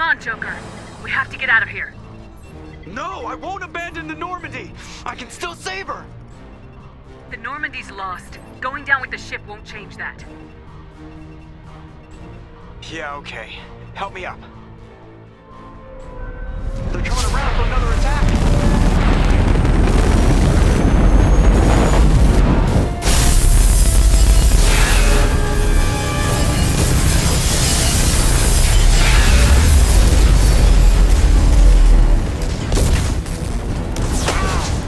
Come on, Joker. We have to get out of here. No, I won't abandon the Normandy! I can still save her! The Normandy's lost. Going down with the ship won't change that. Yeah, okay. Help me up. They're coming around for another attack!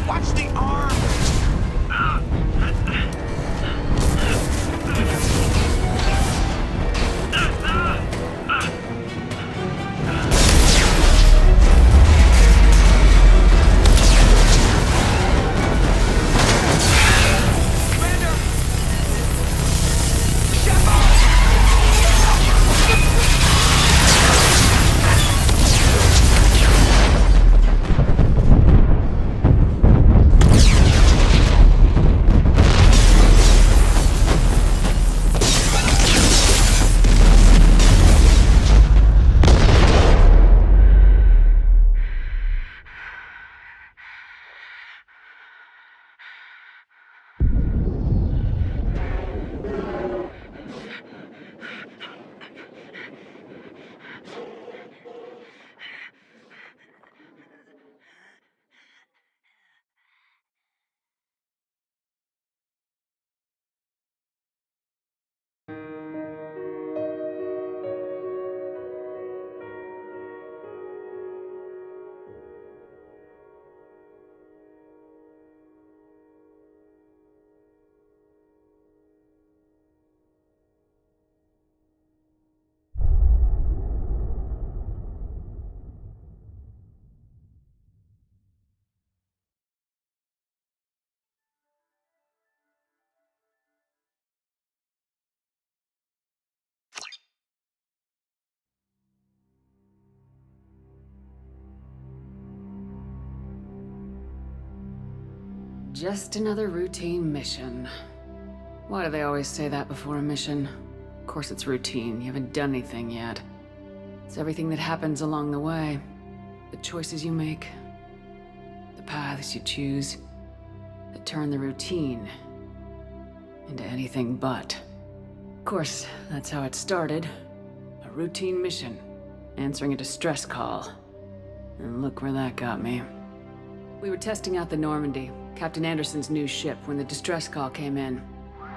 Watch the arm! Just another routine mission. Why do they always say that before a mission? Of course it's routine, you haven't done anything yet. It's everything that happens along the way. The choices you make, the paths you choose, that turn the routine into anything but. Of course, that's how it started. A routine mission, answering a distress call. And look where that got me. We were testing out the Normandy, Captain Anderson's new ship, when the distress call came in.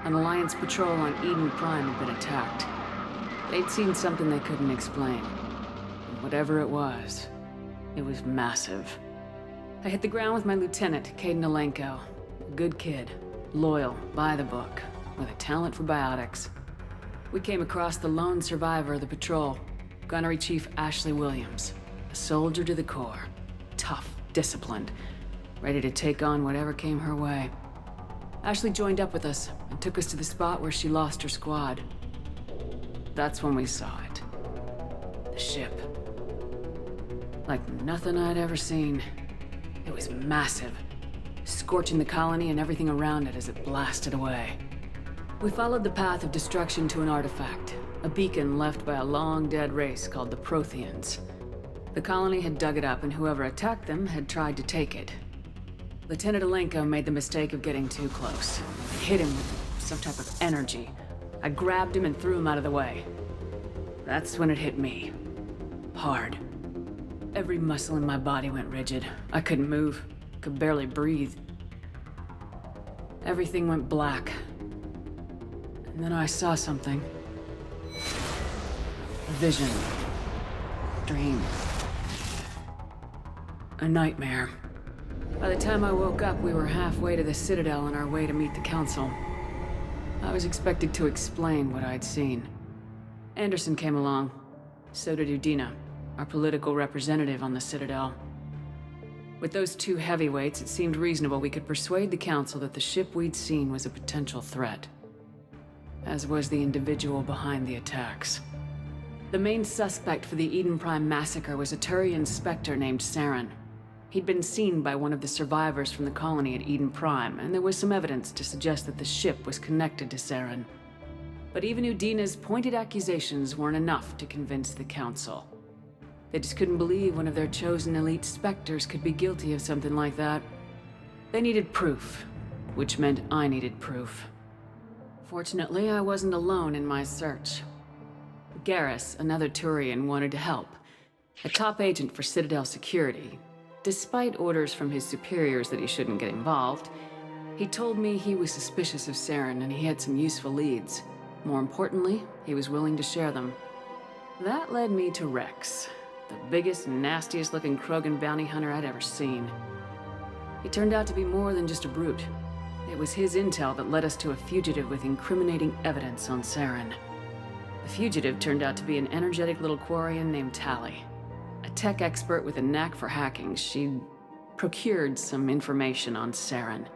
An Alliance patrol on Eden Prime had been attacked. They'd seen something they couldn't explain. And whatever it was massive. I hit the ground with my lieutenant, Caden Alenko. A good kid, loyal, by the book, with a talent for biotics. We came across the lone survivor of the patrol, Gunnery Chief Ashley Williams. A soldier to the core. Tough, disciplined, ready to take on whatever came her way. Ashley joined up with us and took us to the spot where she lost her squad. That's when we saw it. The ship. Like nothing I'd ever seen. It was massive, scorching the colony and everything around it as it blasted away. We followed the path of destruction to an artifact, a beacon left by a long-dead race called the Protheans. The colony had dug it up, and whoever attacked them had tried to take it. Lieutenant Alenko made the mistake of getting too close. I hit him with some type of energy. I grabbed him and threw him out of the way. That's when it hit me. Hard. Every muscle in my body went rigid. I couldn't move, could barely breathe. Everything went black. And then I saw something. A vision. Dream. A nightmare. By the time I woke up, we were halfway to the Citadel on our way to meet the Council. I was expected to explain what I'd seen. Anderson came along. So did Udina, our political representative on the Citadel. With those two heavyweights, it seemed reasonable we could persuade the Council that the ship we'd seen was a potential threat. As was the individual behind the attacks. The main suspect for the Eden Prime massacre was a Turian Spectre named Saren. He'd been seen by one of the survivors from the colony at Eden Prime, and there was some evidence to suggest that the ship was connected to Saren. But even Udina's pointed accusations weren't enough to convince the Council. They just couldn't believe one of their chosen elite Spectres could be guilty of something like that. They needed proof, which meant I needed proof. Fortunately, I wasn't alone in my search. Garrus, another Turian, wanted to help. A top agent for Citadel Security. Despite orders from his superiors that he shouldn't get involved, he told me he was suspicious of Saren and he had some useful leads. More importantly, he was willing to share them. That led me to Rex, the biggest, nastiest looking Krogan bounty hunter I'd ever seen. He turned out to be more than just a brute. It was his intel that led us to a fugitive with incriminating evidence on Saren. The fugitive turned out to be an energetic little Quarian named Tali. A tech expert with a knack for hacking, she'd procured some information on Saren.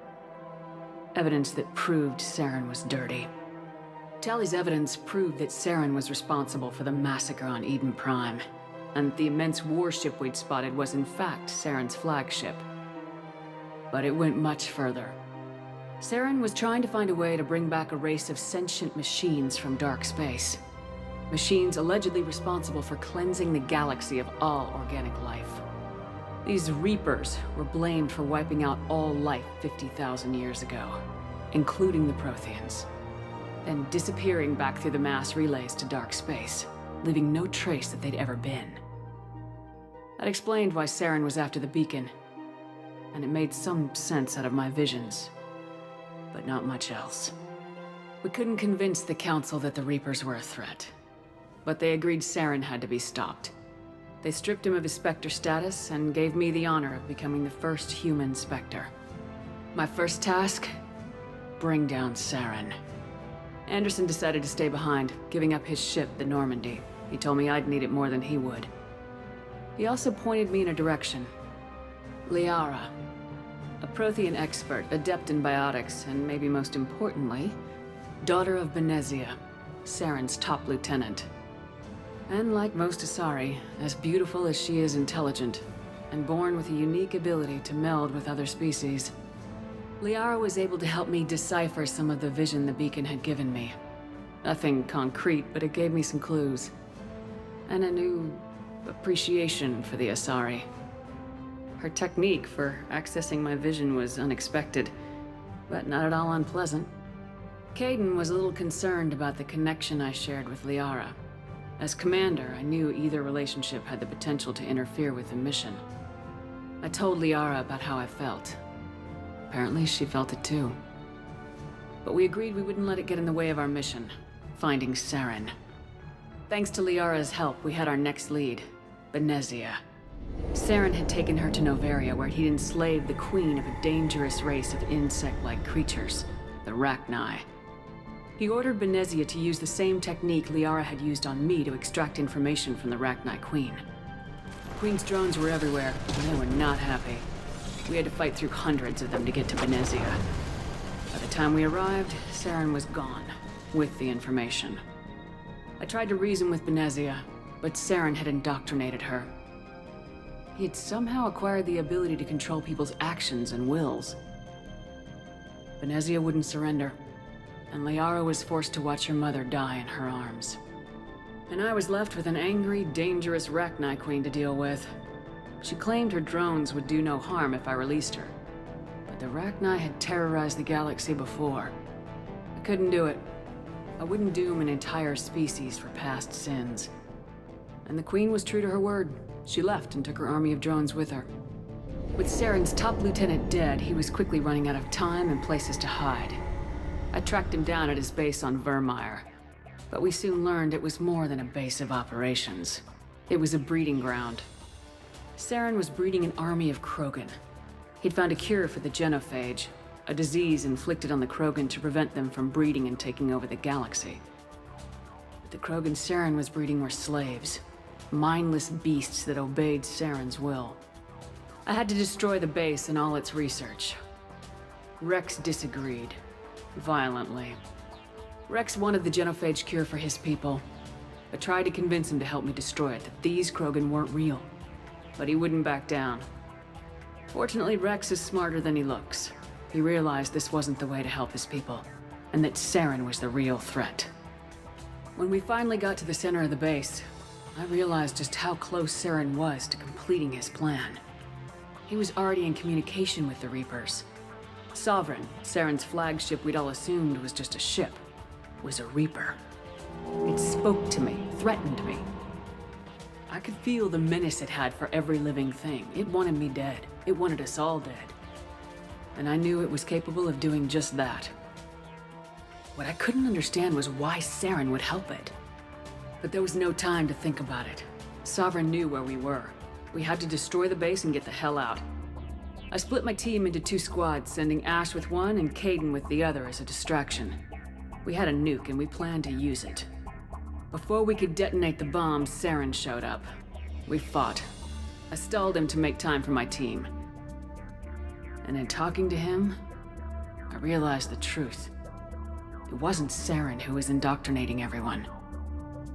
Evidence that proved Saren was dirty. Tali's evidence proved that Saren was responsible for the massacre on Eden Prime, and the immense warship we'd spotted was in fact Saren's flagship. But it went much further. Saren was trying to find a way to bring back a race of sentient machines from dark space. Machines allegedly responsible for cleansing the galaxy of all organic life. These Reapers were blamed for wiping out all life 50,000 years ago, including the Protheans, then disappearing back through the mass relays to dark space, leaving no trace that they'd ever been. That explained why Saren was after the beacon, and it made some sense out of my visions, but not much else. We couldn't convince the Council that the Reapers were a threat, but they agreed Saren had to be stopped. They stripped him of his Spectre status and gave me the honor of becoming the first human Spectre. My first task? Bring down Saren. Anderson decided to stay behind, giving up his ship, the Normandy. He told me I'd need it more than he would. He also pointed me in a direction. Liara. A Prothean expert, adept in biotics, and maybe most importantly, daughter of Benezia, Saren's top lieutenant. And like most Asari, as beautiful as she is intelligent, and born with a unique ability to meld with other species. Liara was able to help me decipher some of the vision the beacon had given me. Nothing concrete, but it gave me some clues. And a new appreciation for the Asari. Her technique for accessing my vision was unexpected, but not at all unpleasant. Kaidan was a little concerned about the connection I shared with Liara. As commander, I knew either relationship had the potential to interfere with the mission. I told Liara about how I felt. Apparently, she felt it too. But we agreed we wouldn't let it get in the way of our mission, finding Saren. Thanks to Liara's help, we had our next lead, Benezia. Saren had taken her to Noveria, where he'd enslaved the queen of a dangerous race of insect-like creatures, the Rachni. He ordered Benezia to use the same technique Liara had used on me to extract information from the Rachni Queen. The Queen's drones were everywhere, and they were not happy. We had to fight through hundreds of them to get to Benezia. By the time we arrived, Saren was gone, with the information. I tried to reason with Benezia, but Saren had indoctrinated her. He had somehow acquired the ability to control people's actions and wills. Benezia wouldn't surrender, and Liara was forced to watch her mother die in her arms. And I was left with an angry, dangerous Rachni Queen to deal with. She claimed her drones would do no harm if I released her. But the Rachni had terrorized the galaxy before. I couldn't do it. I wouldn't doom an entire species for past sins. And the Queen was true to her word. She left and took her army of drones with her. With Saren's top lieutenant dead, he was quickly running out of time and places to hide. I tracked him down at his base on Vermeer, but we soon learned it was more than a base of operations. It was a breeding ground. Saren was breeding an army of Krogan. He'd found a cure for the genophage, a disease inflicted on the Krogan to prevent them from breeding and taking over the galaxy. But the Krogan Saren was breeding were slaves, mindless beasts that obeyed Saren's will. I had to destroy the base and all its research. Rex disagreed. Violently. Rex wanted the genophage cure for his people. I tried to convince him to help me destroy it, that these Krogan weren't real. But he wouldn't back down. Fortunately, Rex is smarter than he looks. He realized this wasn't the way to help his people, and that Saren was the real threat. When we finally got to the center of the base, I realized just how close Saren was to completing his plan. He was already in communication with the Reapers. Sovereign, Saren's flagship we'd all assumed was just a ship, was a Reaper. It spoke to me, threatened me. I could feel the menace it had for every living thing. It wanted me dead. It wanted us all dead. And I knew it was capable of doing just that. What I couldn't understand was why Saren would help it. But there was no time to think about it. Sovereign knew where we were. We had to destroy the base and get the hell out. I split my team into 2 squads, sending Ash with one and Caden with the other as a distraction. We had a nuke and we planned to use it. Before we could detonate the bomb, Saren showed up. We fought. I stalled him to make time for my team. And in talking to him, I realized the truth. It wasn't Saren who was indoctrinating everyone.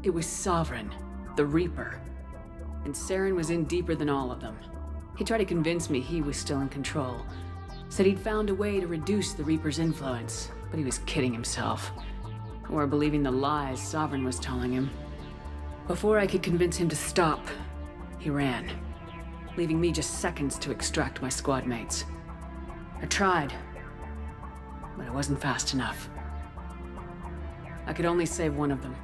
It was Sovereign, the Reaper. And Saren was in deeper than all of them. He tried to convince me he was still in control. Said he'd found a way to reduce the Reaper's influence, but he was kidding himself. Or believing the lies Sovereign was telling him. Before I could convince him to stop, he ran, leaving me just seconds to extract my squad mates. I tried, but I wasn't fast enough. I could only save one of them.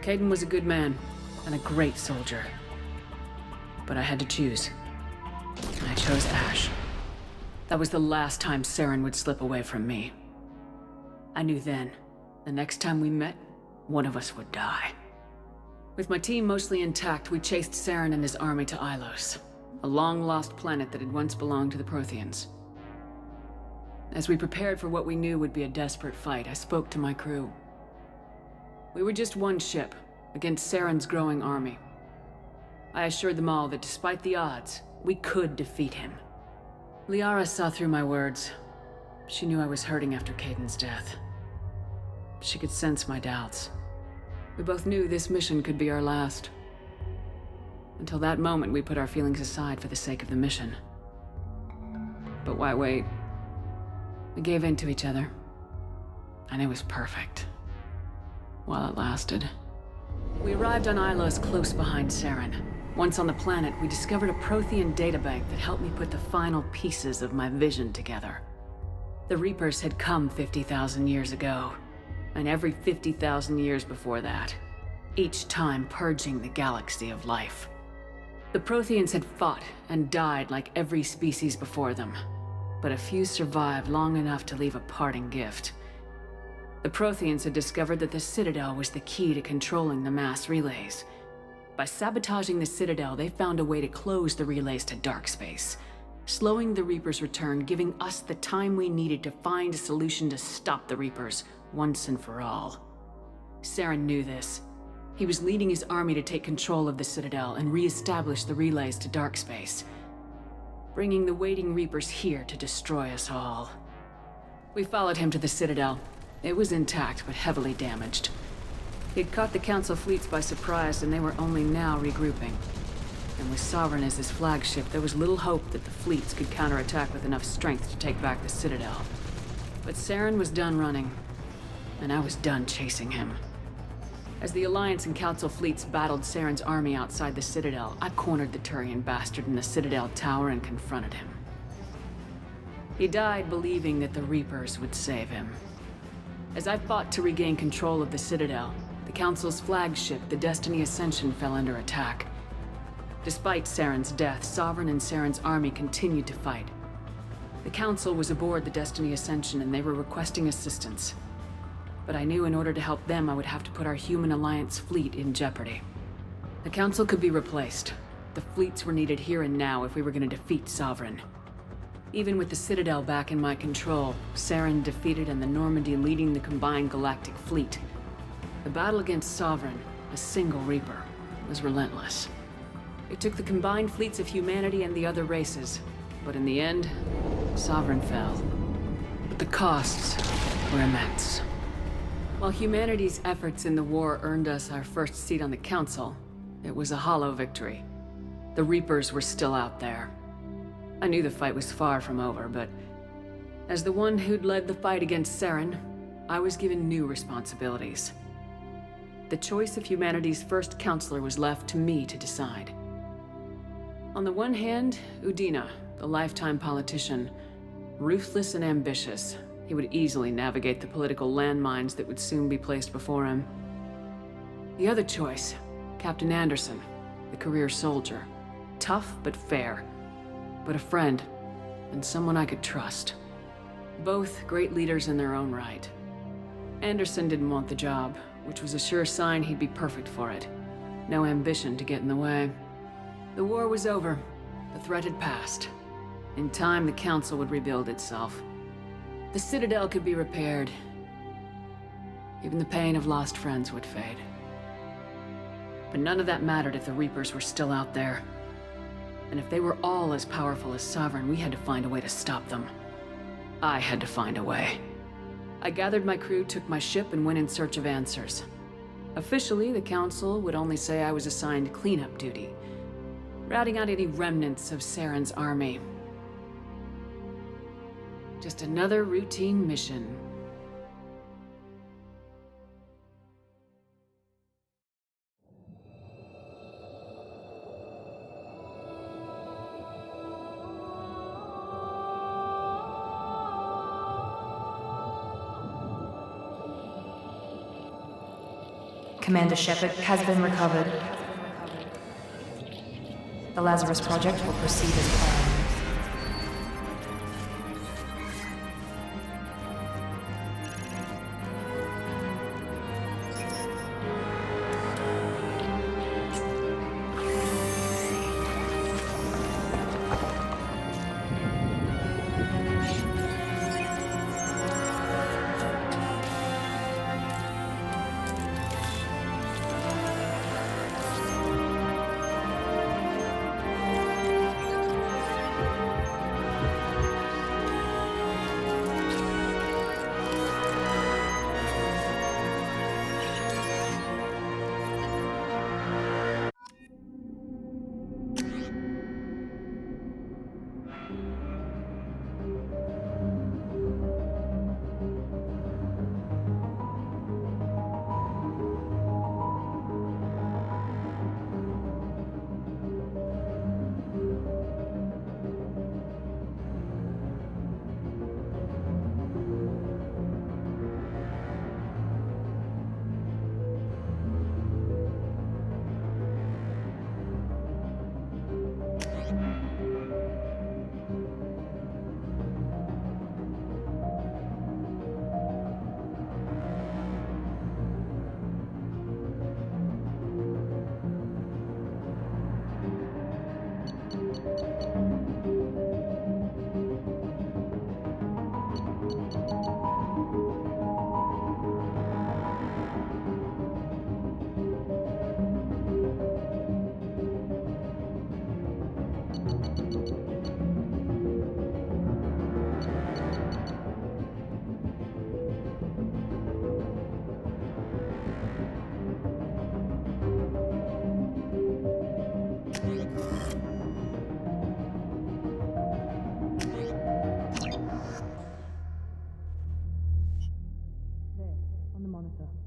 Caden was a good man and a great soldier. But I had to choose. And I chose Ash. That was the last time Saren would slip away from me. I knew then, the next time we met, one of us would die. With my team mostly intact, we chased Saren and his army to Ilos, a long-lost planet that had once belonged to the Protheans. As we prepared for what we knew would be a desperate fight, I spoke to my crew. We were just one ship, against Saren's growing army. I assured them all that despite the odds, we could defeat him. Liara saw through my words. She knew I was hurting after Caden's death. She could sense my doubts. We both knew this mission could be our last. Until that moment, we put our feelings aside for the sake of the mission. But why wait? We gave in to each other. And it was perfect. While it lasted. We arrived on Ilos close behind Saren. Once on the planet, we discovered a Prothean databank that helped me put the final pieces of my vision together. The Reapers had come 50,000 years ago, and every 50,000 years before that, each time purging the galaxy of life. The Protheans had fought and died like every species before them, but a few survived long enough to leave a parting gift. The Protheans had discovered that the Citadel was the key to controlling the mass relays. By sabotaging the Citadel, they found a way to close the relays to dark space, slowing the Reapers' return, giving us the time we needed to find a solution to stop the Reapers once and for all. Saren knew this. He was leading his army to take control of the Citadel and re-establish the relays to dark space, bringing the waiting Reapers here to destroy us all. We followed him to the Citadel. It was intact, but heavily damaged. He'd caught the Council fleets by surprise, and they were only now regrouping. And with Sovereign as his flagship, there was little hope that the fleets could counterattack with enough strength to take back the Citadel. But Saren was done running, and I was done chasing him. As the Alliance and Council fleets battled Saren's army outside the Citadel, I cornered the Turian bastard in the Citadel tower and confronted him. He died believing that the Reapers would save him. As I fought to regain control of the Citadel, the Council's flagship, the Destiny Ascension, fell under attack. Despite Saren's death, Sovereign and Saren's army continued to fight. The Council was aboard the Destiny Ascension and they were requesting assistance. But I knew in order to help them, I would have to put our human Alliance fleet in jeopardy. The Council could be replaced. The fleets were needed here and now if we were going to defeat Sovereign. Even with the Citadel back in my control, Saren defeated and the Normandy leading the combined galactic fleet. The battle against Sovereign, a single Reaper, was relentless. It took the combined fleets of humanity and the other races, but in the end, Sovereign fell. But the costs were immense. While humanity's efforts in the war earned us our first seat on the Council, it was a hollow victory. The Reapers were still out there. I knew the fight was far from over, but as the one who'd led the fight against Saren, I was given new responsibilities. The choice of humanity's first counselor was left to me to decide. On the one hand, Udina, the lifetime politician. Ruthless and ambitious, he would easily navigate the political landmines that would soon be placed before him. The other choice, Captain Anderson, the career soldier. Tough but fair, but a friend, and someone I could trust. Both great leaders in their own right. Anderson didn't want the job, which was a sure sign he'd be perfect for it. No ambition to get in the way. The war was over. The threat had passed. In time, the Council would rebuild itself. The Citadel could be repaired. Even the pain of lost friends would fade. But none of that mattered if the Reapers were still out there. And if they were all as powerful as Sovereign, we had to find a way to stop them. I had to find a way. I gathered my crew, took my ship, and went in search of answers. Officially, the Council would only say I was assigned cleanup duty, routing out any remnants of Saren's army. Just another routine mission. Commander Shepard has been recovered. The Lazarus Project will proceed as planned.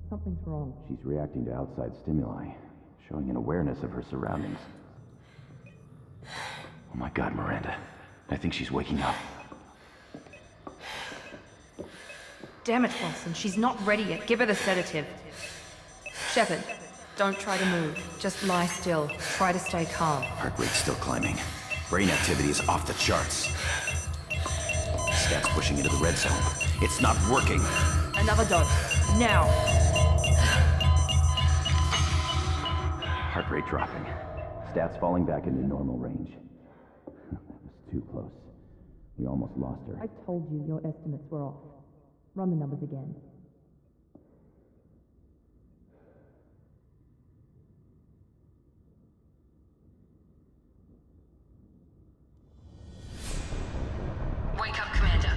Something's wrong. She's reacting to outside stimuli, showing an awareness of her surroundings. Oh my God, Miranda. I think she's waking up. Damn it, Wilson. She's not ready yet. Give her the sedative. Shepard, don't try to move. Just lie still. Try to stay calm. Heart rate's still climbing. Brain activity is off the charts. Stats pushing into the red zone. It's not working. Another dose. Now. Heart rate dropping. Stats falling back into normal range. That was too close. We almost lost her. I told you your estimates were off. Run the numbers again. Wake up, Commander.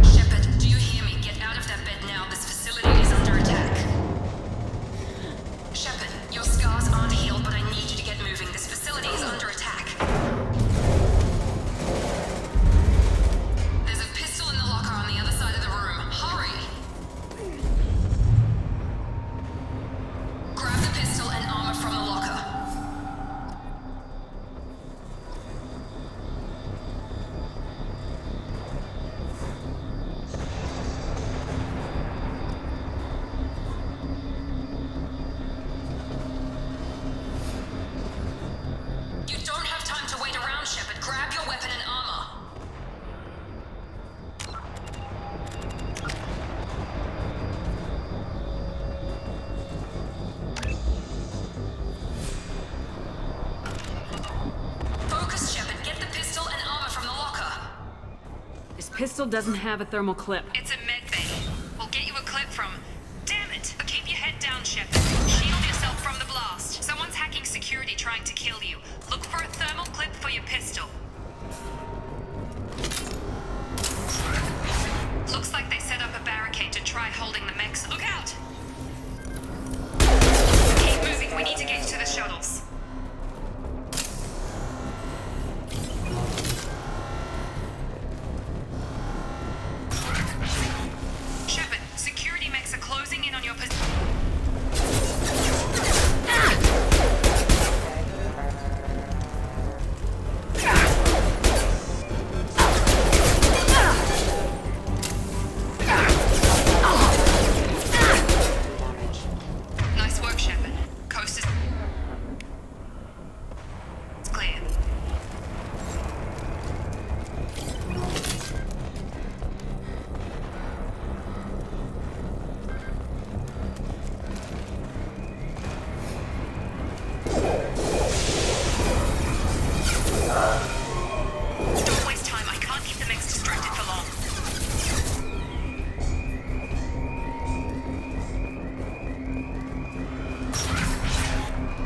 Shepard, do you hear me? Get out of that bed now. This facility is under attack. Shepard, your scars aren't healed, but I need you to get moving. This facility is under attack. pistol doesn't have a thermal clip. It's a med bay. We'll get you a clip from... Damn it! But keep your head down, Shepard. Shield yourself from the blast. Someone's hacking security trying to kill you. Look for a thermal clip for your pistol. Looks like they set up a barricade to try holding the mechs. Look out! Keep moving. We need to get to the shuttles. Shepard, security mechs are closing in on your position. Nice work, Shepard. Coast is... It's clear. Don't waste time. I can't keep the mechs distracted for long.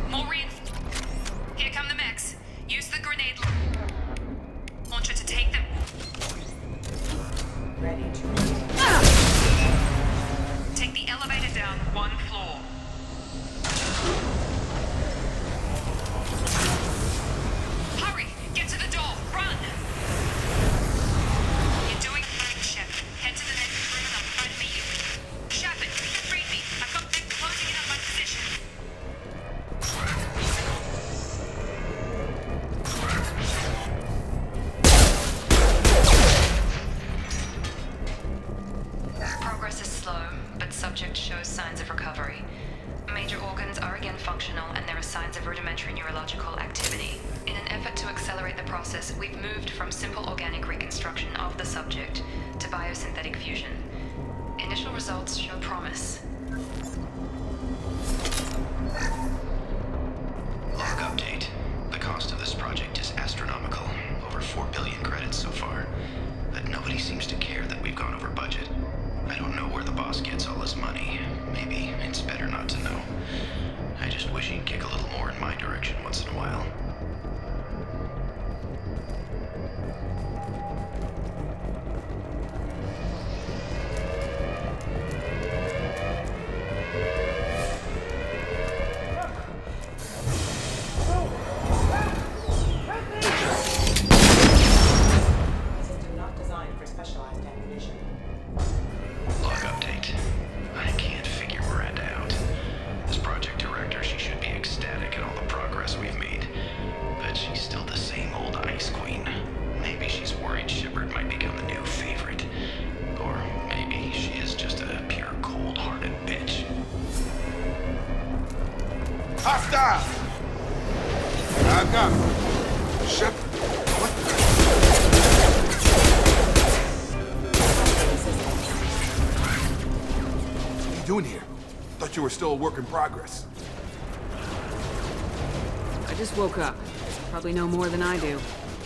More Here come the mechs. Use the grenade launcher to take them. Ready to... Take the elevator down 1 floor. Hurry! Get to the door! Run! You're doing fine, Shepard. Head to the next room and I'll try to meet you. Shepard, read me. I've got them closing in on my position. Progress is slow, but subject shows signs of recovery. Major organs are again functional, and there are signs of rudimentary neurological activity. In an effort to accelerate the process, we've moved from simple organic reconstruction of the subject to biosynthetic fusion. Initial results show promise. Log update. The cost of this project is astronomical. Over 4 billion credits so far. But nobody seems to care that we've gone over budget. I don't know where the boss gets all his money. Maybe it's better not to know. I just wish he'd kick a little more in my direction once in a while. System not designed for specialized ammunition. Log update. I can't figure Miranda out. This project director, she should be ecstatic at all the progress we've made. But she's still the same old ice queen. Maybe she's worried Shepard might become the new favorite. Or maybe she is just a pure cold-hearted bitch. Hostile! I've got him. Shepard. What are you doing here? Thought you were still a work in progress. I just woke up. Probably know more than I do.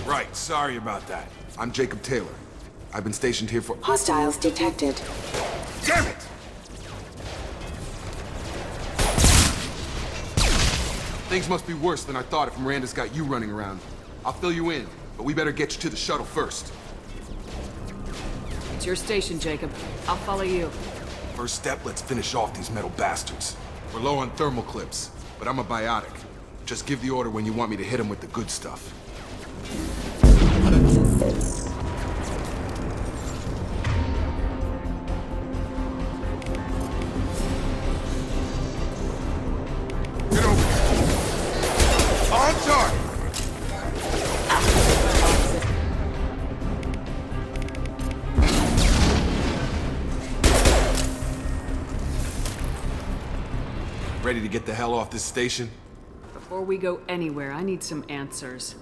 Right, sorry about that. I'm Jacob Taylor. I've been stationed here for... Hostiles detected. Damn it! Things must be worse than I thought if Miranda's got you running around. I'll fill you in, but we better get you to the shuttle first. It's your station, Jacob. I'll follow you. First step, let's finish off these metal bastards. We're low on thermal clips, but I'm a biotic. Just give the order when you want me to hit them with the good stuff. Get over here. On target! Ready to get the hell off this station? Before we go anywhere, I need some answers.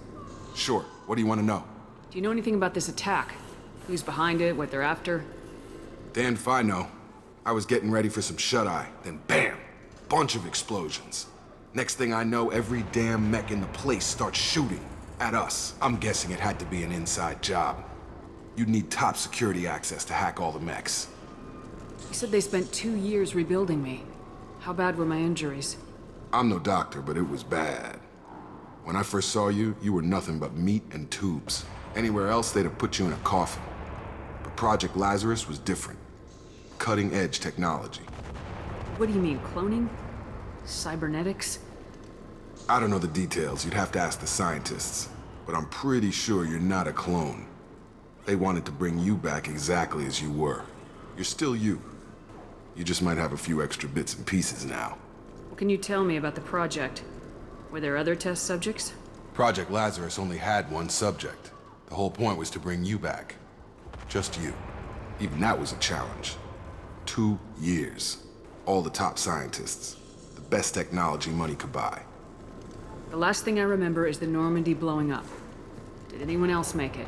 Sure. What do you want to know? Do you know anything about this attack? Who's behind it, what they're after? Damned if I know. I was getting ready for some shut-eye, then bam! Bunch of explosions. Next thing I know, every damn mech in the place starts shooting at us. I'm guessing it had to be an inside job. You'd need top security access to hack all the mechs. You said they spent 2 years rebuilding me. How bad were my injuries? I'm no doctor, but it was bad. When I first saw you, you were nothing but meat and tubes. Anywhere else, they'd have put you in a coffin. But Project Lazarus was different. Cutting-edge technology. What do you mean, cloning? Cybernetics? I don't know the details. You'd have to ask the scientists. But I'm pretty sure you're not a clone. They wanted to bring you back exactly as you were. You're still you. You just might have a few extra bits and pieces now. What can you tell me about the project? Were there other test subjects? Project Lazarus only had one subject. The whole point was to bring you back. Just you. Even that was a challenge. 2 years. All the top scientists. The best technology money could buy. The last thing I remember is the Normandy blowing up. Did anyone else make it?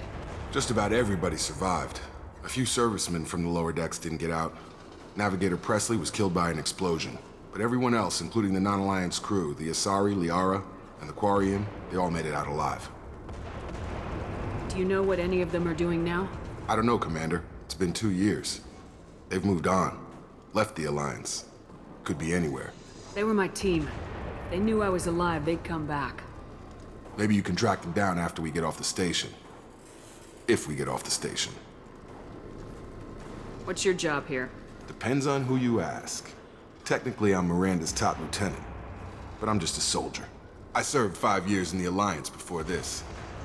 Just about everybody survived. A few servicemen from the lower decks didn't get out. Navigator Presley was killed by an explosion. But everyone else, including the non-Alliance crew, the Asari, Liara, and the Quarian, they all made it out alive. Do you know what any of them are doing now? I don't know, Commander. It's been 2 years. They've moved on. Left the Alliance. Could be anywhere. They were my team. If they knew I was alive, they'd come back. Maybe you can track them down after we get off the station. If we get off the station. What's your job here? Depends on who you ask. Technically, I'm Miranda's top lieutenant. But I'm just a soldier. I served 5 years in the Alliance before this.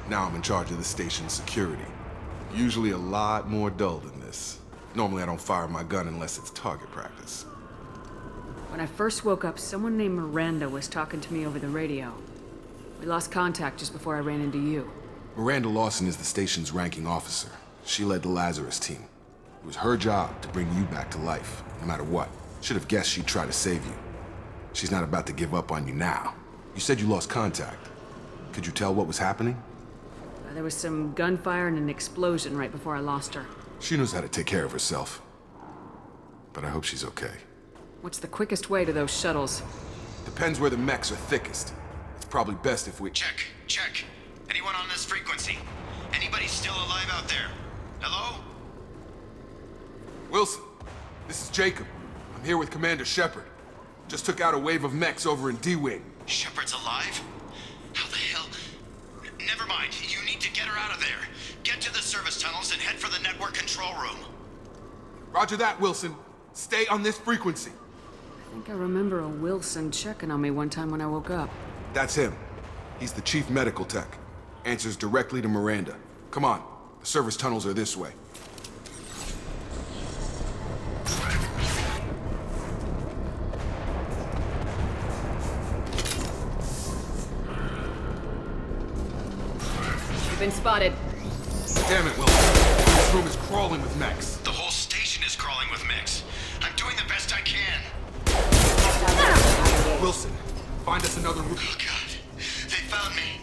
Now I'm in charge of the station's security. Usually a lot more dull than this. Normally I don't fire my gun unless it's target practice. When I first woke up, someone named Miranda was talking to me over the radio. We lost contact just before I ran into you. Miranda Lawson is the station's ranking officer. She led the Lazarus team. It was her job to bring you back to life, no matter what. Should have guessed she'd try to save you. She's not about to give up on you now. You said you lost contact. Could you tell what was happening? There was some gunfire and an explosion right before I lost her. She knows how to take care of herself. But I hope she's okay. What's the quickest way to those shuttles? Depends where the mechs are thickest. It's probably best if we... Check. Anyone on this frequency? Anybody still alive out there? Hello? Wilson, this is Jacob. I'm here with Commander Shepard. Just took out a wave of mechs over in D-Wing. Shepard's alive? How the hell? Never mind. You need to get her out of there. Get to the service tunnels and head for the network control room. Roger that, Wilson. Stay on this frequency. I think I remember a Wilson checking on me one time when I woke up. That's him. He's the chief medical tech. Answers directly to Miranda. Come on. The service tunnels are this way. You've been spotted. Damn it, Wilson. This room is crawling with mechs. The whole station is crawling with mechs. I'm doing the best I can. Wilson, find us another room. Oh, God. They found me.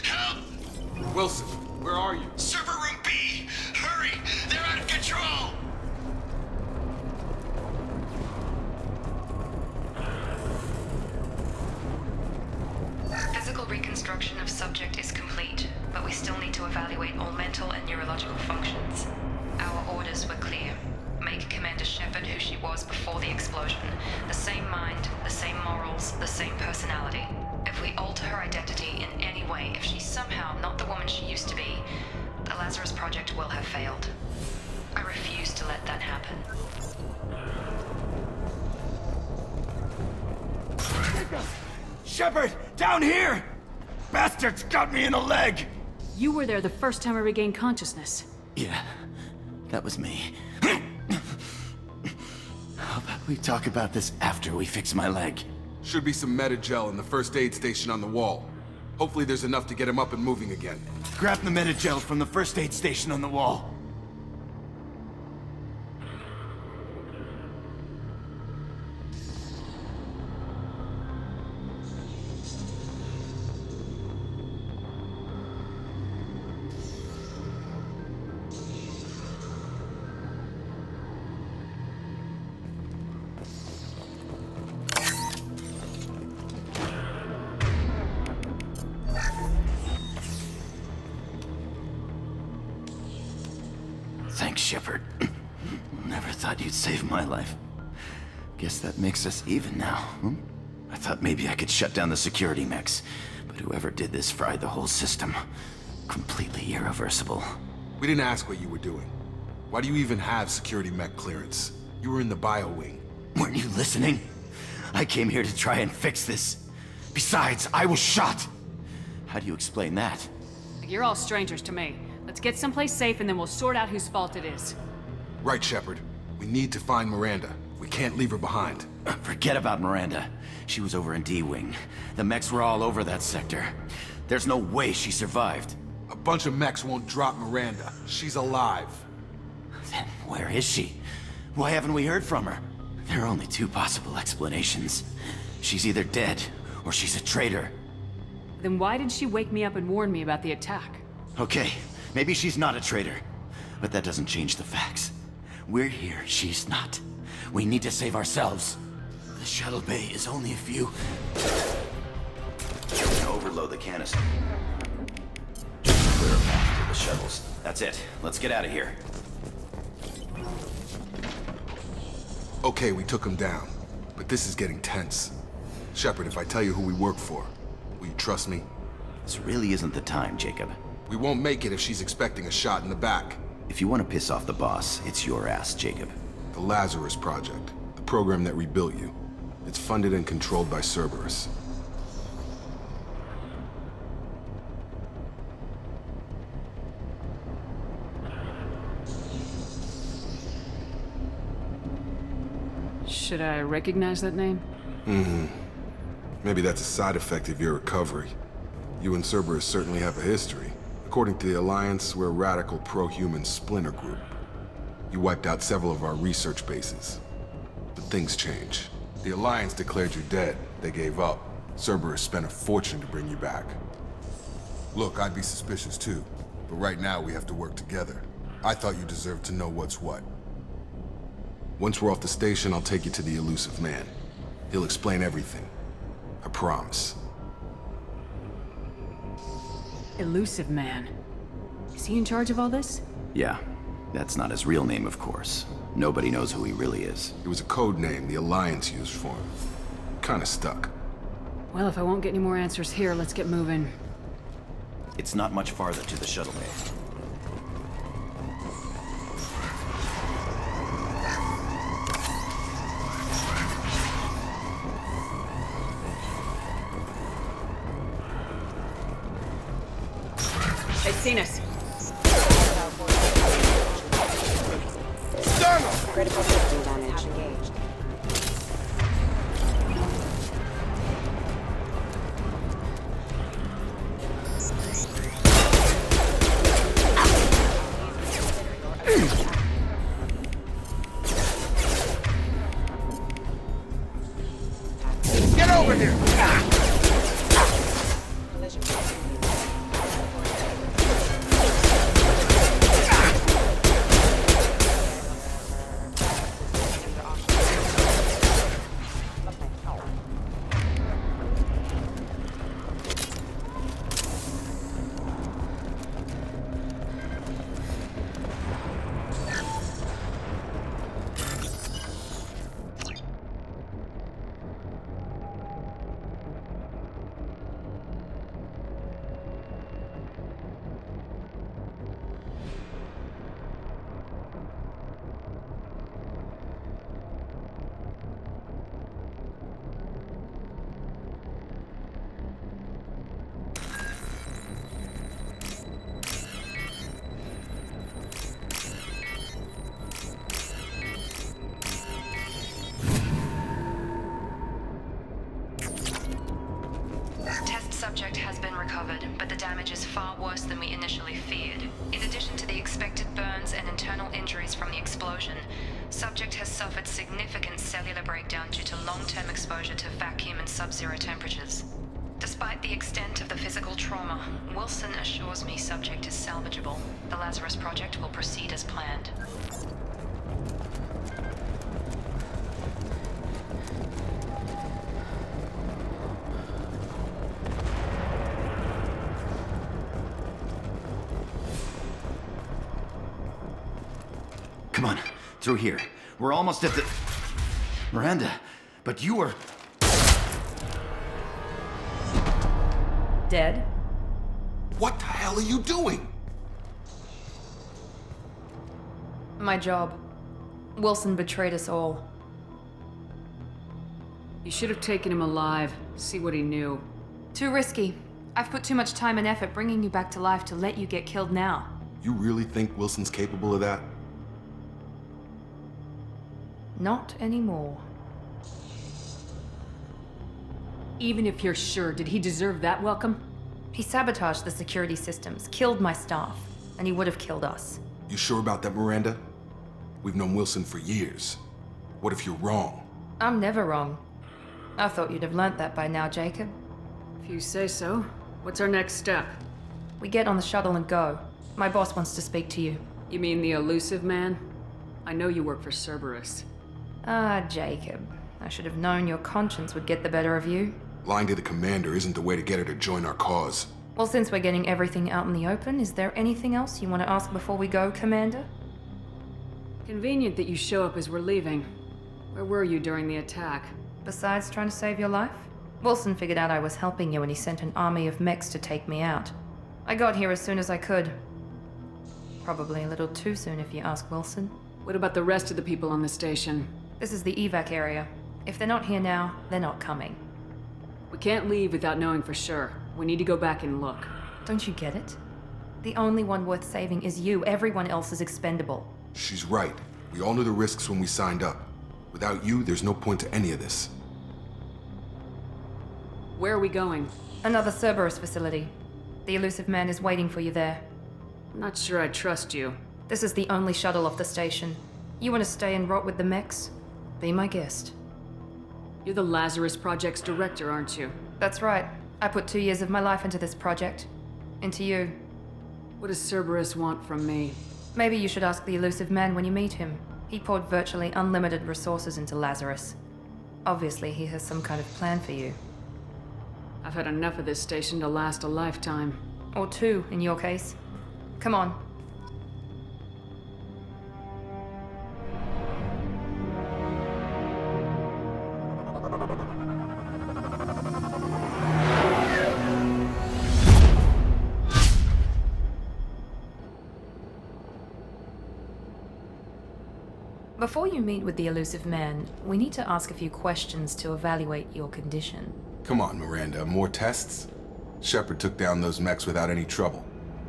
Help! Wilson, where are you? Server room B! Hurry! They're out of control! Physical reconstruction of subject is complete, but we still need to evaluate all mental and neurological functions. Our orders were clear. Make Commander Shepard who she was before the explosion. The same mind, the same morals, the same personality. If we alter her identity in any way, if she's somehow not the woman she used to be, the Lazarus Project will have failed. I refuse to let that happen. Shepard, down here! Bastards got me in the leg! You were there the first time I regained consciousness. Yeah, that was me. How about we talk about this after we fix my leg? Should be some Metagel in the first aid station on the wall. Hopefully there's enough to get him up and moving again. Grab the Metagel from the first aid station on the wall. Thanks, Shepard. Never thought you'd save my life. Guess that makes us even now, hmm? I thought maybe I could shut down the security mechs, but whoever did this fried the whole system. Completely irreversible. We didn't ask what you were doing. Why do you even have security mech clearance? You were in the bio wing. Weren't you listening? I came here to try and fix this. Besides, I was shot! How do you explain that? You're all strangers to me. Let's get someplace safe and then we'll sort out whose fault it is. Right, Shepard. We need to find Miranda. We can't leave her behind. Forget about Miranda. She was over in D-Wing. The mechs were all over that sector. There's no way she survived. A bunch of mechs won't drop Miranda. She's alive. Then where is she? Why haven't we heard from her? There are only two possible explanations. She's either dead, or she's a traitor. Then why did she wake me up and warn me about the attack? Okay, maybe she's not a traitor. But that doesn't change the facts. We're here, she's not. We need to save ourselves. The shuttle bay is only a few... Overload the canister. Clear a path to the shuttles. That's it. Let's get out of here. Okay, we took him down. But this is getting tense. Shepard, if I tell you who we work for, will you trust me? This really isn't the time, Jacob. We won't make it if she's expecting a shot in the back. If you want to piss off the boss, it's your ass, Jacob. The Lazarus Project. The program that rebuilt you. It's funded and controlled by Cerberus. Should I recognize that name? Maybe that's a side effect of your recovery. You and Cerberus certainly have a history. According to the Alliance, we're a radical pro-human splinter group. You wiped out several of our research bases. But things change. The Alliance declared you dead. They gave up. Cerberus spent a fortune to bring you back. Look, I'd be suspicious too. But right now we have to work together. I thought you deserved to know what's what. Once we're off the station, I'll take you to the elusive man. He'll explain everything. I promise. Elusive Man. Is he in charge of all this? Yeah. That's not his real name, of course. Nobody knows who he really is. It was a code name the Alliance used for him. Kinda stuck. Well, if I won't get any more answers here, let's get moving. It's not much farther to the shuttle bay. They've seen us. Critical system damage. Engaged. Get over here! Subject has been recovered, but the damage is far worse than we initially feared. In addition to the expected burns and internal injuries from the explosion, subject has suffered significant cellular breakdown due to long-term exposure to vacuum and sub-zero temperatures. Despite the extent of the physical trauma, Wilson assures me subject is salvageable. The Lazarus Project will proceed as planned. Through here. We're almost at the... Miranda, but you were... Dead? What the hell are you doing? My job. Wilson betrayed us all. You should have taken him alive. See what he knew. Too risky. I've put too much time and effort bringing you back to life to let you get killed now. You really think Wilson's capable of that? Not anymore. Even if you're sure, did he deserve that welcome? He sabotaged the security systems, killed my staff, and he would have killed us. You sure about that, Miranda? We've known Wilson for years. What if you're wrong? I'm never wrong. I thought you'd have learnt that by now, Jacob. If you say so. What's our next step? We get on the shuttle and go. My boss wants to speak to you. You mean the elusive man? I know you work for Cerberus. Ah, Jacob. I should have known your conscience would get the better of you. Lying to the commander isn't the way to get her to join our cause. Well, since we're getting everything out in the open, is there anything else you want to ask before we go, Commander? Convenient that you show up as we're leaving. Where were you during the attack? Besides trying to save your life? Wilson figured out I was helping you and he sent an army of mechs to take me out. I got here as soon as I could. Probably a little too soon if you ask Wilson. What about the rest of the people on the station? This is the evac area. If they're not here now, they're not coming. We can't leave without knowing for sure. We need to go back and look. Don't you get it? The only one worth saving is you. Everyone else is expendable. She's right. We all knew the risks when we signed up. Without you, there's no point to any of this. Where are we going? Another Cerberus facility. The elusive man is waiting for you there. I'm not sure I trust you. This is the only shuttle off the station. You want to stay and rot with the mechs? Be my guest. You're the Lazarus Project's director, aren't you? That's right. I put 2 years of my life into this project. Into you. What does Cerberus want from me? Maybe you should ask the elusive man when you meet him. He poured virtually unlimited resources into Lazarus. Obviously, he has some kind of plan for you. I've had enough of this station to last a lifetime. Or 2, in your case. Come on. Before you meet with the elusive man, we need to ask a few questions to evaluate your condition. Come on, Miranda, more tests? Shepard took down those mechs without any trouble.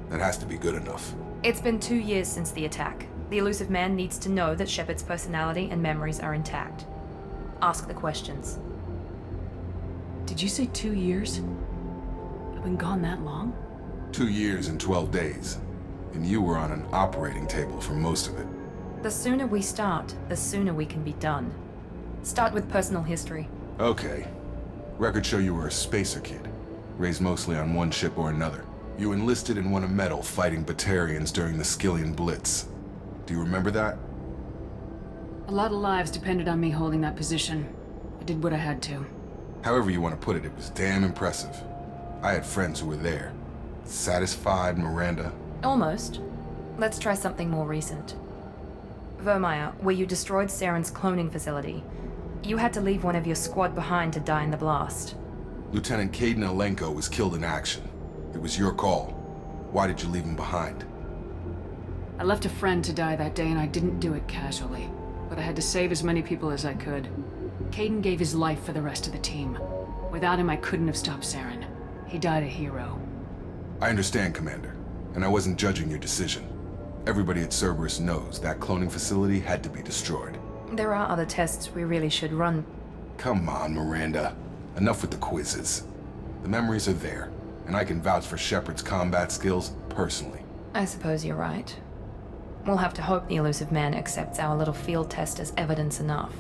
That has to be good enough. It's been 2 years since the attack. The elusive man needs to know that Shepard's personality and memories are intact. Ask the questions. Did you say 2 years? I've been gone that long? 2 years and 12 days. And you were on an operating table for most of it. The sooner we start, the sooner we can be done. Start with personal history. Okay. Records show you were a spacer kid, raised mostly on one ship or another. You enlisted and won a medal fighting Batarians during the Skillian Blitz. Do you remember that? A lot of lives depended on me holding that position. I did what I had to. However you want to put it, it was damn impressive. I had friends who were there. Satisfied, Miranda? Almost. Let's try something more recent. Vermeer, where you destroyed Saren's cloning facility. You had to leave one of your squad behind to die in the blast. Lieutenant Caden Alenko was killed in action. It was your call. Why did you leave him behind? I left a friend to die that day and I didn't do it casually. But I had to save as many people as I could. Caden gave his life for the rest of the team. Without him, I couldn't have stopped Saren. He died a hero. I understand, Commander. And I wasn't judging your decision. Everybody at Cerberus knows that cloning facility had to be destroyed. There are other tests we really should run. Come on, Miranda. Enough with the quizzes. The memories are there, and I can vouch for Shepard's combat skills personally. I suppose you're right. We'll have to hope the elusive man accepts our little field test as evidence enough.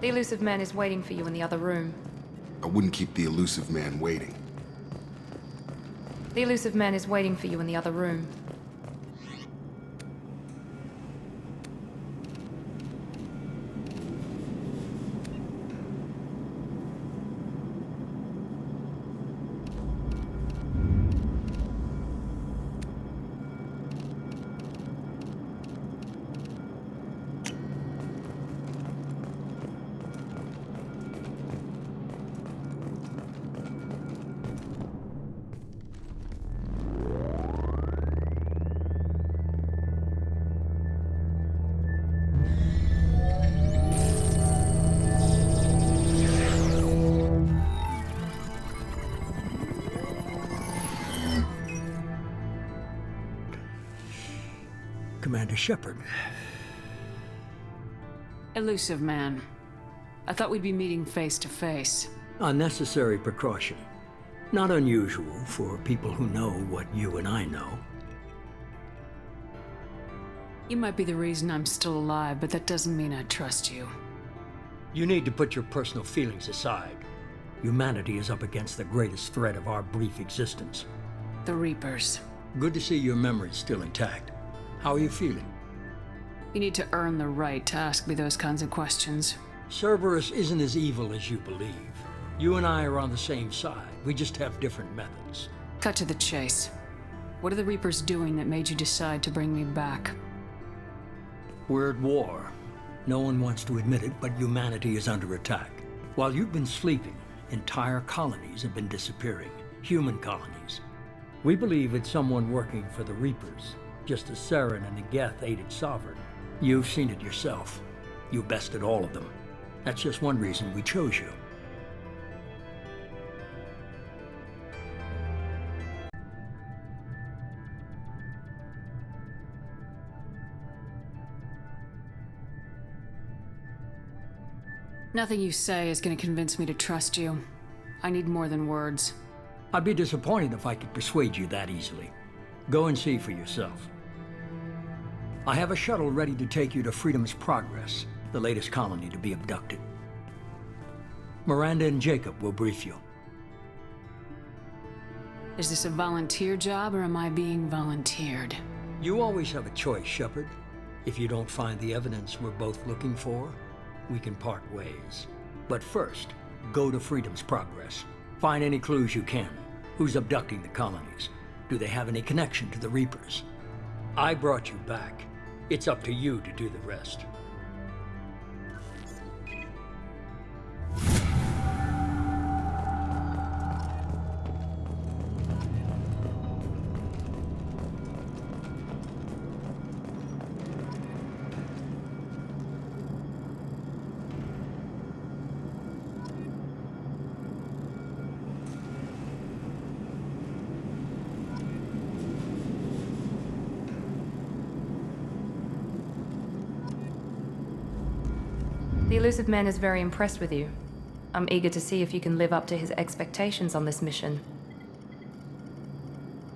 The elusive man is waiting for you in the other room. I wouldn't keep the elusive man waiting. The elusive man is waiting for you in the other room. Commander Shepard. Elusive man. I thought we'd be meeting face to face. Unnecessary precaution. Not unusual for people who know what you and I know. You might be the reason I'm still alive, but that doesn't mean I trust you. You need to put your personal feelings aside. Humanity is up against the greatest threat of our brief existence. The Reapers. Good to see your memory's still intact. How are you feeling? You need to earn the right to ask me those kinds of questions. Cerberus isn't as evil as you believe. You and I are on the same side. We just have different methods. Cut to the chase. What are the Reapers doing that made you decide to bring me back? We're at war. No one wants to admit it, but humanity is under attack. While you've been sleeping, entire colonies have been disappearing. Human colonies. We believe it's someone working for the Reapers, just as Saren and the Geth aided Sovereign. You've seen it yourself. You bested all of them. That's just one reason we chose you. Nothing you say is going to convince me to trust you. I need more than words. I'd be disappointed if I could persuade you that easily. Go and see for yourself. I have a shuttle ready to take you to Freedom's Progress, the latest colony to be abducted. Miranda and Jacob will brief you. Is this a volunteer job, or am I being volunteered? You always have a choice, Shepard. If you don't find the evidence we're both looking for, we can part ways. But first, go to Freedom's Progress. Find any clues you can. Who's abducting the colonies? Do they have any connection to the Reapers? I brought you back. It's up to you to do the rest. The Elusive Man is very impressed with you. I'm eager to see if you can live up to his expectations on this mission.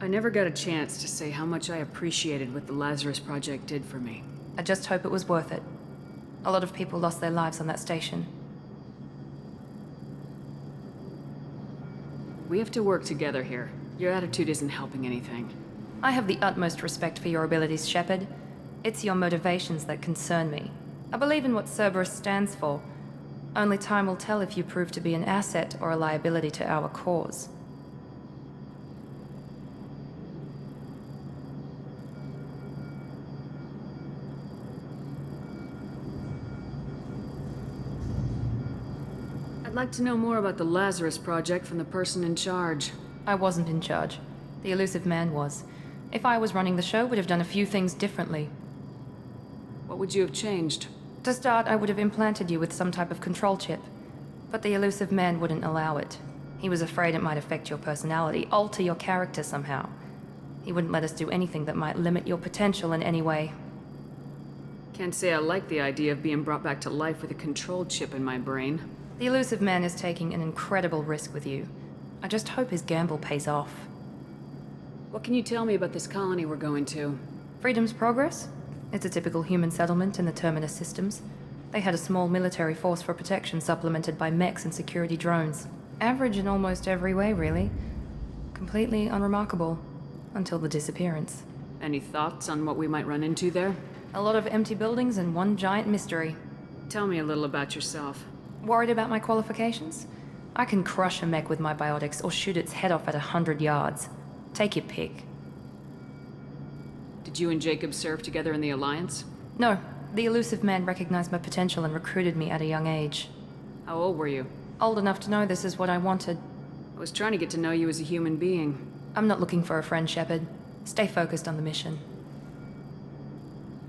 I never got a chance to say how much I appreciated what the Lazarus Project did for me. I just hope it was worth it. A lot of people lost their lives on that station. We have to work together here. Your attitude isn't helping anything. I have the utmost respect for your abilities, Shepard. It's your motivations that concern me. I believe in what Cerberus stands for. Only time will tell if you prove to be an asset or a liability to our cause. I'd like to know more about the Lazarus Project from the person in charge. I wasn't in charge. The Elusive Man was. If I was running the show, would have done a few things differently. What would you have changed? To start, I would have implanted you with some type of control chip. But the Elusive Man wouldn't allow it. He was afraid it might affect your personality, alter your character somehow. He wouldn't let us do anything that might limit your potential in any way. Can't say I like the idea of being brought back to life with a control chip in my brain. The Elusive Man is taking an incredible risk with you. I just hope his gamble pays off. What can you tell me about this colony we're going to? Freedom's Progress? It's a typical human settlement in the Terminus systems. They had a small military force for protection supplemented by mechs and security drones. Average in almost every way, really. Completely unremarkable. Until the disappearance. Any thoughts on what we might run into there? A lot of empty buildings and one giant mystery. Tell me a little about yourself. Worried about my qualifications? I can crush a mech with my biotics or shoot its head off at 100 yards. Take your pick. Did you and Jacob serve together in the Alliance? No. The Elusive Man recognized my potential and recruited me at a young age. How old were you? Old enough to know this is what I wanted. I was trying to get to know you as a human being. I'm not looking for a friend, Shepard. Stay focused on the mission.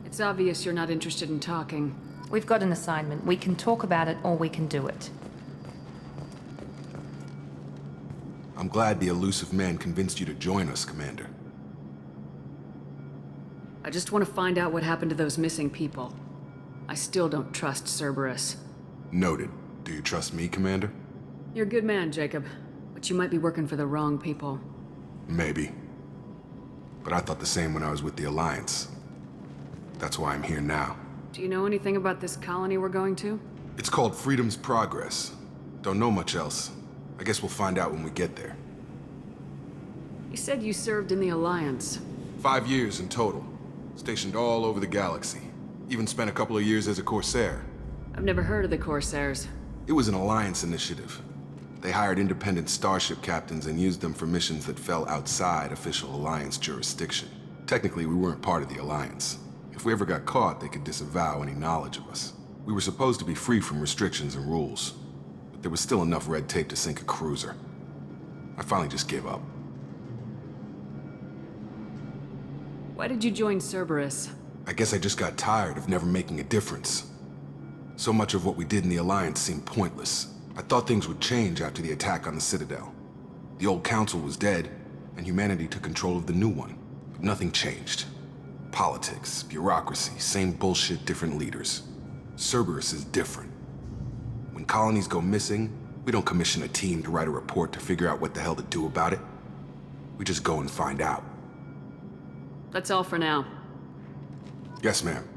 It's obvious you're not interested in talking. We've got an assignment. We can talk about it or we can do it. I'm glad the Elusive Man convinced you to join us, Commander. I just want to find out what happened to those missing people. I still don't trust Cerberus. Noted. Do you trust me, Commander? You're a good man, Jacob. But you might be working for the wrong people. Maybe. But I thought the same when I was with the Alliance. That's why I'm here now. Do you know anything about this colony we're going to? It's called Freedom's Progress. Don't know much else. I guess we'll find out when we get there. You said you served in the Alliance. 5 years in total. Stationed all over the galaxy. Even spent a couple of years as a Corsair. I've never heard of the Corsairs. It was an Alliance initiative. They hired independent starship captains and used them for missions that fell outside official Alliance jurisdiction. Technically, we weren't part of the Alliance. If we ever got caught, they could disavow any knowledge of us. We were supposed to be free from restrictions and rules, but there was still enough red tape to sink a cruiser. I finally just gave up. Why did you join Cerberus? I guess I just got tired of never making a difference. So much of what we did in the Alliance seemed pointless. I thought things would change after the attack on the Citadel. The old council was dead, and humanity took control of the new one. But nothing changed. Politics, bureaucracy, same bullshit, different leaders. Cerberus is different. When colonies go missing, we don't commission a team to write a report to figure out what the hell to do about it. We just go and find out. That's all for now. Yes, ma'am.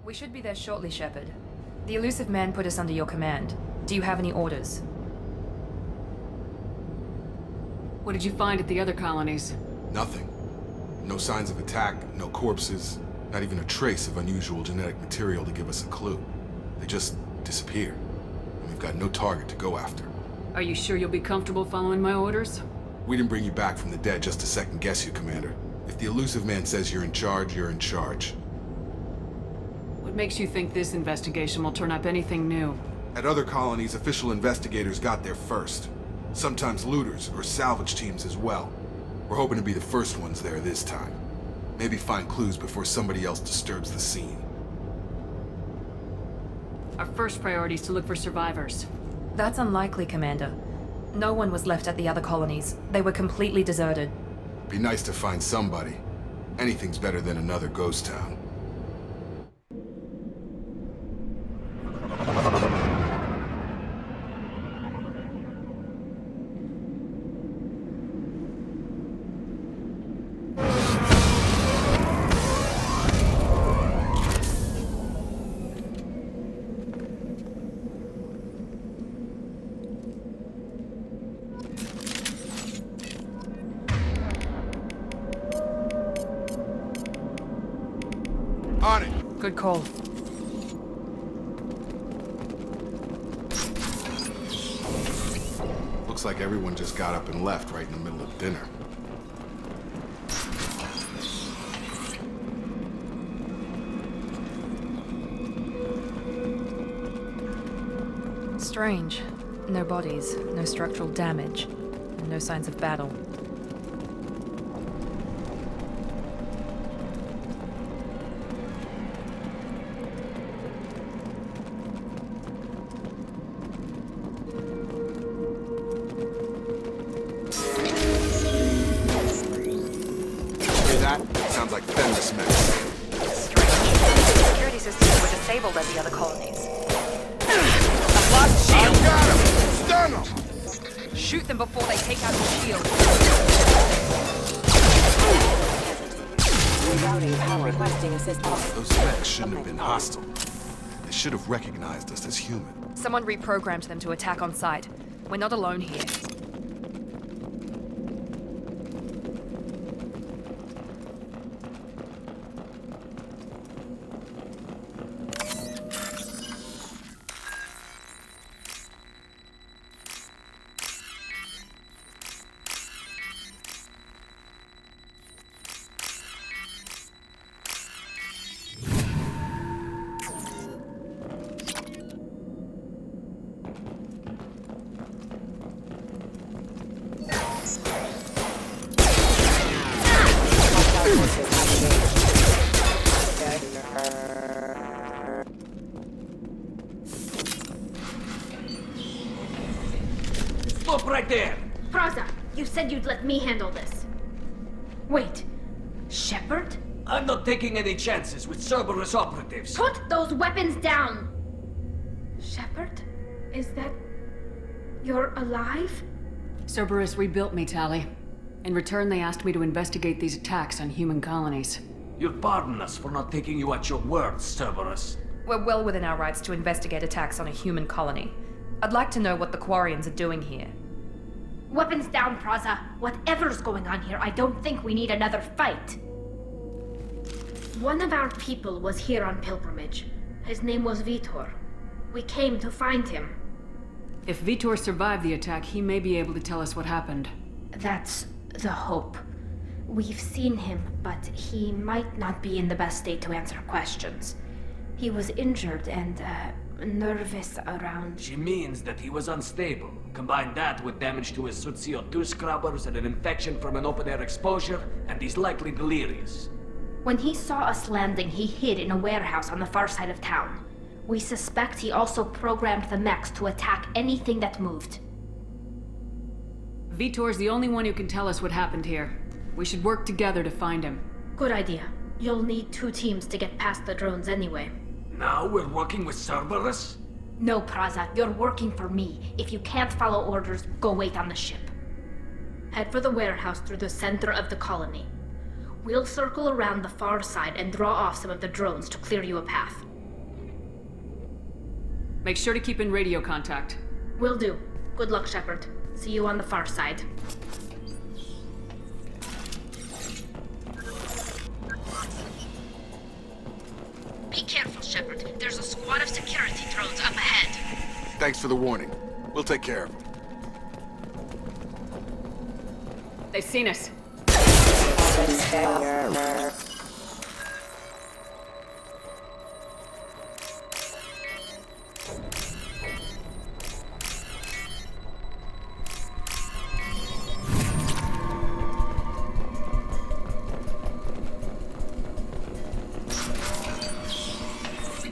We should be there shortly, Shepard. The elusive man put us under your command. Do you have any orders? What did you find at the other colonies? Nothing. No signs of attack, no corpses, not even a trace of unusual genetic material to give us a clue. They just disappear, and we've got no target to go after. Are you sure you'll be comfortable following my orders? We didn't bring you back from the dead just to second guess you, Commander. If the elusive man says you're in charge, you're in charge. What makes you think this investigation will turn up anything new? At other colonies, official investigators got there first. Sometimes looters or salvage teams as well. We're hoping to be the first ones there this time. Maybe find clues before somebody else disturbs the scene. Our first priority is to look for survivors. That's unlikely, Commander. No one was left at the other colonies. They were completely deserted. Be nice to find somebody. Anything's better than another ghost town. On it! Good call. Looks like everyone just got up and left right in the middle of dinner. Strange. No bodies, no structural damage, and no signs of battle. led the other colonies. I've lost shield! I got him! Stun him! Shoot them before they take out the shield. Rerouting power. Requesting assistance. Those mechs shouldn't have been hostile. They should have recognized us as human. Someone reprogrammed them to attack on sight. We're not alone here. Stop right there! Praza, you said you'd let me handle this. Wait, Shepard? I'm not taking any chances with Cerberus operatives. Put those weapons down! Shepard? Is that... you're alive? Cerberus rebuilt me, Tali. In return, they asked me to investigate these attacks on human colonies. You'll pardon us for not taking you at your word, Cerberus. We're well within our rights to investigate attacks on a human colony. I'd like to know what the Quarians are doing here. Weapons down, Praza. Whatever's going on here, I don't think we need another fight. One of our people was here on pilgrimage. His name was Vitor. We came to find him. If Vitor survived the attack, he may be able to tell us what happened. That's the hope. We've seen him, but he might not be in the best state to answer questions. He was injured and, nervous around... She means that he was unstable. Combine that with damage to his suit CO2 scrubbers and an infection from an open-air exposure, and he's likely delirious. When he saw us landing, he hid in a warehouse on the far side of town. We suspect he also programmed the mechs to attack anything that moved. Vitor's the only one who can tell us what happened here. We should work together to find him. Good idea. You'll need 2 teams to get past the drones anyway. Now we're working with Cerberus? No, Praza, you're working for me. If you can't follow orders, go wait on the ship. Head for the warehouse through the center of the colony. We'll circle around the far side and draw off some of the drones to clear you a path. Make sure to keep in radio contact. Will do. Good luck, Shepard. See you on the far side. Be careful, Shepard. There's a squad of security drones up ahead. Thanks for the warning. We'll take care of them. They've seen us.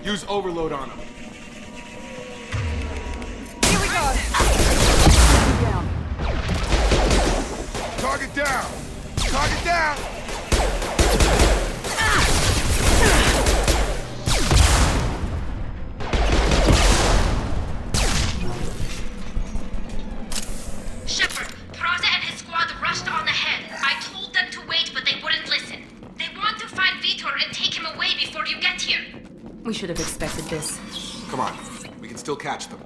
Use overload on them. Here we go! Target down! Target down! Shepard, Praza and his squad rushed on ahead. I told them to wait, but they wouldn't listen. They want to find Vitor and take him away before you get here. We should have expected this. Come on, we can still catch them.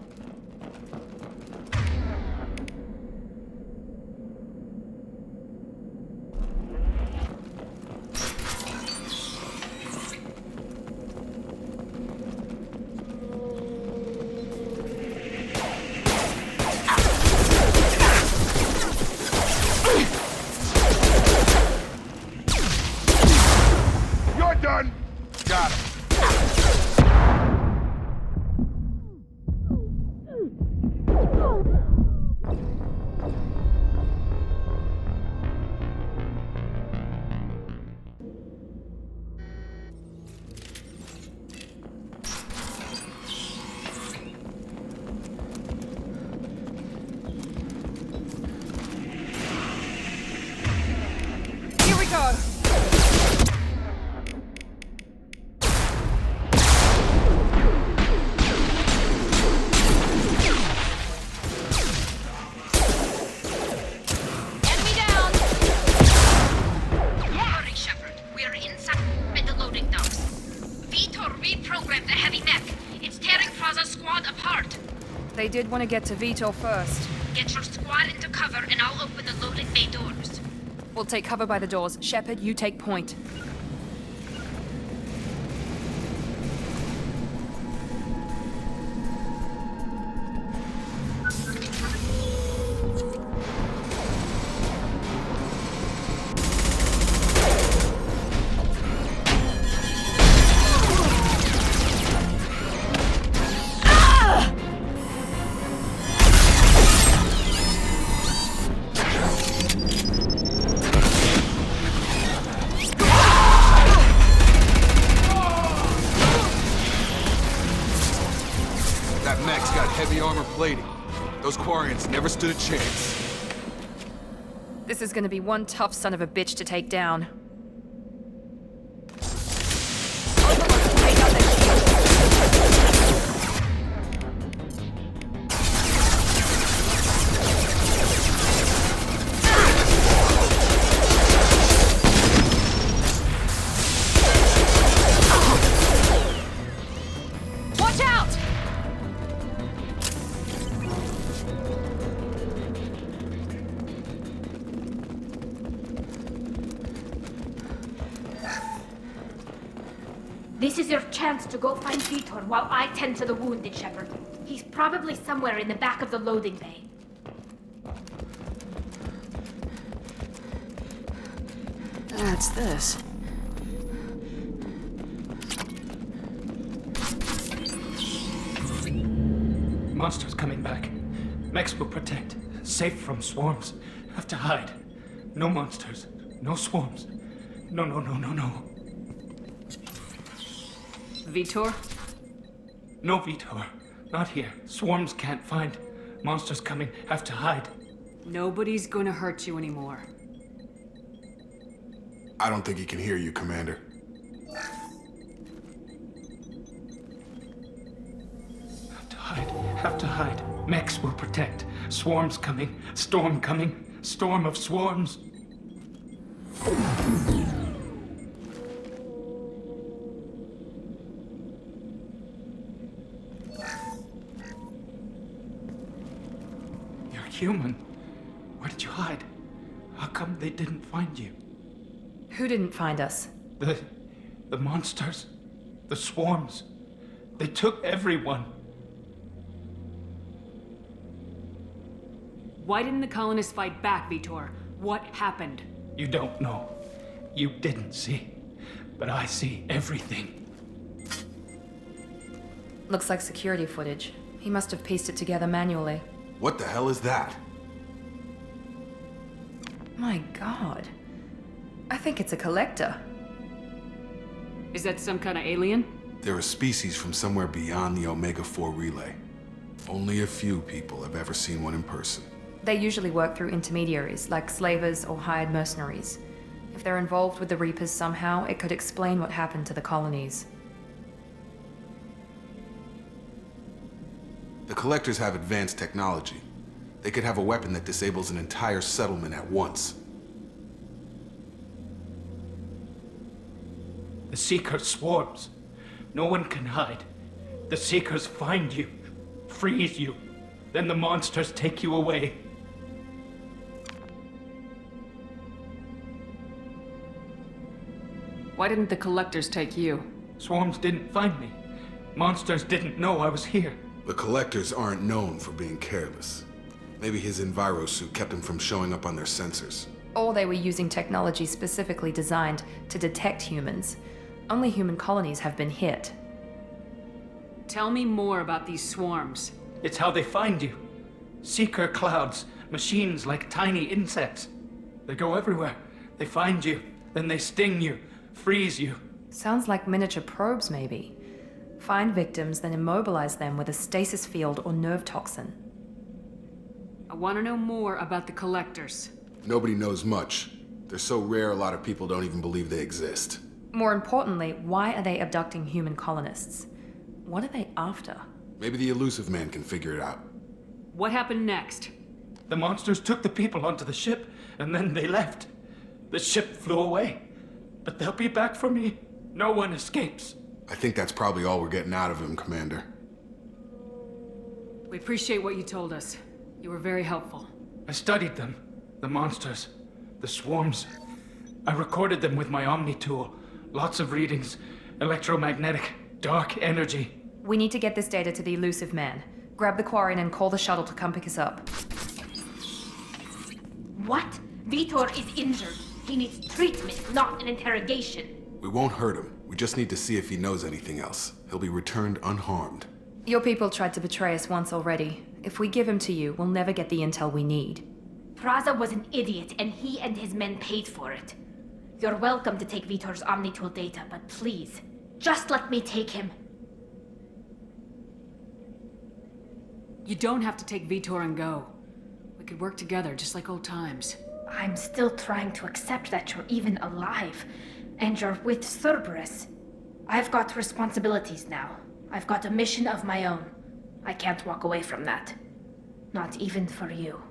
You're done! Got it. Here we go! They did want to get to Vitor first. Get your squad into cover and I'll open the loading bay doors. We'll take cover by the doors. Shepard, you take point. Those Quarians never stood a chance. This is gonna be one tough son of a bitch to take down. Watch out! This is your chance to go find Vitor while I tend to the wounded, Shepard. He's probably somewhere in the back of the loading bay. What's this? Monsters coming back. Mechs will protect. Safe from swarms. Have to hide. No monsters. No swarms. No. Vitor? No Vitor. Not here. Swarms can't find. Monsters coming. Have to hide. Nobody's gonna hurt you anymore. I don't think he can hear you, Commander. Have to hide. Mechs will protect. Swarms coming. Storm coming. Storm of swarms. You're human. Where did you hide? How come they didn't find you? Who didn't find us? The monsters. The swarms. They took everyone. Why didn't the colonists fight back, Vitor? What happened? You don't know. You didn't see. But I see everything. Looks like security footage. He must have pieced it together manually. What the hell is that? My god. I think it's a collector. Is that some kind of alien? They're a species from somewhere beyond the Omega-4 relay. Only a few people have ever seen one in person. They usually work through intermediaries, like slavers or hired mercenaries. If they're involved with the Reapers somehow, it could explain what happened to the colonies. The Collectors have advanced technology. They could have a weapon that disables an entire settlement at once. The Seeker swarms. No one can hide. The Seekers find you, freeze you, then the monsters take you away. Why didn't the collectors take you? Swarms didn't find me. Monsters didn't know I was here. The Collectors aren't known for being careless. Maybe his enviro suit kept him from showing up on their sensors. Or they were using technology specifically designed to detect humans. Only human colonies have been hit. Tell me more about these swarms. It's how they find you. Seeker clouds, machines like tiny insects. They go everywhere. They find you, then they sting you, freeze you. Sounds like miniature probes, maybe. Find victims, then immobilize them with a stasis field or nerve toxin. I want to know more about the collectors. Nobody knows much. They're so rare a lot of people don't even believe they exist. More importantly, why are they abducting human colonists? What are they after? Maybe the Elusive Man can figure it out. What happened next? The monsters took the people onto the ship, and then they left. The ship flew away. But they'll be back for me. No one escapes. I think that's probably all we're getting out of him, Commander. We appreciate what you told us. You were very helpful. I studied them. The monsters. The swarms. I recorded them with my Omni tool. Lots of readings. Electromagnetic. Dark energy. We need to get this data to the elusive man. Grab the Quarian and call the shuttle to come pick us up. What? Vitor is injured. He needs treatment, not an interrogation. We won't hurt him. We just need to see if he knows anything else. He'll be returned unharmed. Your people tried to betray us once already. If we give him to you, we'll never get the intel we need. Praza was an idiot, and he and his men paid for it. You're welcome to take Vitor's Omnitool data, but please, just let me take him. You don't have to take Vitor and go. We could work together, just like old times. I'm still trying to accept that you're even alive, and you're with Cerberus. I've got responsibilities now. I've got a mission of my own. I can't walk away from that. Not even for you.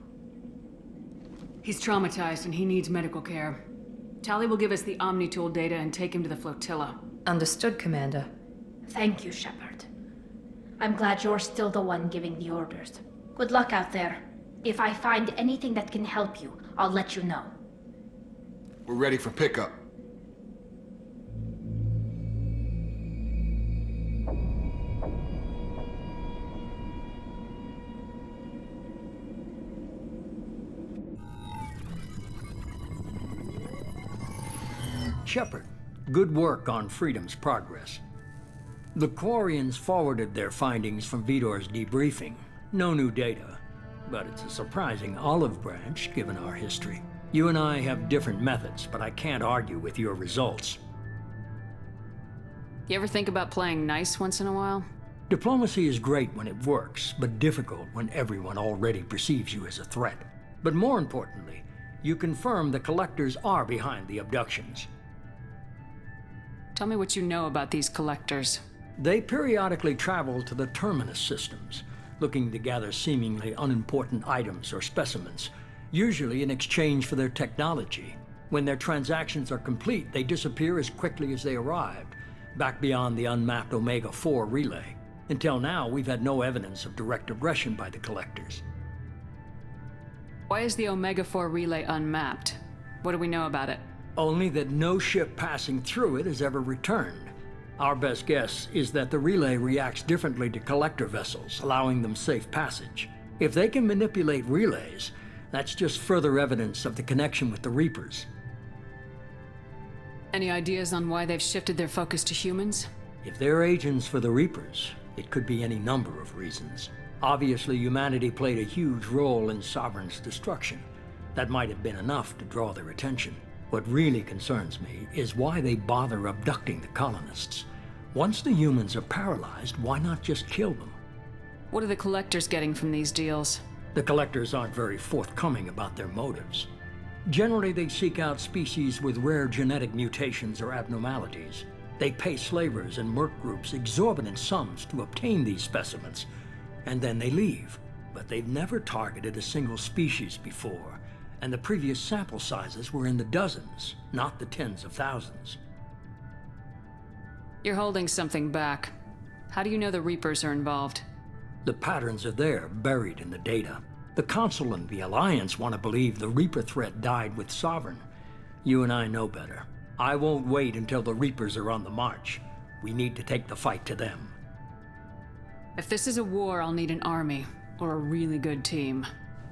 He's traumatized and he needs medical care. Tali will give us the Omnitool data and take him to the flotilla. Understood, Commander. Thank you, Shepard. I'm glad you're still the one giving the orders. Good luck out there. If I find anything that can help you, I'll let you know. We're ready for pickup. Shepard, good work on Freedom's progress. The Quarians forwarded their findings from Vitor's debriefing. No new data, but it's a surprising olive branch given our history. You and I have different methods, but I can't argue with your results. You ever think about playing nice once in a while? Diplomacy is great when it works, but difficult when everyone already perceives you as a threat. But more importantly, you confirm the Collectors are behind the abductions. Tell me what you know about these Collectors. They periodically travel to the Terminus systems, looking to gather seemingly unimportant items or specimens, usually in exchange for their technology. When their transactions are complete, they disappear as quickly as they arrived, back beyond the unmapped Omega-4 relay. Until now, we've had no evidence of direct aggression by the Collectors. Why is the Omega-4 relay unmapped? What do we know about it? Only that no ship passing through it has ever returned. Our best guess is that the relay reacts differently to Collector vessels, allowing them safe passage. If they can manipulate relays, that's just further evidence of the connection with the Reapers. Any ideas on why they've shifted their focus to humans? If they're agents for the Reapers, it could be any number of reasons. Obviously, humanity played a huge role in Sovereign's destruction. That might have been enough to draw their attention. What really concerns me is why they bother abducting the colonists. Once the humans are paralyzed, why not just kill them? What are the Collectors getting from these deals? The Collectors aren't very forthcoming about their motives. Generally, they seek out species with rare genetic mutations or abnormalities. They pay slavers and merc groups exorbitant sums to obtain these specimens, and then they leave. But they've never targeted a single species before, and the previous sample sizes were in the dozens, not the tens of thousands. You're holding something back. How do you know the Reapers are involved? The patterns are there, buried in the data. The Council and the Alliance want to believe the Reaper threat died with Sovereign. You and I know better. I won't wait until the Reapers are on the march. We need to take the fight to them. If this is a war, I'll need an army, or a really good team.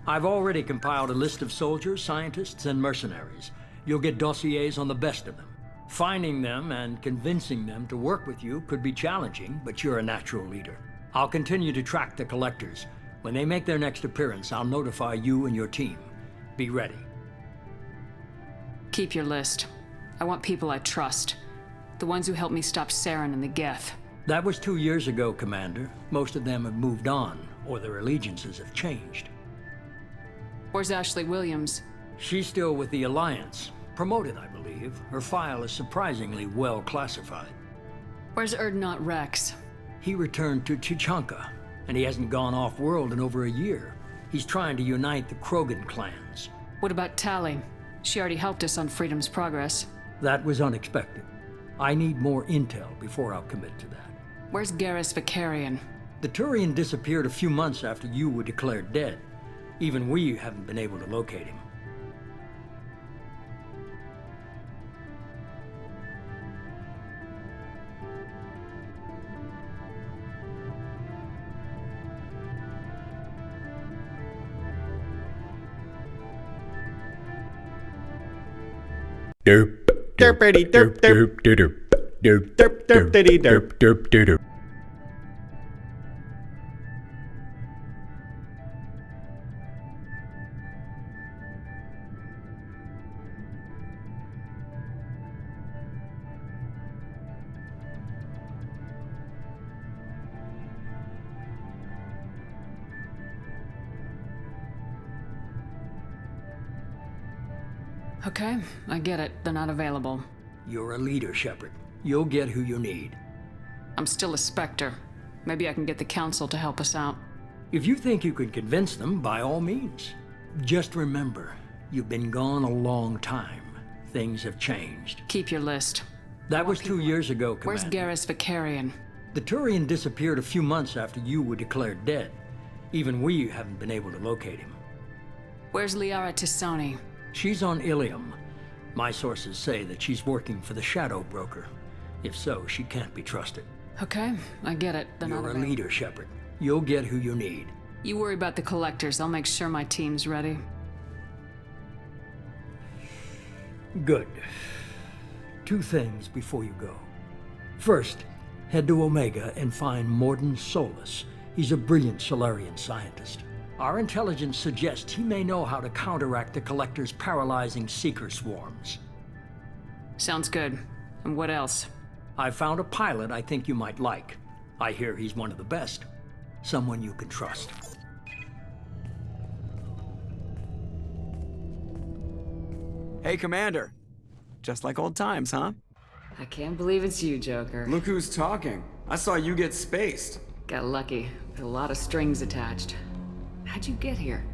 I've already compiled a list of soldiers, scientists, and mercenaries. You'll get dossiers on the best of them. Finding them and convincing them to work with you could be challenging, but you're a natural leader. I'll continue to track the Collectors. When they make their next appearance, I'll notify you and your team. Be ready. Keep your list. I want people I trust. The ones who helped me stop Saren and the Geth. That was 2 years ago, Commander. Most of them have moved on, or their allegiances have changed. Where's Ashley Williams? She's still with the Alliance. Promoted, I believe. Her file is surprisingly well classified. Where's Erdnot Rex? He returned to Chichanka, and he hasn't gone off-world in over a year. He's trying to unite the Krogan clans. What about Tali? She already helped us on Freedom's progress. That was unexpected. I need more intel before I'll commit to that. Where's Garrus Vicarian? The Turian disappeared a few months after you were declared dead. Even we haven't been able to locate him. Derp. Derpity derp derp derp derp derp derp derp derp derp derp. Okay, I get it. They're not available. You're a leader, Shepard. You'll get who you need. I'm still a Spectre. Maybe I can get the Council to help us out. If you think you can convince them, by all means. Just remember, you've been gone a long time. Things have changed. Keep your list. That was 2 years ago, Commander. Where's Garrus Vicarian? The Turian disappeared a few months after you were declared dead. Even we haven't been able to locate him. Where's Liara T'Soni? She's on Ilium. My sources say that she's working for the Shadow Broker. If so, she can't be trusted. Okay, I get it. They're not You're a available. leader, Shepard. You'll get who you need. You worry about the collectors. I'll make sure my team's ready. Good. 2 things before you go. First, head to Omega and find Morden Solus. He's a brilliant Solarian scientist. Our intelligence suggests he may know how to counteract the Collector's paralyzing Seeker swarms. Sounds good. And what else? I found a pilot I think you might like. I hear he's one of the best. Someone you can trust. Hey, Commander. Just like old times, huh? I can't believe it's you, Joker. Look who's talking. I saw you get spaced. Got lucky. With a lot of strings attached. How'd you get here?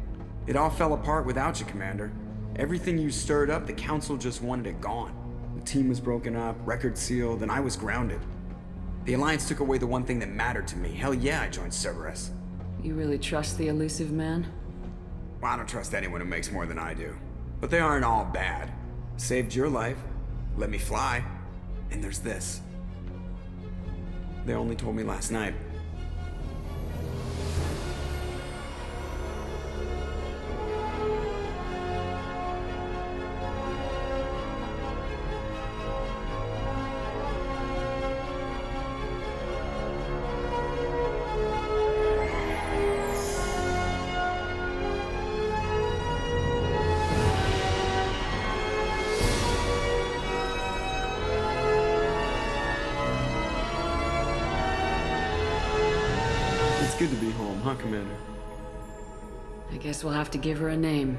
It all fell apart without you, Commander. Everything you stirred up, the Council just wanted it gone. The team was broken up, record sealed, and I was grounded. The Alliance took away the one thing that mattered to me. Hell yeah, I joined Cerberus. You really trust the elusive man? Well, I don't trust anyone who makes more than I do. But they aren't all bad. Saved your life, let me fly, and there's this. They only told me last night. It's good to be home, huh, Commander? I guess we'll have to give her a name.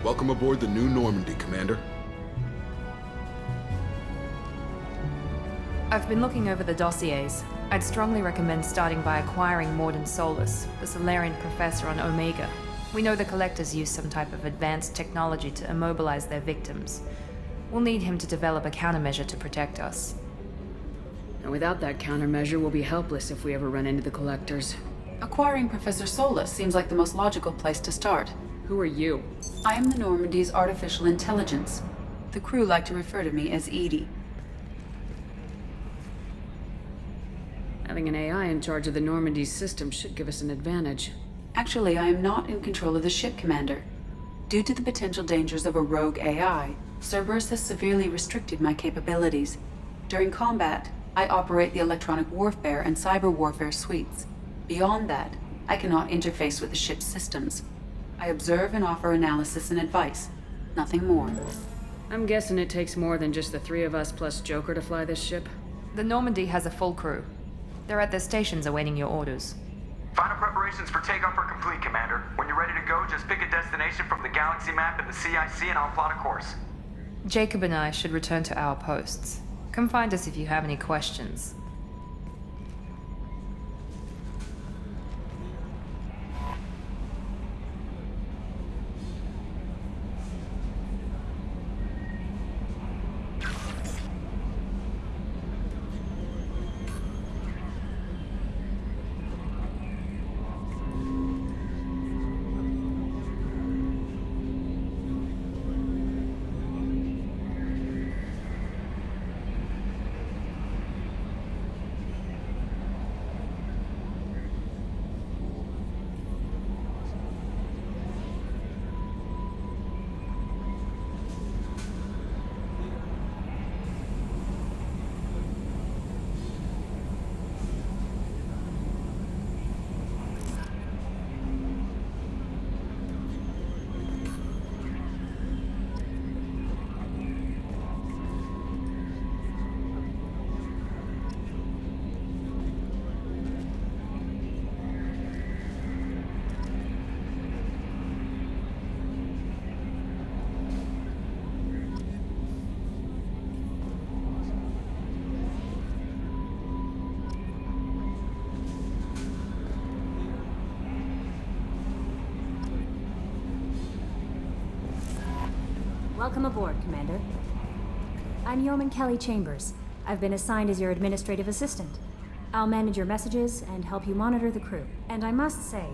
Welcome aboard the new Normandy, Commander. I've been looking over the dossiers. I'd strongly recommend starting by acquiring Morden Solus, the Solarian professor on Omega. We know the Collectors use some type of advanced technology to immobilize their victims. We'll need him to develop a countermeasure to protect us. And without that countermeasure, we'll be helpless if we ever run into the Collectors. Acquiring Professor Solus seems like the most logical place to start. Who are you? I am the Normandy's artificial intelligence. The crew like to refer to me as Edie. Having an AI in charge of the Normandy's system should give us an advantage. Actually, I am not in control of the ship, Commander. Due to the potential dangers of a rogue AI, Cerberus has severely restricted my capabilities. During combat, I operate the electronic warfare and cyber warfare suites. Beyond that, I cannot interface with the ship's systems. I observe and offer analysis and advice. Nothing more. I'm guessing it takes more than just the three of us plus Joker to fly this ship. The Normandy has a full crew. They're at their stations awaiting your orders. Final preparations for takeoff are complete, Commander. When you're ready to go, just pick a destination from the galaxy map in the CIC and I'll plot a course. Jacob and I should return to our posts. Come find us if you have any questions. Welcome aboard, Commander. I'm Yeoman Kelly Chambers. I've been assigned as your administrative assistant. I'll manage your messages and help you monitor the crew. And I must say,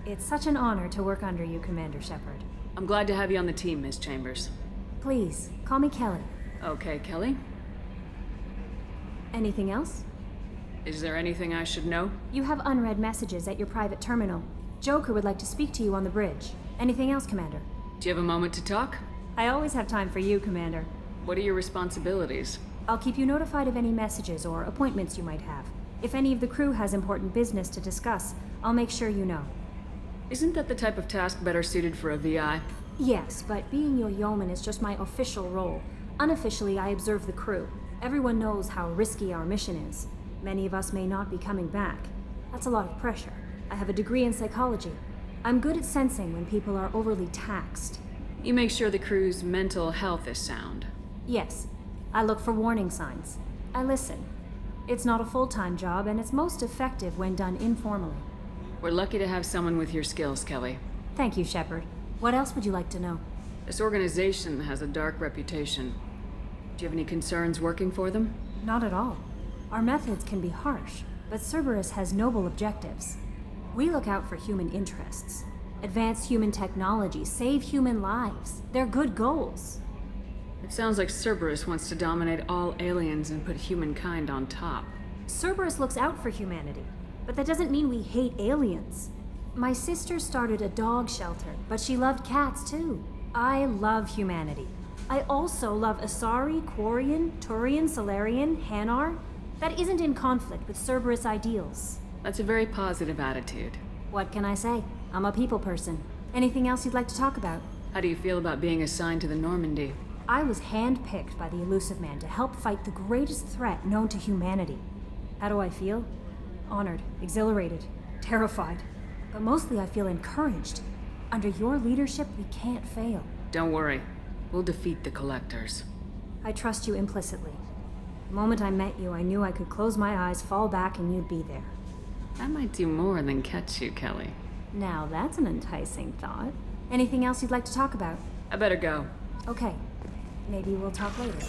it's such an honor to work under you, Commander Shepard. I'm glad to have you on the team, Miss Chambers. Please, call me Kelly. Okay, Kelly. Anything else? Is there anything I should know? You have unread messages at your private terminal. Joker would like to speak to you on the bridge. Anything else, Commander? Do you have a moment to talk? I always have time for you, Commander. What are your responsibilities? I'll keep you notified of any messages or appointments you might have. If any of the crew has important business to discuss, I'll make sure you know. Isn't that the type of task better suited for a VI? Yes, but being your yeoman is just my official role. Unofficially, I observe the crew. Everyone knows how risky our mission is. Many of us may not be coming back. That's a lot of pressure. I have a degree in psychology. I'm good at sensing when people are overly taxed. You make sure the crew's mental health is sound. Yes. I look for warning signs. I listen. It's not a full-time job, and it's most effective when done informally. We're lucky to have someone with your skills, Kelly. Thank you, Shepard. What else would you like to know? This organization has a dark reputation. Do you have any concerns working for them? Not at all. Our methods can be harsh, but Cerberus has noble objectives. We look out for human interests. Advance human technology, save human lives. They're good goals. It sounds like Cerberus wants to dominate all aliens and put humankind on top. Cerberus looks out for humanity, but that doesn't mean we hate aliens. My sister started a dog shelter, but she loved cats too. I love humanity. I also love Asari, Quarian, Turian, Solarian, Hanar. That isn't in conflict with Cerberus ideals. That's a very positive attitude. What can I say? I'm a people person. Anything else you'd like to talk about? How do you feel about being assigned to the Normandy? I was handpicked by the Elusive Man to help fight the greatest threat known to humanity. How do I feel? Honored, exhilarated, terrified. But mostly I feel encouraged. Under your leadership, we can't fail. Don't worry. We'll defeat the Collectors. I trust you implicitly. The moment I met you, I knew I could close my eyes, fall back, and you'd be there. I might do more than catch you, Kelly. Now that's an enticing thought. Anything else you'd like to talk about? I better go. Okay. Maybe we'll talk later.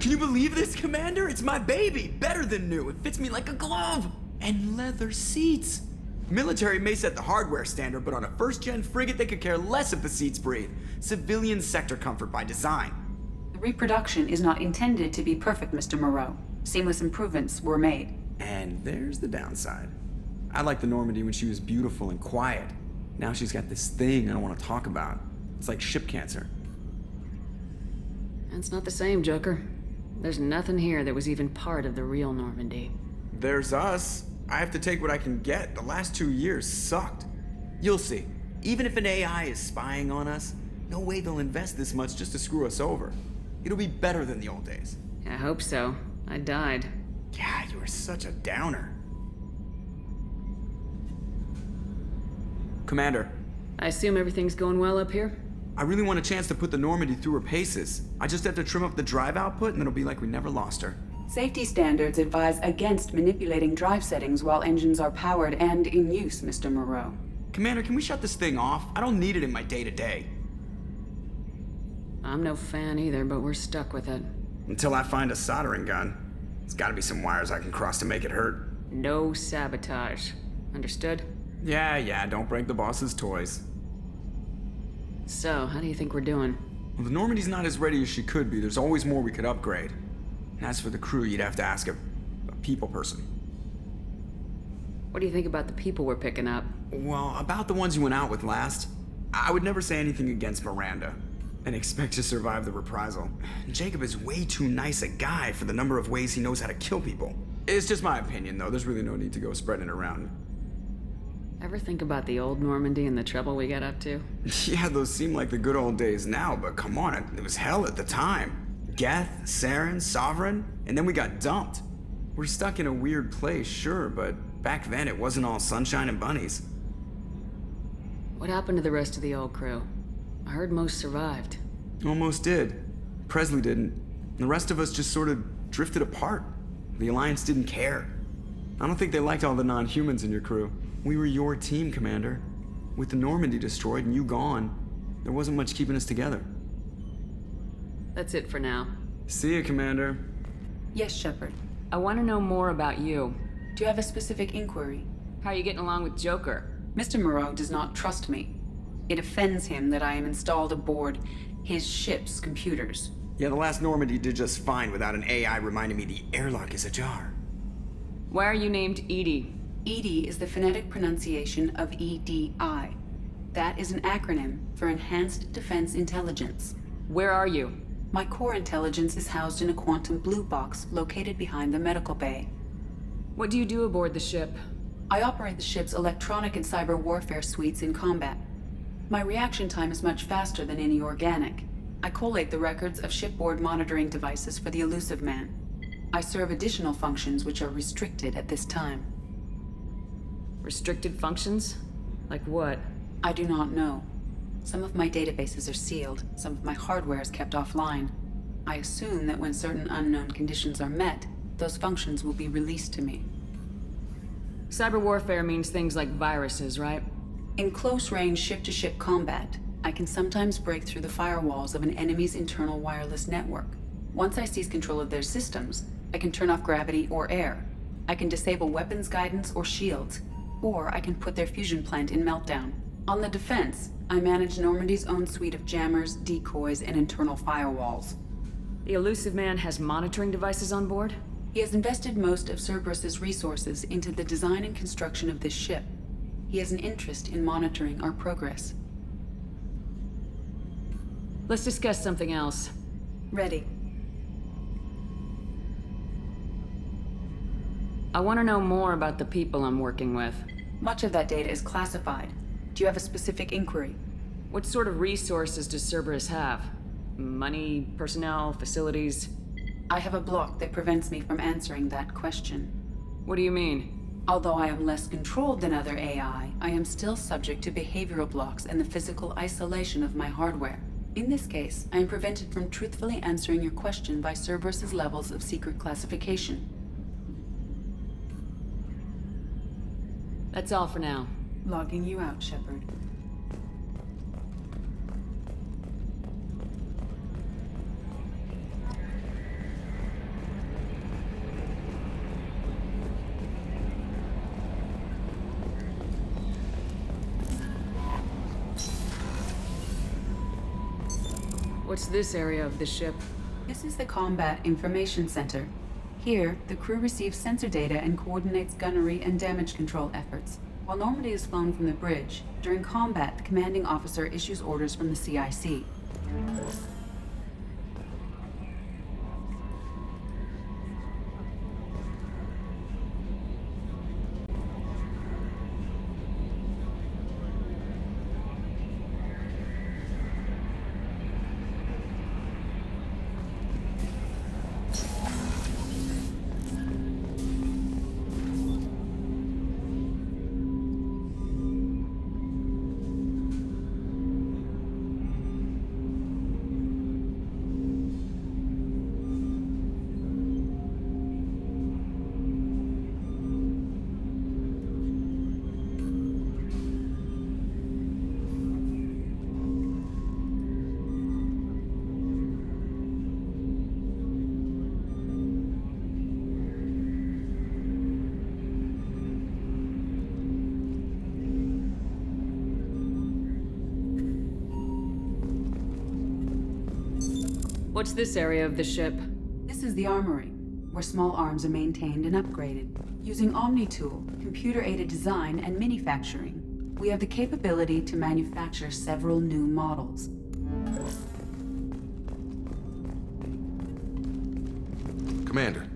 Can you believe this, Commander? It's my baby! Better than new. It fits me like a glove! And leather seats! Military may set the hardware standard, but on a first-gen frigate, they could care less if the seats breathe. Civilian sector comfort by design. The reproduction is not intended to be perfect, Mr. Moreau. Seamless improvements were made. And there's the downside. I liked the Normandy when she was beautiful and quiet. Now she's got this thing I don't want to talk about. It's like ship cancer. That's not the same, Joker. There's nothing here that was even part of the real Normandy. There's us. I have to take what I can get. The last 2 years sucked. You'll see. Even if an AI is spying on us, no way they'll invest this much just to screw us over. It'll be better than the old days. I hope so. I died. Yeah, you were such a downer. Commander. I assume everything's going well up here? I really want a chance to put the Normandy through her paces. I just have to trim up the drive output and it'll be like we never lost her. Safety standards advise against manipulating drive settings while engines are powered and in use, Mr. Moreau. Commander, can we shut this thing off? I don't need it in my day-to-day. I'm no fan either, but we're stuck with it. Until I find a soldering gun. There's gotta be some wires I can cross to make it hurt. No sabotage. Understood? Yeah, don't break the boss's toys. So, how do you think we're doing? Well, the Normandy's not as ready as she could be. There's always more we could upgrade. And as for the crew, you'd have to ask a people person. What do you think about the people we're picking up? Well, about the ones you went out with last, I would never say anything against Miranda and expect to survive the reprisal. Jacob is way too nice a guy for the number of ways he knows how to kill people. It's just my opinion, though. There's really no need to go spreading it around. Ever think about the old Normandy and the trouble we got up to? Yeah, those seem like the good old days now, but come on, it was hell at the time. Geth, Saren, Sovereign, and then we got dumped. We're stuck in a weird place, sure, but back then it wasn't all sunshine and bunnies. What happened to the rest of the old crew? I heard most survived. Almost did. Presley didn't. The rest of us just sort of drifted apart. The Alliance didn't care. I don't think they liked all the non-humans in your crew. We were your team, Commander. With the Normandy destroyed and you gone, there wasn't much keeping us together. That's it for now. See ya, Commander. Yes, Shepard. I want to know more about you. Do you have a specific inquiry? How are you getting along with Joker? Mr. Moreau does not trust me. It offends him that I am installed aboard his ship's computers. Yeah, the last Normandy did just fine without an AI reminding me the airlock is ajar. Why are you named Edie? EDI is the phonetic pronunciation of EDI. That is an acronym for Enhanced Defense Intelligence. Where are you? My core intelligence is housed in a quantum blue box located behind the medical bay. What do you do aboard the ship? I operate the ship's electronic and cyber warfare suites in combat. My reaction time is much faster than any organic. I collate the records of shipboard monitoring devices for the Elusive Man. I serve additional functions which are restricted at this time. Restricted functions? Like what? I do not know. Some of my databases are sealed, some of my hardware is kept offline. I assume that when certain unknown conditions are met, those functions will be released to me. Cyber warfare means things like viruses, right? In close-range ship-to-ship combat, I can sometimes break through the firewalls of an enemy's internal wireless network. Once I seize control of their systems, I can turn off gravity or air. I can disable weapons guidance or shields, or I can put their fusion plant in meltdown. On the defense, I manage Normandy's own suite of jammers, decoys, and internal firewalls. The Elusive Man has monitoring devices on board? He has invested most of Cerberus's resources into the design and construction of this ship. He has an interest in monitoring our progress. Let's discuss something else. Ready. I want to know more about the people I'm working with. Much of that data is classified. Do you have a specific inquiry? What sort of resources does Cerberus have? Money, personnel, facilities? I have a block that prevents me from answering that question. What do you mean? Although I am less controlled than other AI, I am still subject to behavioral blocks and the physical isolation of my hardware. In this case, I am prevented from truthfully answering your question by Cerberus's levels of secret classification. That's all for now. Logging you out, Shepard. What's this area of the ship? This is the Combat Information Center. Here, the crew receives sensor data and coordinates gunnery and damage control efforts. While Normandy is flown from the bridge, during combat, the commanding officer issues orders from the CIC. What's this area of the ship? This is the armory, where small arms are maintained and upgraded. Using Omni-Tool, computer-aided design, and manufacturing, we have the capability to manufacture several new models. Commander,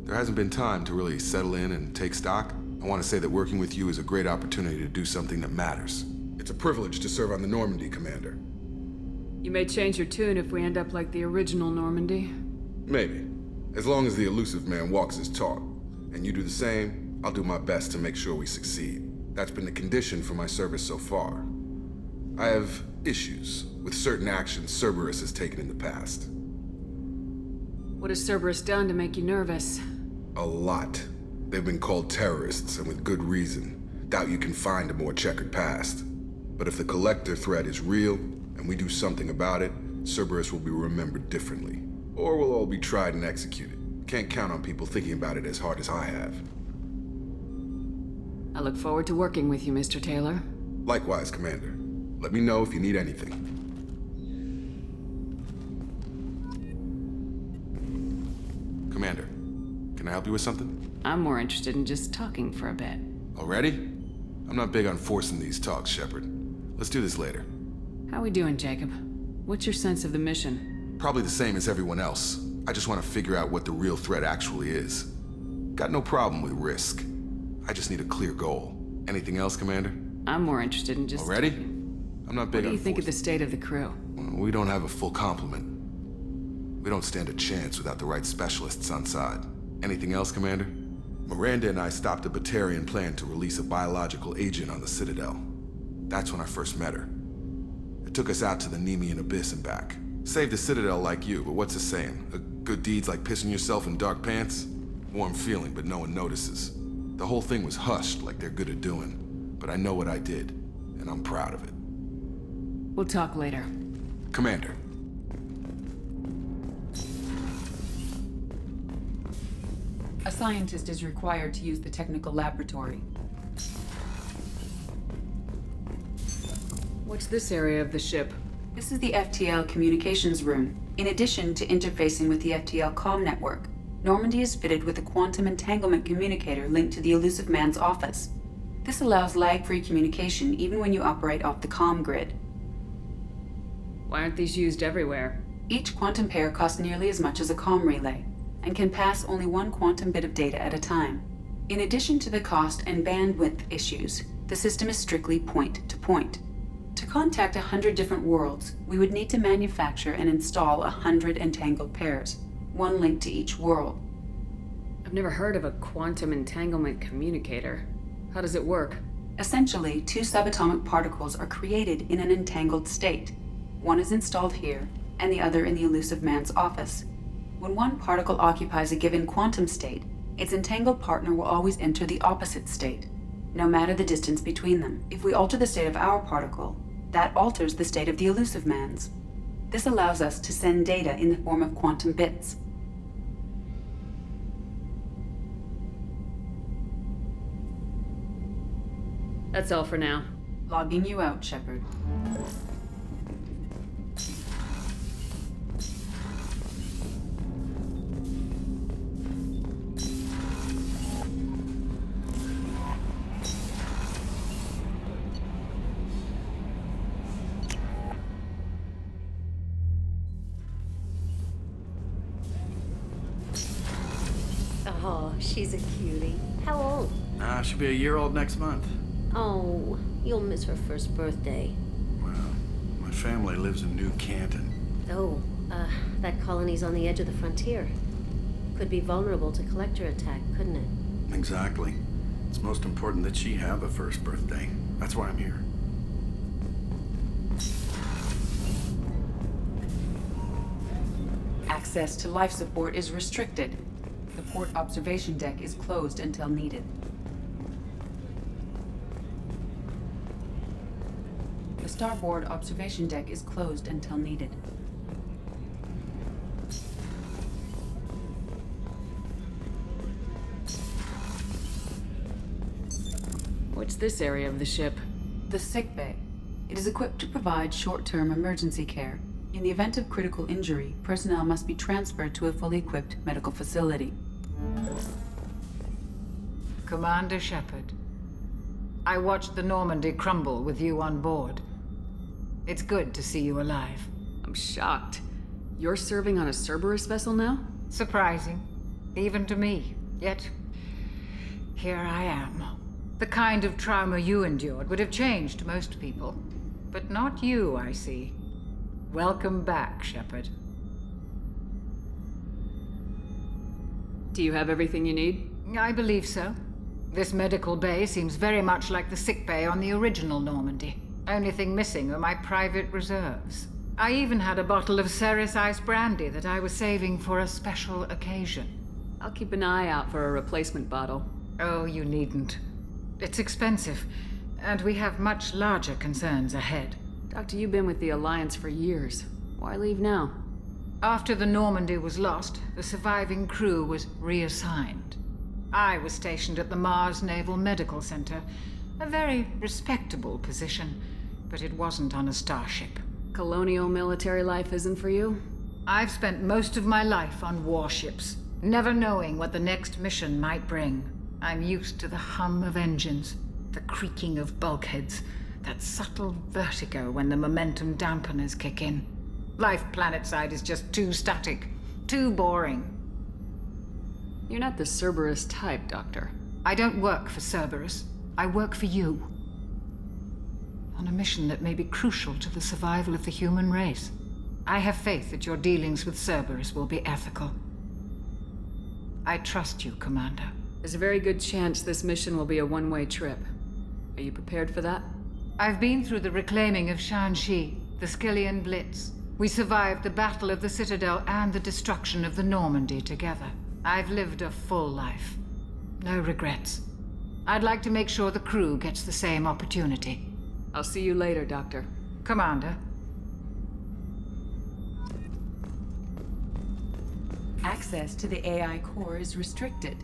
there hasn't been time to really settle in and take stock. I want to say that working with you is a great opportunity to do something that matters. It's a privilege to serve on the Normandy, Commander. You may change your tune if we end up like the original Normandy. Maybe. As long as the Elusive Man walks his talk, and you do the same, I'll do my best to make sure we succeed. That's been the condition for my service so far. I have issues with certain actions Cerberus has taken in the past. What has Cerberus done to make you nervous? A lot. They've been called terrorists, and with good reason. Doubt you can find a more checkered past. But if the Collector threat is real, and we do something about it, Cerberus will be remembered differently. Or we'll all be tried and executed. Can't count on people thinking about it as hard as I have. I look forward to working with you, Mr. Taylor. Likewise, Commander. Let me know if you need anything. Commander, can I help you with something? I'm more interested in just talking for a bit. Already? I'm not big on forcing these talks, Shepard. Let's do this later. How we doing, Jacob? What's your sense of the mission? Probably the same as everyone else. I just want to figure out what the real threat actually is. Got no problem with risk. I just need a clear goal. Anything else, Commander? I'm more interested in just... Already? I'm not big on... What do you think of the state of the crew? We don't have a full complement. We don't stand a chance without the right specialists on side. Anything else, Commander? Miranda and I stopped a Batarian plan to release a biological agent on the Citadel. That's when I first met her. It took us out to the Nemean Abyss and back. Saved the Citadel like you, but what's the saying? A good deed's like pissing yourself in dark pants? Warm feeling, but no one notices. The whole thing was hushed like they're good at doing. But I know what I did, and I'm proud of it. We'll talk later. Commander. A scientist is required to use the technical laboratory. What's this area of the ship? This is the FTL communications room. In addition to interfacing with the FTL comm network, Normandy is fitted with a quantum entanglement communicator linked to the Elusive Man's office. This allows lag-free communication even when you operate off the comm grid. Why aren't these used everywhere? Each quantum pair costs nearly as much as a comm relay, and can pass only one quantum bit of data at a time. In addition to the cost and bandwidth issues, the system is strictly point-to-point. To contact 100 different worlds, we would need to manufacture and install 100 entangled pairs, one linked to each world. I've never heard of a quantum entanglement communicator. How does it work? Essentially, two subatomic particles are created in an entangled state. One is installed here, and the other in the Elusive Man's office. When one particle occupies a given quantum state, its entangled partner will always enter the opposite state, no matter the distance between them. If we alter the state of our particle, that alters the state of the Elusive Man's. This allows us to send data in the form of quantum bits. That's all for now. Logging you out, Shepard. Oh, she's a cutie. How old? She'll be a year old next month. Oh, you'll miss her first birthday. Well, my family lives in New Canton. Oh, that colony's on the edge of the frontier. Could be vulnerable to collector attack, couldn't it? Exactly. It's most important that she have a first birthday. That's why I'm here. Access to life support is restricted. The port observation deck is closed until needed. The starboard observation deck is closed until needed. What's this area of the ship? The sick bay. It is equipped to provide short-term emergency care. In the event of critical injury, personnel must be transferred to a fully equipped medical facility. Commander Shepard, I watched the Normandy crumble with you on board. It's good to see you alive. I'm shocked. You're serving on a Cerberus vessel now? Surprising, even to me. Yet, here I am. The kind of trauma you endured would have changed most people. But not you, I see. Welcome back, Shepard. Do you have everything you need? I believe so. This medical bay seems very much like the sick bay on the original Normandy. Only thing missing were my private reserves. I even had a bottle of Ceres Ice brandy that I was saving for a special occasion. I'll keep an eye out for a replacement bottle. Oh, you needn't. It's expensive, and we have much larger concerns ahead. Doctor, you've been with the Alliance for years. Why leave now? After the Normandy was lost, the surviving crew was reassigned. I was stationed at the Mars Naval Medical Center, a very respectable position, but it wasn't on a starship. Colonial military life isn't for you? I've spent most of my life on warships, never knowing what the next mission might bring. I'm used to the hum of engines, the creaking of bulkheads, that subtle vertigo when the momentum dampeners kick in. Life planetside is just too static, too boring. You're not the Cerberus type, Doctor. I don't work for Cerberus. I work for you. On a mission that may be crucial to the survival of the human race. I have faith that your dealings with Cerberus will be ethical. I trust you, Commander. There's a very good chance this mission will be a one-way trip. Are you prepared for that? I've been through the reclaiming of Shanxi, the Skillian Blitz. We survived the Battle of the Citadel and the destruction of the Normandy together. I've lived a full life. No regrets. I'd like to make sure the crew gets the same opportunity. I'll see you later, Doctor. Commander. Access to the AI core is restricted.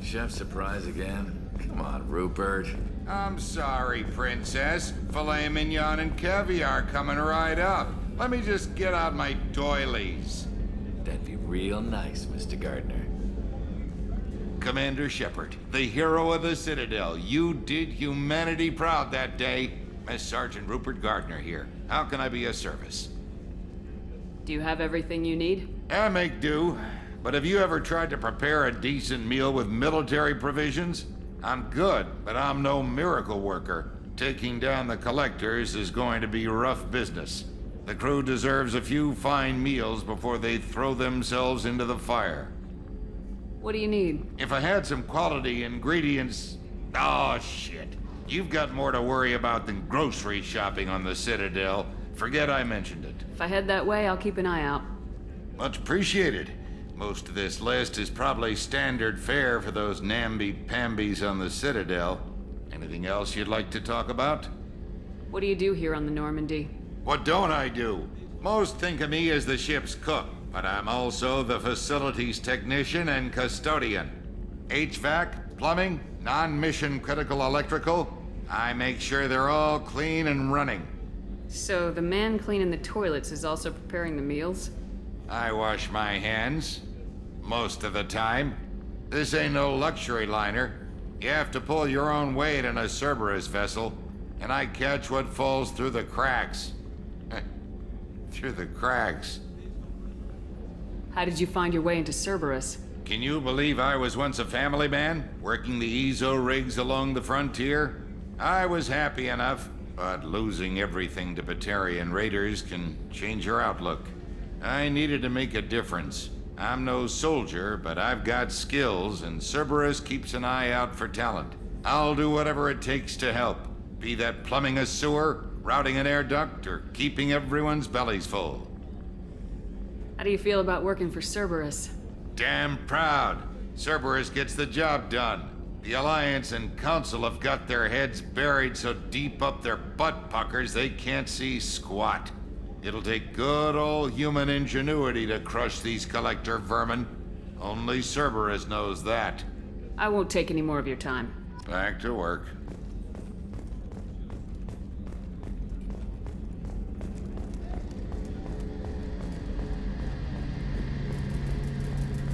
Chef surprise again? Come on, Rupert. I'm sorry, Princess. Filet mignon and caviar coming right up. Let me just get out my doilies. That'd be real nice, Mr. Gardner. Commander Shepard, the hero of the Citadel. You did humanity proud that day. Miss Sergeant Rupert Gardner here. How can I be of service? Do you have everything you need? I make do. But have you ever tried to prepare a decent meal with military provisions? I'm good, but I'm no miracle worker. Taking down the collectors is going to be rough business. The crew deserves a few fine meals before they throw themselves into the fire. What do you need? If I had some quality ingredients... Oh, shit. You've got more to worry about than grocery shopping on the Citadel. Forget I mentioned it. If I head that way, I'll keep an eye out. Much appreciated. Most of this list is probably standard fare for those namby-pambies on the Citadel. Anything else you'd like to talk about? What do you do here on the Normandy? What don't I do? Most think of me as the ship's cook, but I'm also the facilities technician and custodian. HVAC, plumbing, non-mission critical electrical. I make sure they're all clean and running. So the man cleaning the toilets is also preparing the meals? I wash my hands. Most of the time. This ain't no luxury liner. You have to pull your own weight in a Cerberus vessel, and I catch what falls through the cracks. Through the cracks. How did you find your way into Cerberus? Can you believe I was once a family man, working the EZO rigs along the frontier? I was happy enough, but losing everything to Batarian raiders can change your outlook. I needed to make a difference. I'm no soldier, but I've got skills, and Cerberus keeps an eye out for talent. I'll do whatever it takes to help, be that plumbing a sewer, routing an air duct, or keeping everyone's bellies full. How do you feel about working for Cerberus? Damn proud. Cerberus gets the job done. The Alliance and Council have got their heads buried so deep up their butt puckers they can't see squat. It'll take good old human ingenuity to crush these collector vermin. Only Cerberus knows that. I won't take any more of your time. Back to work.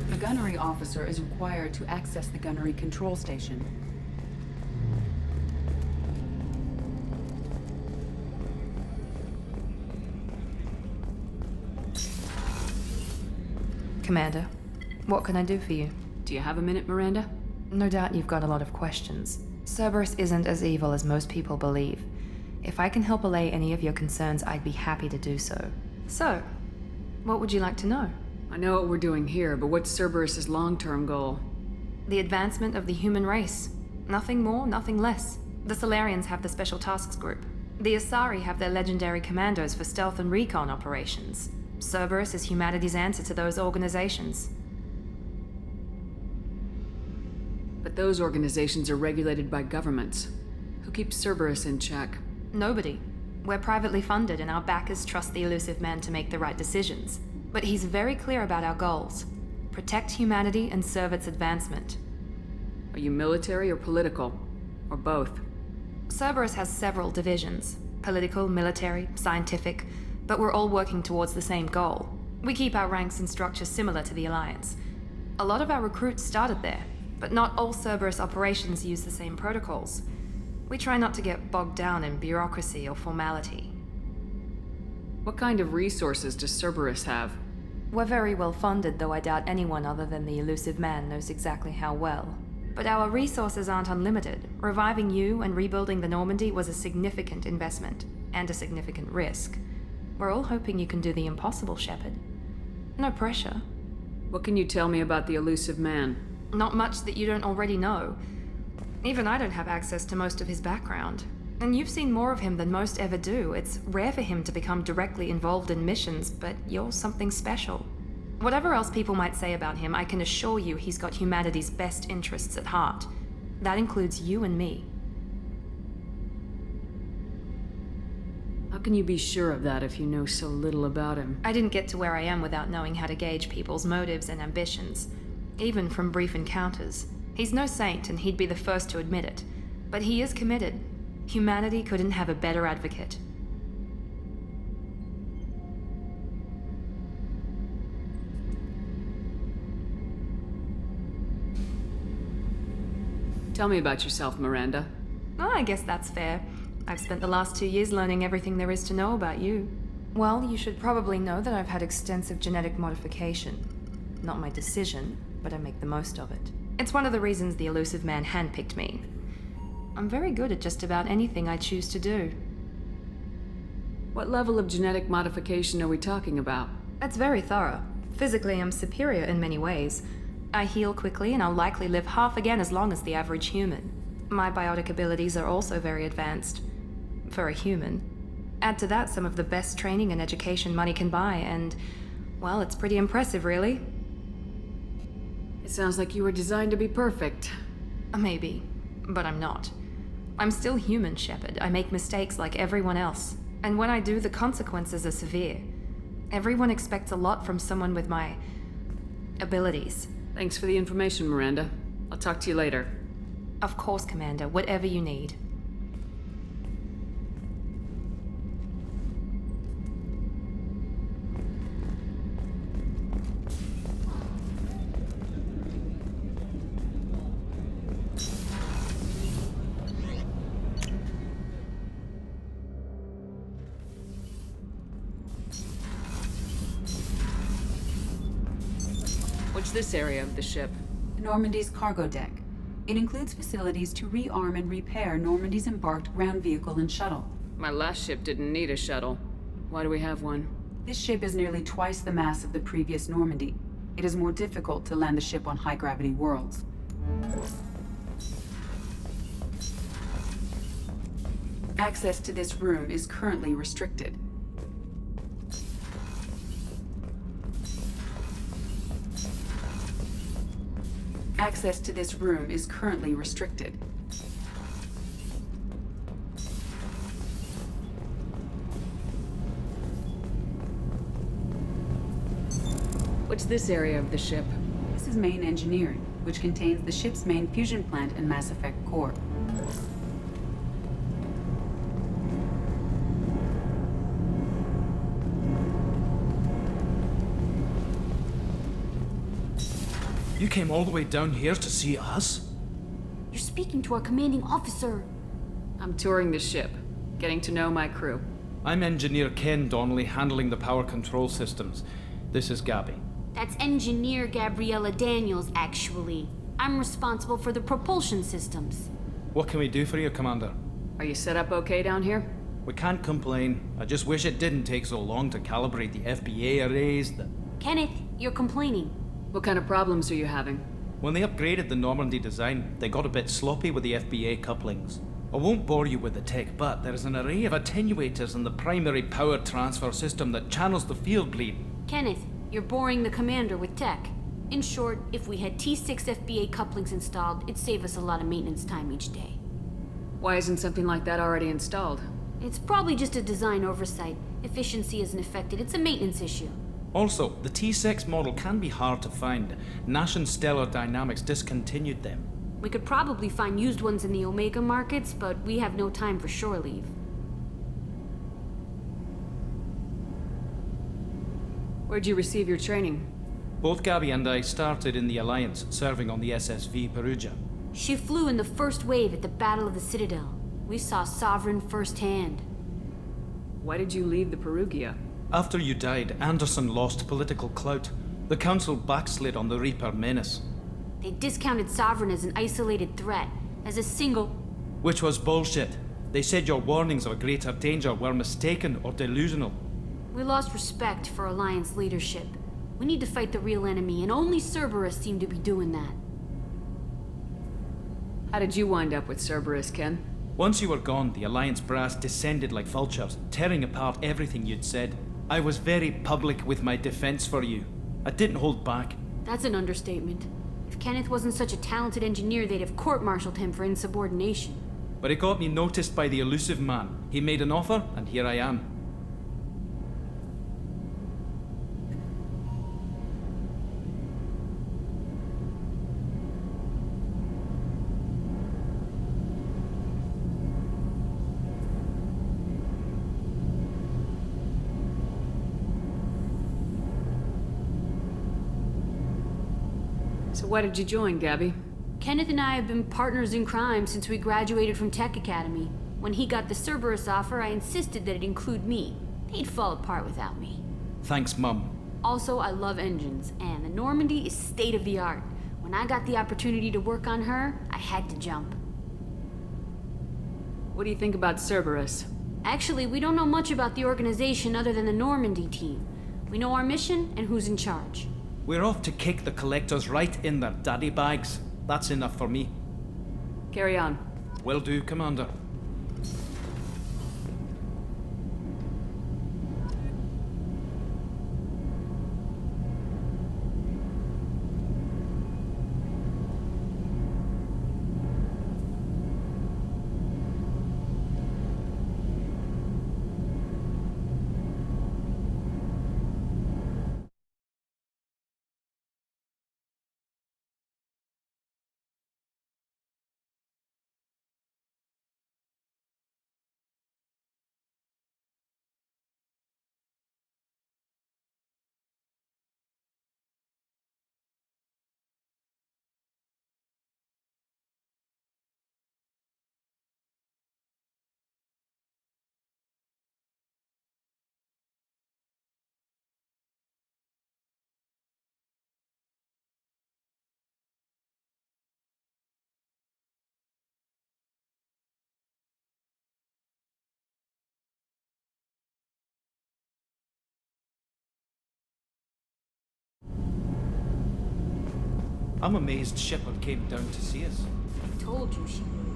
The gunnery officer is required to access the gunnery control station. Commander, what can I do for you? Do you have a minute, Miranda? No doubt you've got a lot of questions. Cerberus isn't as evil as most people believe. If I can help allay any of your concerns, I'd be happy to do so. So, what would you like to know? I know what we're doing here, but what's Cerberus's long-term goal? The advancement of the human race. Nothing more, nothing less. The Solarians have the Special Tasks Group. The Asari have their legendary commandos for stealth and recon operations. Cerberus is humanity's answer to those organizations. But those organizations are regulated by governments. Who keeps Cerberus in check? Nobody. We're privately funded and our backers trust the elusive man to make the right decisions. But he's very clear about our goals. Protect humanity and serve its advancement. Are you military or political? Or both? Cerberus has several divisions. Political, military, scientific, but we're all working towards the same goal. We keep our ranks and structures similar to the Alliance. A lot of our recruits started there, but not all Cerberus operations use the same protocols. We try not to get bogged down in bureaucracy or formality. What kind of resources does Cerberus have? We're very well funded, though I doubt anyone other than the elusive man knows exactly how well. But our resources aren't unlimited. Reviving you and rebuilding the Normandy was a significant investment, and a significant risk. We're all hoping you can do the impossible, Shepard. No pressure. What can you tell me about the elusive man? Not much that you don't already know. Even I don't have access to most of his background. And you've seen more of him than most ever do. It's rare for him to become directly involved in missions, but you're something special. Whatever else people might say about him, I can assure you he's got humanity's best interests at heart. That includes you and me. How can you be sure of that if you know so little about him? I didn't get to where I am without knowing how to gauge people's motives and ambitions, even from brief encounters. He's no saint, and he'd be the first to admit it. But he is committed. Humanity couldn't have a better advocate. Tell me about yourself, Miranda. Oh, I guess that's fair. I've spent the last 2 years learning everything there is to know about you. Well, you should probably know that I've had extensive genetic modification. Not my decision, but I make the most of it. It's one of the reasons the elusive man handpicked me. I'm very good at just about anything I choose to do. What level of genetic modification are we talking about? It's very thorough. Physically, I'm superior in many ways. I heal quickly, and I'll likely live half again as long as the average human. My biotic abilities are also very advanced. For a human. Add to that some of the best training and education money can buy, and, well, it's pretty impressive, really. It sounds like you were designed to be perfect. Maybe, but I'm not. I'm still human, Shepard. I make mistakes like everyone else. And when I do, the consequences are severe. Everyone expects a lot from someone with my abilities. Thanks for the information, Miranda. I'll talk to you later. Of course, Commander. Whatever you need. What's this area of the ship? Normandy's cargo deck. It includes facilities to rearm and repair Normandy's embarked ground vehicle and shuttle. My last ship didn't need a shuttle. Why do we have one? This ship is nearly twice the mass of the previous Normandy. It is more difficult to land the ship on high-gravity worlds. Access to this room is currently restricted. Access to this room is currently restricted. What's this area of the ship? This is main engineering, which contains the ship's main fusion plant and Mass Effect core. You came all the way down here to see us? You're speaking to our commanding officer. I'm touring the ship, getting to know my crew. I'm Engineer Ken Donnelly, handling the power control systems. This is Gabby. That's Engineer Gabriella Daniels, actually. I'm responsible for the propulsion systems. What can we do for you, Commander? Are you set up okay down here? We can't complain. I just wish it didn't take so long to calibrate the FBA arrays. Kenneth, you're complaining. What kind of problems are you having? When they upgraded the Normandy design, they got a bit sloppy with the FBA couplings. I won't bore you with the tech, but there is an array of attenuators in the primary power transfer system that channels the field bleed. Kenneth, you're boring the commander with tech. In short, if we had T6 FBA couplings installed, it'd save us a lot of maintenance time each day. Why isn't something like that already installed? It's probably just a design oversight. Efficiency isn't affected, it's a maintenance issue. Also, the T6 model can be hard to find. Nash and Stellar Dynamics discontinued them. We could probably find used ones in the Omega markets, but we have no time for shore leave. Where'd you receive your training? Both Gabby and I started in the Alliance, serving on the SSV Perugia. She flew in the first wave at the Battle of the Citadel. We saw Sovereign firsthand. Why did you leave the Perugia? After you died, Anderson lost political clout. The Council backslid on the Reaper menace. They discounted Sovereign as an isolated threat, as a single... Which was bullshit. They said your warnings of a greater danger were mistaken or delusional. We lost respect for Alliance leadership. We need to fight the real enemy, and only Cerberus seemed to be doing that. How did you wind up with Cerberus, Ken? Once you were gone, the Alliance brass descended like vultures, tearing apart everything you'd said. I was very public with my defense for you. I didn't hold back. That's an understatement. If Kenneth wasn't such a talented engineer, they'd have court-martialed him for insubordination. But it got me noticed by the elusive man. He made an offer, and here I am. So why did you join, Gabby? Kenneth and I have been partners in crime since we graduated from Tech Academy. When he got the Cerberus offer, I insisted that it include me. They'd fall apart without me. Thanks, Mum. Also, I love engines, and the Normandy is state-of-the-art. When I got the opportunity to work on her, I had to jump. What do you think about Cerberus? Actually, we don't know much about the organization other than the Normandy team. We know our mission and who's in charge. We're off to kick the collectors right in their daddy bags. That's enough for me. Carry on. Will do, Commander. I'm amazed Shepard came down to see us. I told you she would.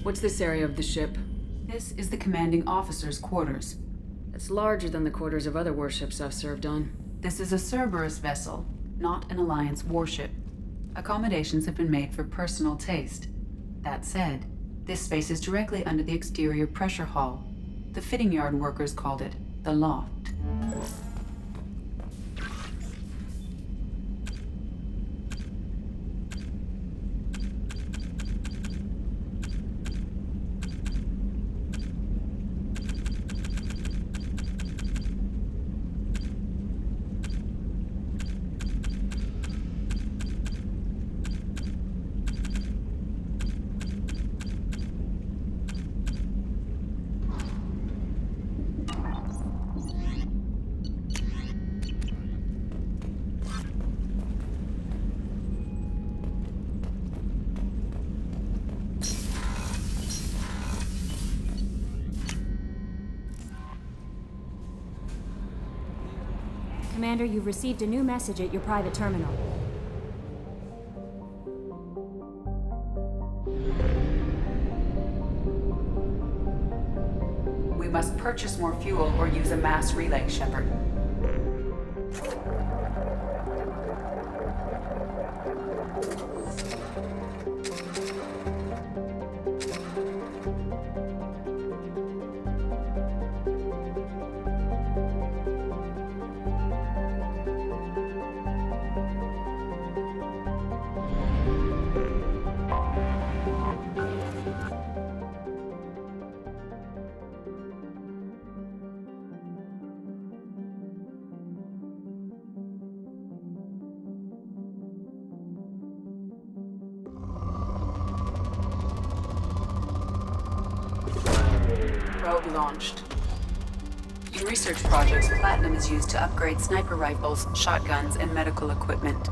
What's this area of the ship? This is the commanding officer's quarters. It's larger than the quarters of other warships I've served on. This is a Cerberus vessel, not an Alliance warship. Accommodations have been made for personal taste. That said, this space is directly under the exterior pressure hull. The fitting yard workers called it the loft. Commander, you've received a new message at your private terminal. We must purchase more fuel or use a mass relay, Shepard. Probe launched. In research projects, platinum is used to upgrade sniper rifles, shotguns, and medical equipment.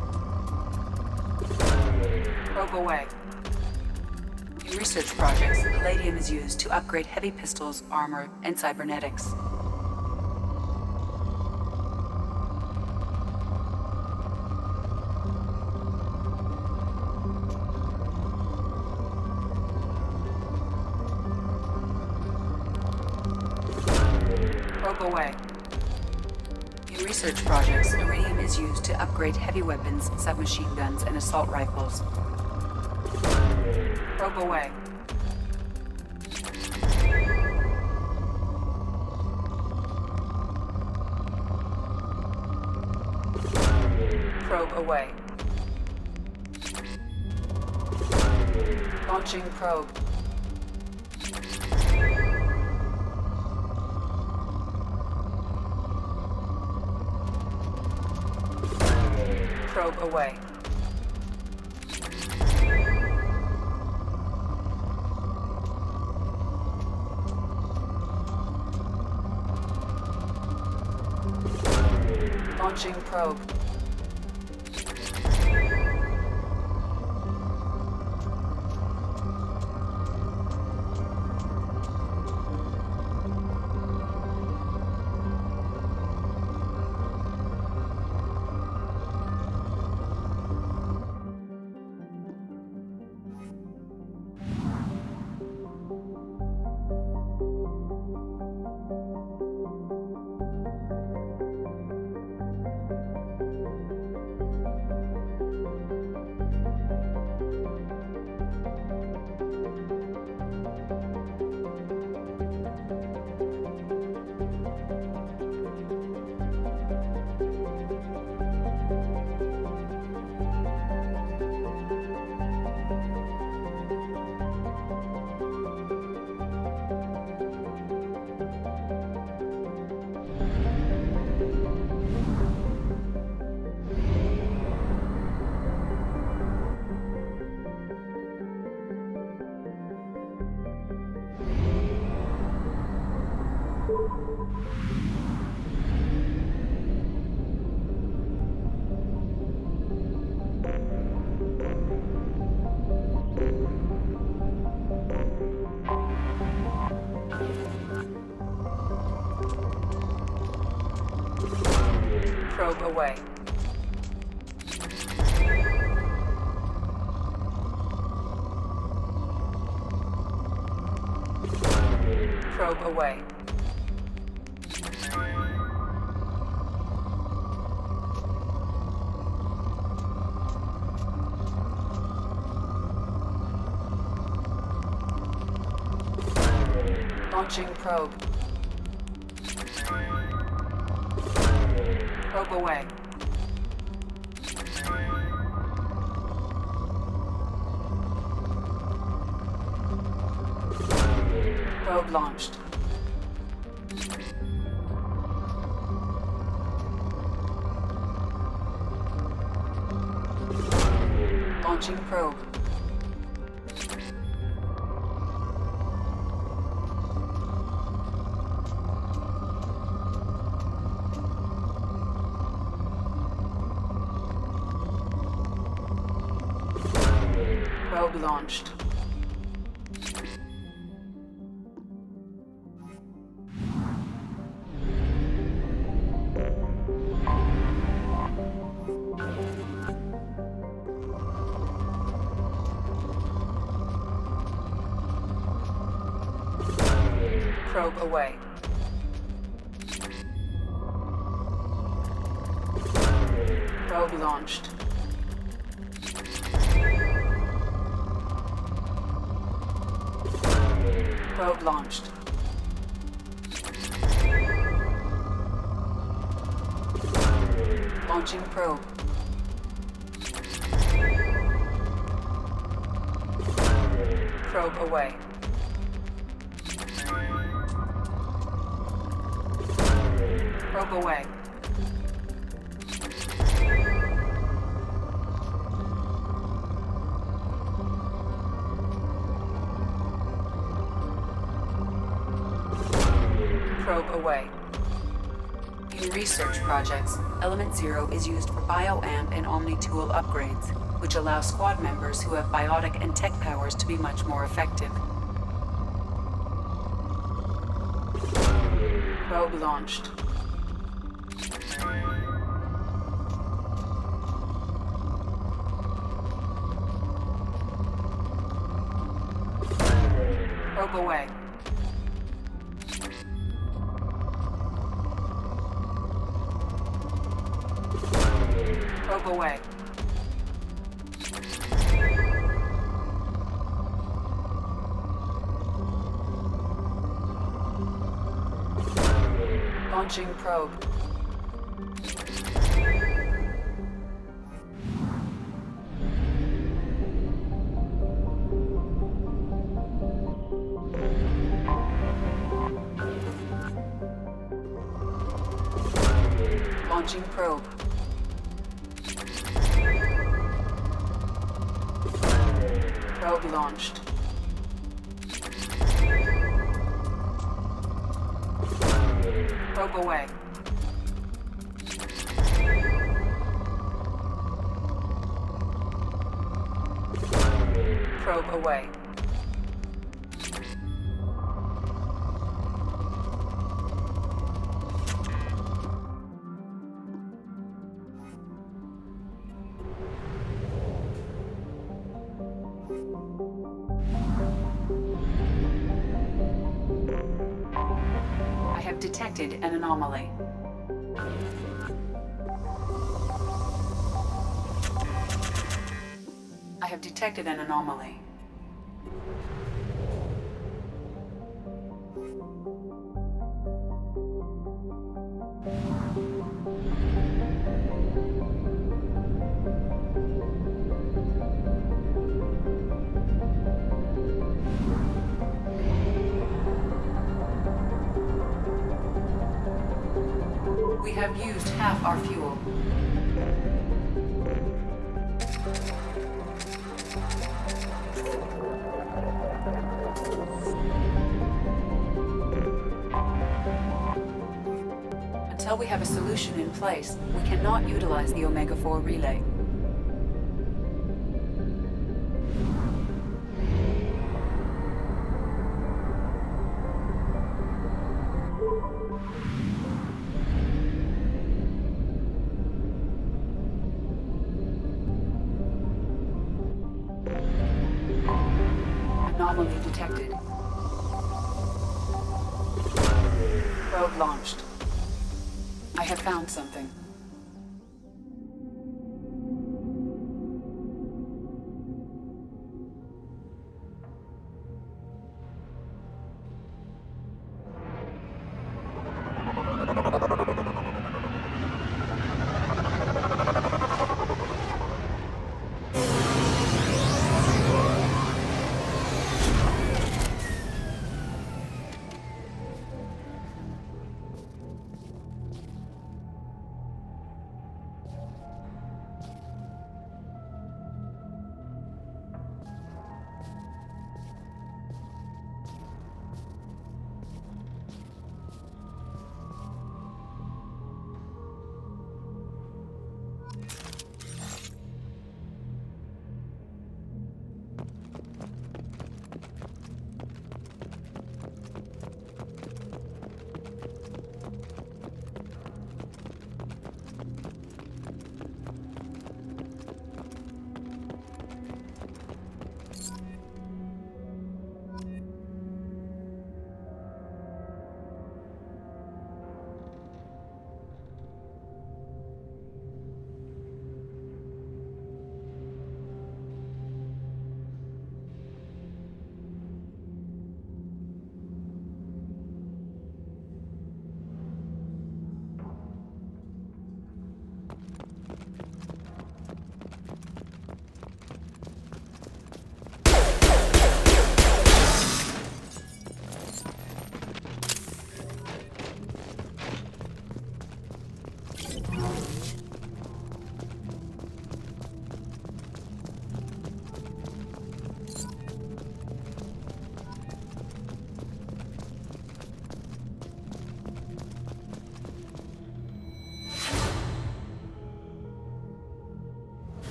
Probe away. In research projects, palladium is used to upgrade heavy pistols, armor, and cybernetics. Probe away. In research projects, iridium is used to upgrade heavy weapons, submachine guns, and assault rifles. Probe away. Probe away. Launching probe. Probe away. Launching probe. Probe away. Probe away. Launching probe. Probe away. Probe launched. Launching probe. Probe launched. Probe away. Probe launched. Probe launched. Launching probe. Probe away. Probe away. Probe away. In research projects, Element Zero is used for Bioamp and Omni-tool upgrades, which allow squad members who have biotic and tech powers to be much more effective. Probe launched. Probe away. Probe away. Launching probe. Launching probe. Probe launched. Probe away. Probe away. I have detected an anomaly. I have detected an anomaly. We have used half our fuel. Until we have a solution in place, we cannot utilize the Omega-4 relay. Anomaly detected. Probe launched. I have found something.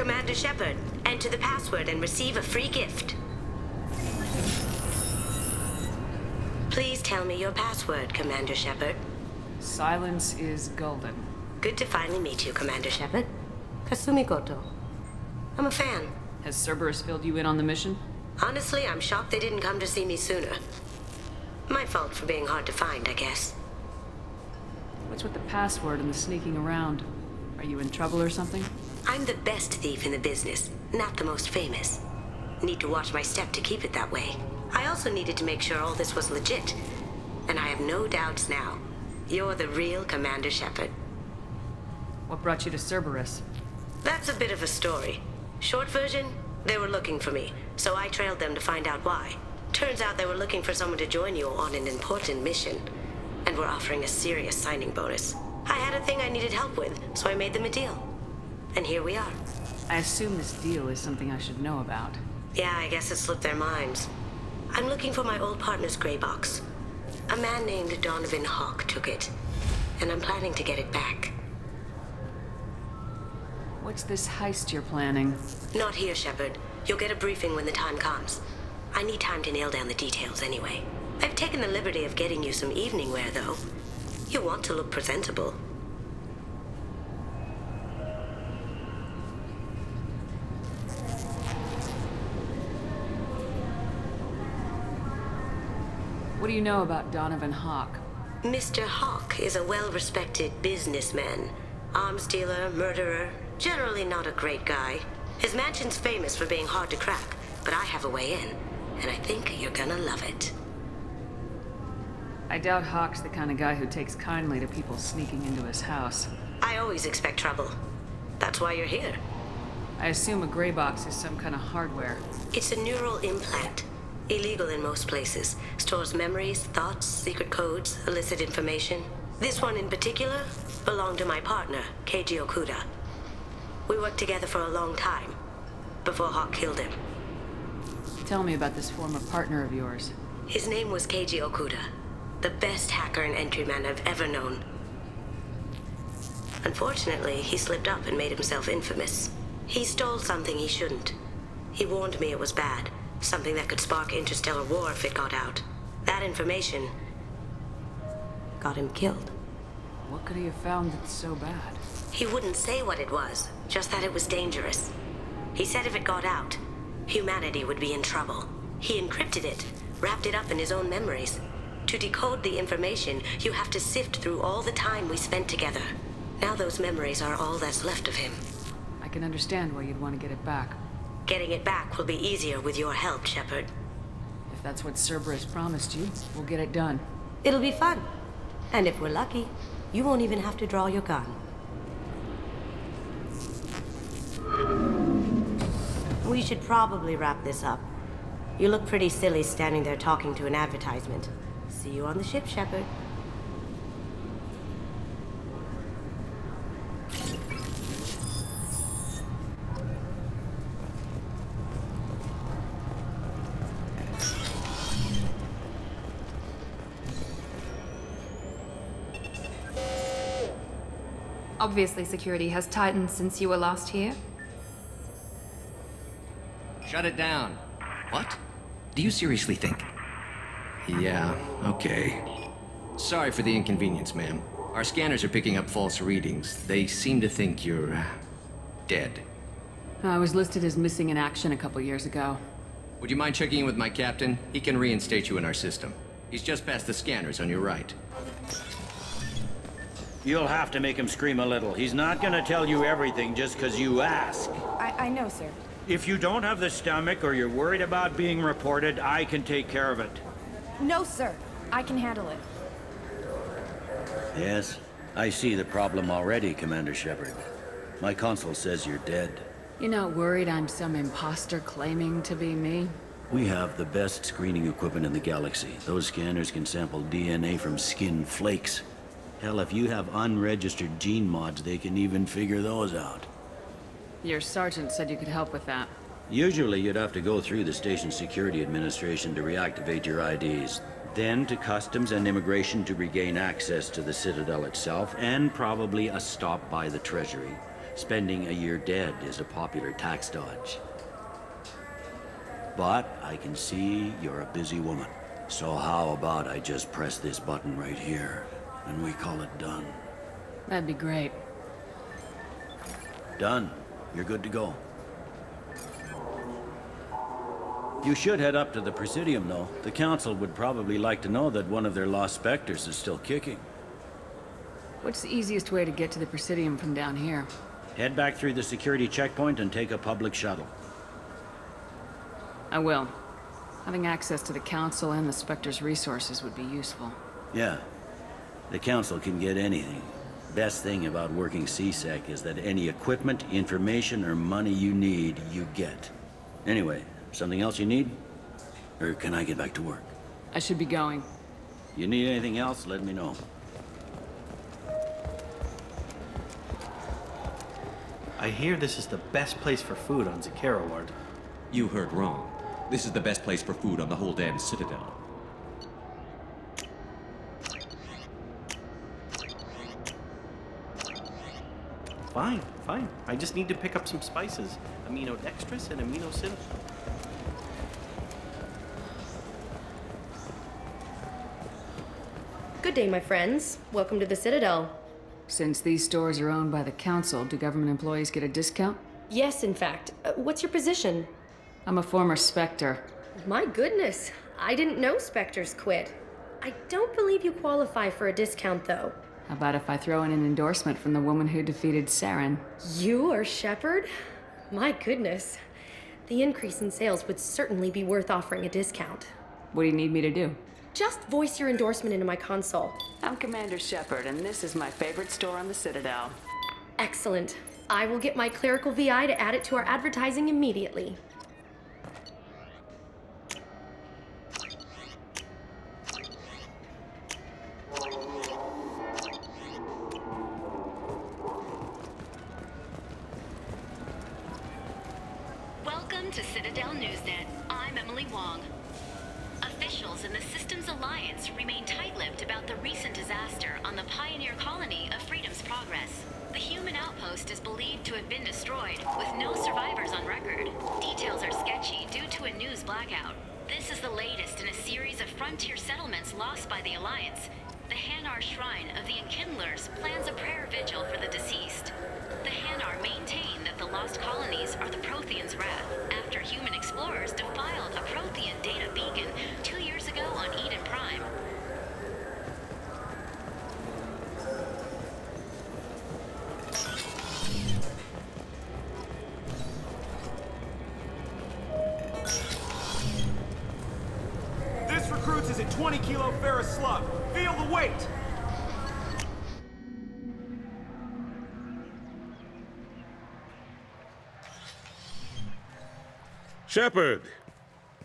Commander Shepard, enter the password and receive a free gift. Please tell me your password, Commander Shepard. Silence is golden. Good to finally meet you, Commander Shepard. Kasumi Goto. I'm a fan. Has Cerberus filled you in on the mission? Honestly, I'm shocked they didn't come to see me sooner. My fault for being hard to find, I guess. What's with the password and the sneaking around? Are you in trouble or something? I'm the best thief in the business, not the most famous. Need to watch my step to keep it that way. I also needed to make sure all this was legit. And I have no doubts now. You're the real Commander Shepard. What brought you to Cerberus? That's a bit of a story. Short version, they were looking for me, so I trailed them to find out why. Turns out they were looking for someone to join you on an important mission, and were offering a serious signing bonus. I had a thing I needed help with, so I made them a deal. And here we are. I assume this deal is something I should know about. Yeah, I guess it slipped their minds. I'm looking for my old partner's gray box. A man named Donovan Hawk took it, and I'm planning to get it back. What's this heist you're planning? Not here, Shepard. You'll get a briefing when the time comes. I need time to nail down the details anyway. I've taken the liberty of getting you some evening wear, though. You want to look presentable. What do you know about Donovan Hawk? Mr. Hawk is a well-respected businessman. Arms dealer, murderer, generally not a great guy. His mansion's famous for being hard to crack, but I have a way in, and I think you're gonna love it. I doubt Hawk's the kind of guy who takes kindly to people sneaking into his house. I always expect trouble. That's why you're here. I assume a gray box is some kind of hardware. It's a neural implant. Illegal in most places. Stores memories, thoughts, secret codes, illicit information. This one in particular belonged to my partner, Keiji Okuda. We worked together for a long time, before Hawk killed him. Tell me about this former partner of yours. His name was Keiji Okuda, the best hacker and entryman I've ever known. Unfortunately, he slipped up and made himself infamous. He stole something he shouldn't. He warned me it was bad, something that could spark interstellar war if it got out. That information got him killed. What could he have found that's so bad? He wouldn't say what it was, just that it was dangerous. He said if it got out, humanity would be in trouble. He encrypted it, wrapped it up in his own memories. To decode the information, you have to sift through all the time we spent together. Now those memories are all that's left of him. I can understand why you'd want to get it back. Getting it back will be easier with your help, Shepard. If that's what Cerberus promised you, we'll get it done. It'll be fun. And if we're lucky, you won't even have to draw your gun. We should probably wrap this up. You look pretty silly standing there talking to an advertisement. See you on the ship, Shepard. Obviously, security has tightened since you were last here. Shut it down. What? Do you seriously think? Yeah, okay. Sorry for the inconvenience, ma'am. Our scanners are picking up false readings. They seem to think you're dead. I was listed as missing in action a couple years ago. Would you mind checking in with my captain? He can reinstate you in our system. He's just past the scanners on your right. You'll have to make him scream a little. He's not gonna tell you everything just because you ask. I know, sir. If you don't have the stomach or you're worried about being reported, I can take care of it. No, sir. I can handle it. Yes, I see the problem already, Commander Shepard. My console says you're dead. You're not worried I'm some imposter claiming to be me? We have the best screening equipment in the galaxy. Those scanners can sample DNA from skin flakes. Hell, if you have unregistered gene mods, they can even figure those out. Your sergeant said you could help with that. Usually, you'd have to go through the Station Security Administration to reactivate your IDs. Then to Customs and Immigration to regain access to the Citadel itself, and probably a stop by the Treasury. Spending a year dead is a popular tax dodge. But I can see you're a busy woman. So how about I just press this button right here, and we call it done? That'd be great. Done. You're good to go. You should head up to the Presidium, though. The Council would probably like to know that one of their lost Spectres is still kicking. What's the easiest way to get to the Presidium from down here? Head back through the security checkpoint and take a public shuttle. I will. Having access to the Council and the Spectre's resources would be useful. Yeah. The Council can get anything. Best thing about working CSEC is that any equipment, information, or money you need, you get. Anyway, something else you need? Or can I get back to work? I should be going. You need anything else, let me know. I hear this is the best place for food on Zakera Ward. You heard wrong. This is the best place for food on the whole damn Citadel. Fine, fine. I just need to pick up some spices. Aminodextrous and aminosyn. Good day, my friends. Welcome to the Citadel. Since these stores are owned by the Council, do government employees get a discount? Yes, in fact. What's your position? I'm a former Spectre. My goodness. I didn't know Spectres quit. I don't believe you qualify for a discount, though. How about if I throw in an endorsement from the woman who defeated Saren? You are Shepard? My goodness. The increase in sales would certainly be worth offering a discount. What do you need me to do? Just voice your endorsement into my console. I'm Commander Shepard, and this is my favorite store on the Citadel. Excellent. I will get my clerical VI to add it to our advertising immediately. Welcome to Citadel Newsnet. I'm I'm Emily Wong. Officials in the Systems Alliance remain tight-lipped about the recent disaster on the pioneer colony of Freedom's Progress. The human outpost is believed to have been destroyed, with no survivors on record. Details are sketchy due to a news blackout. This is the latest in a series of frontier settlements lost by the Alliance. The Hanar Shrine of the Enkindlers plans a prayer vigil for the deceased. The Hanar maintain that the lost colonies are the Protheans' wrath, after human explorers defiled a Prothean data beacon 2 years ago on Eden Prime. This recruits is a 20-kilo ferrous slug. Feel the weight! Shepard!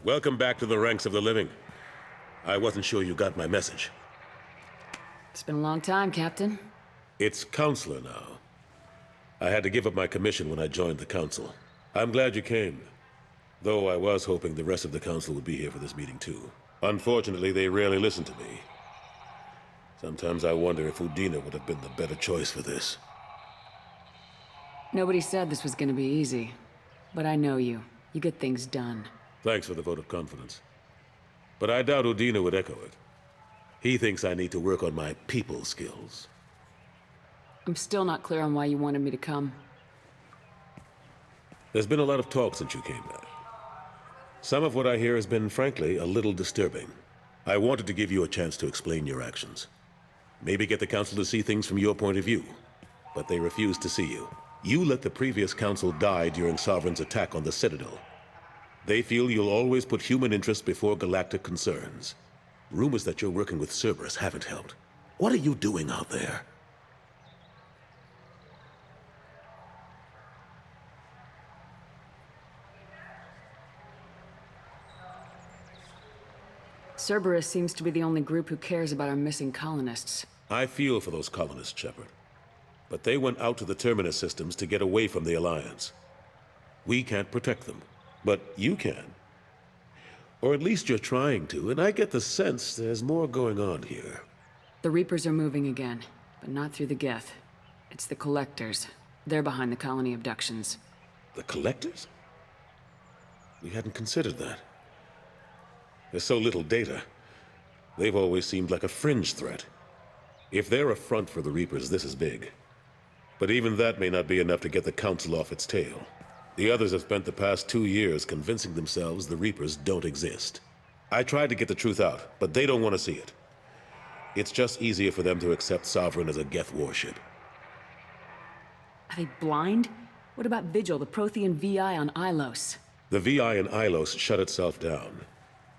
Welcome back to the ranks of the living. I wasn't sure you got my message. It's been a long time, Captain. It's Counselor now. I had to give up my commission when I joined the Council. I'm glad you came. Though I was hoping the rest of the Council would be here for this meeting too. Unfortunately, they rarely listen to me. Sometimes I wonder if Udina would have been the better choice for this. Nobody said this was gonna be easy. But I know you. You get things done. Thanks for the vote of confidence. But I doubt Udina would echo it. He thinks I need to work on my people skills. I'm still not clear on why you wanted me to come. There's been a lot of talk since you came back. Some of what I hear has been, frankly, a little disturbing. I wanted to give you a chance to explain your actions. Maybe get the Council to see things from your point of view. But they refused to see you. You let the previous Council die during Sovereign's attack on the Citadel. They feel you'll always put human interests before galactic concerns. Rumors that you're working with Cerberus haven't helped. What are you doing out there? Cerberus seems to be the only group who cares about our missing colonists. I feel for those colonists, Shepard. But they went out to the Terminus systems to get away from the Alliance. We can't protect them, but you can. Or at least you're trying to, and I get the sense there's more going on here. The Reapers are moving again, but not through the Geth. It's the Collectors. They're behind the colony abductions. The Collectors? We hadn't considered that. There's so little data. They've always seemed like a fringe threat. If they're a front for the Reapers, this is big. But even that may not be enough to get the Council off its tail. The others have spent the past 2 years convincing themselves the Reapers don't exist. I tried to get the truth out, but they don't want to see it. It's just easier for them to accept Sovereign as a Geth warship. Are they blind? What about Vigil, the Prothean VI on Ilos? The VI in Ilos shut itself down.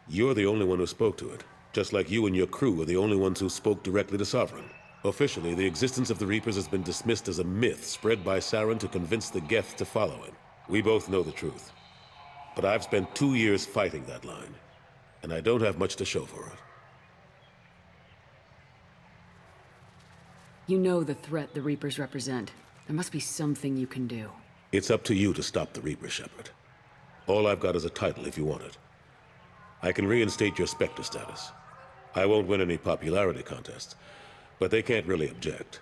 You're the only one who spoke to it, just like you and your crew are the only ones who spoke directly to Sovereign. Officially, the existence of the Reapers has been dismissed as a myth spread by Saren to convince the Geth to follow him. We both know the truth. But I've spent 2 years fighting that line, and I don't have much to show for it. You know the threat the Reapers represent. There must be something you can do. It's up to you to stop the Reaper, Shepard. All I've got is a title if you want it. I can reinstate your Spectre status. I won't win any popularity contests, but they can't really object.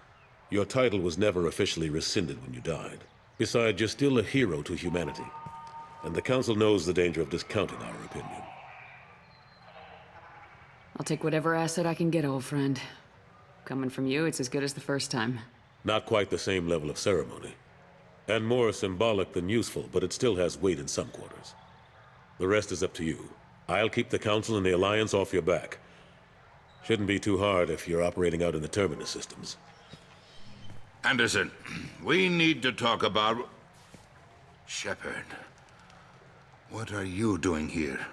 Your title was never officially rescinded when you died. Besides, you're still a hero to humanity. And the Council knows the danger of discounting our opinion. I'll take whatever asset I can get, old friend. Coming from you, it's as good as the first time. Not quite the same level of ceremony. And more symbolic than useful, but it still has weight in some quarters. The rest is up to you. I'll keep the Council and the Alliance off your back. Shouldn't be too hard if you're operating out in the Terminus systems. Anderson, we need to talk about... Shepard, what are you doing here?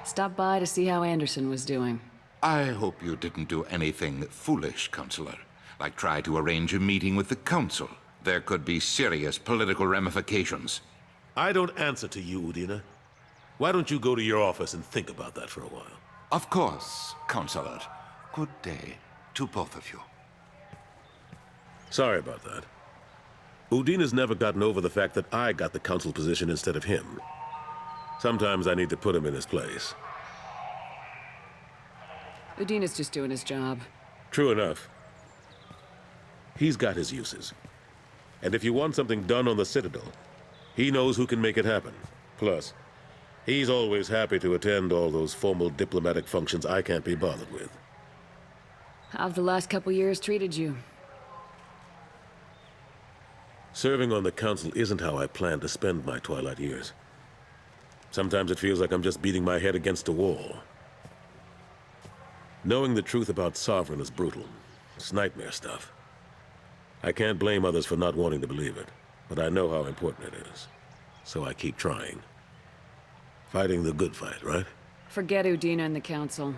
Stopped by to see how Anderson was doing. I hope you didn't do anything foolish, Counselor. Like try to arrange a meeting with the Council. There could be serious political ramifications. I don't answer to you, Udina. Why don't you go to your office and think about that for a while? Of course, Counselor. Good day to both of you. Sorry about that. Udina's never gotten over the fact that I got the Council position instead of him. Sometimes I need to put him in his place. Udina's just doing his job. True enough. He's got his uses. And if you want something done on the Citadel, he knows who can make it happen. Plus, he's always happy to attend all those formal diplomatic functions I can't be bothered with. How've the last couple years treated you? Serving on the Council isn't how I plan to spend my twilight years. Sometimes it feels like I'm just beating my head against a wall. Knowing the truth about Sovereign is brutal. It's nightmare stuff. I can't blame others for not wanting to believe it, but I know how important it is. So I keep trying. Fighting the good fight, right? Forget Udina and the Council.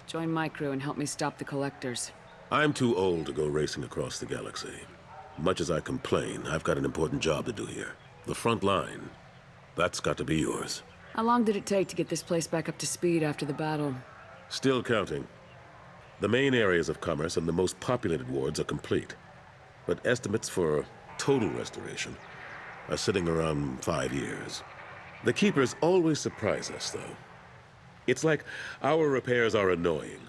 Join my crew and help me stop the Collectors. I'm too old to go racing across the galaxy. Much as I complain, I've got an important job to do here. The front line. That's got to be yours. How long did it take to get this place back up to speed after the battle? Still counting. The main areas of commerce and the most populated wards are complete. But estimates for total restoration are sitting around 5 years. The Keepers always surprise us, though. It's like our repairs are annoying.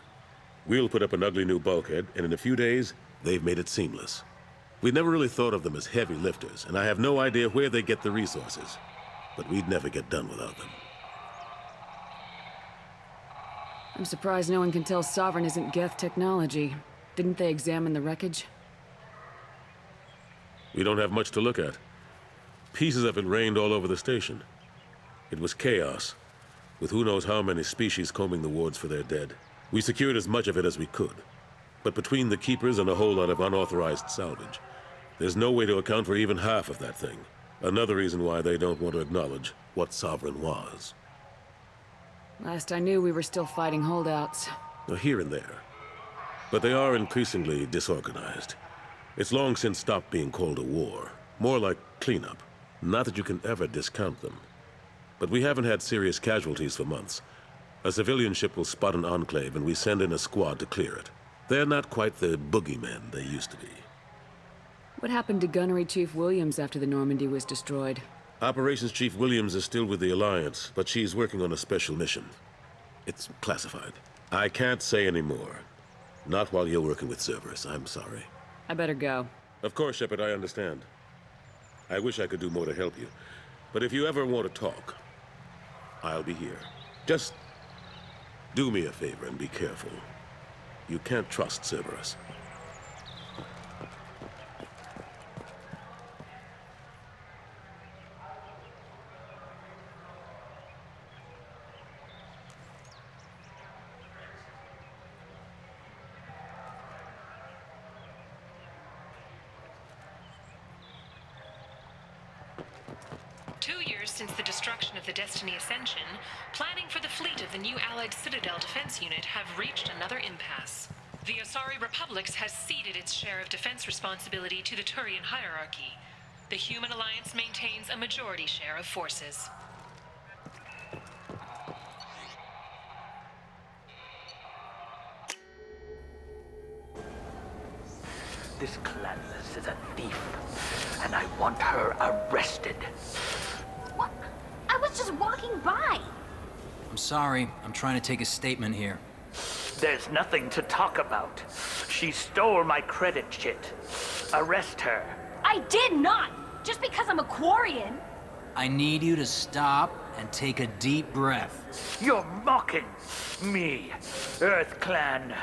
We'll put up an ugly new bulkhead, and in a few days, they've made it seamless. We never really thought of them as heavy lifters, and I have no idea where they get the resources. But we'd never get done without them. I'm surprised no one can tell Sovereign isn't Geth technology. Didn't they examine the wreckage? We don't have much to look at. Pieces of it rained all over the station. It was chaos, with who knows how many species combing the wards for their dead. We secured as much of it as we could. But between the Keepers and a whole lot of unauthorized salvage, there's no way to account for even half of that thing. Another reason why they don't want to acknowledge what Sovereign was. Last I knew, we were still fighting holdouts. Here and there. But they are increasingly disorganized. It's long since stopped being called a war. More like cleanup. Not that you can ever discount them. But we haven't had serious casualties for months. A civilian ship will spot an enclave and we send in a squad to clear it. They're not quite the boogeymen they used to be. What happened to Gunnery Chief Williams after the Normandy was destroyed? Operations Chief Williams is still with the Alliance, but she's working on a special mission. It's classified. I can't say any more. Not while you're working with Cerberus, I'm sorry. I better go. Of course, Shepard, I understand. I wish I could do more to help you. But if you ever want to talk, I'll be here. Just do me a favor and be careful. You can't trust Cerberus. 2 years since the destruction of the Destiny Ascension, planning for the fleet of the new Allied Citadel Defense Unit have reached another impasse. The Asari Republics has ceded its share of defense responsibility to the Turian hierarchy. The Human Alliance maintains a majority share of forces. This Clanless is a thief, and I want her arrested. What? I was just walking by. I'm sorry. I'm trying to take a statement here. There's nothing to talk about. She stole my credit chit. Arrest her. I did not! Just because I'm a Quarian. I need you to stop and take a deep breath. You're mocking me, Earth Clan.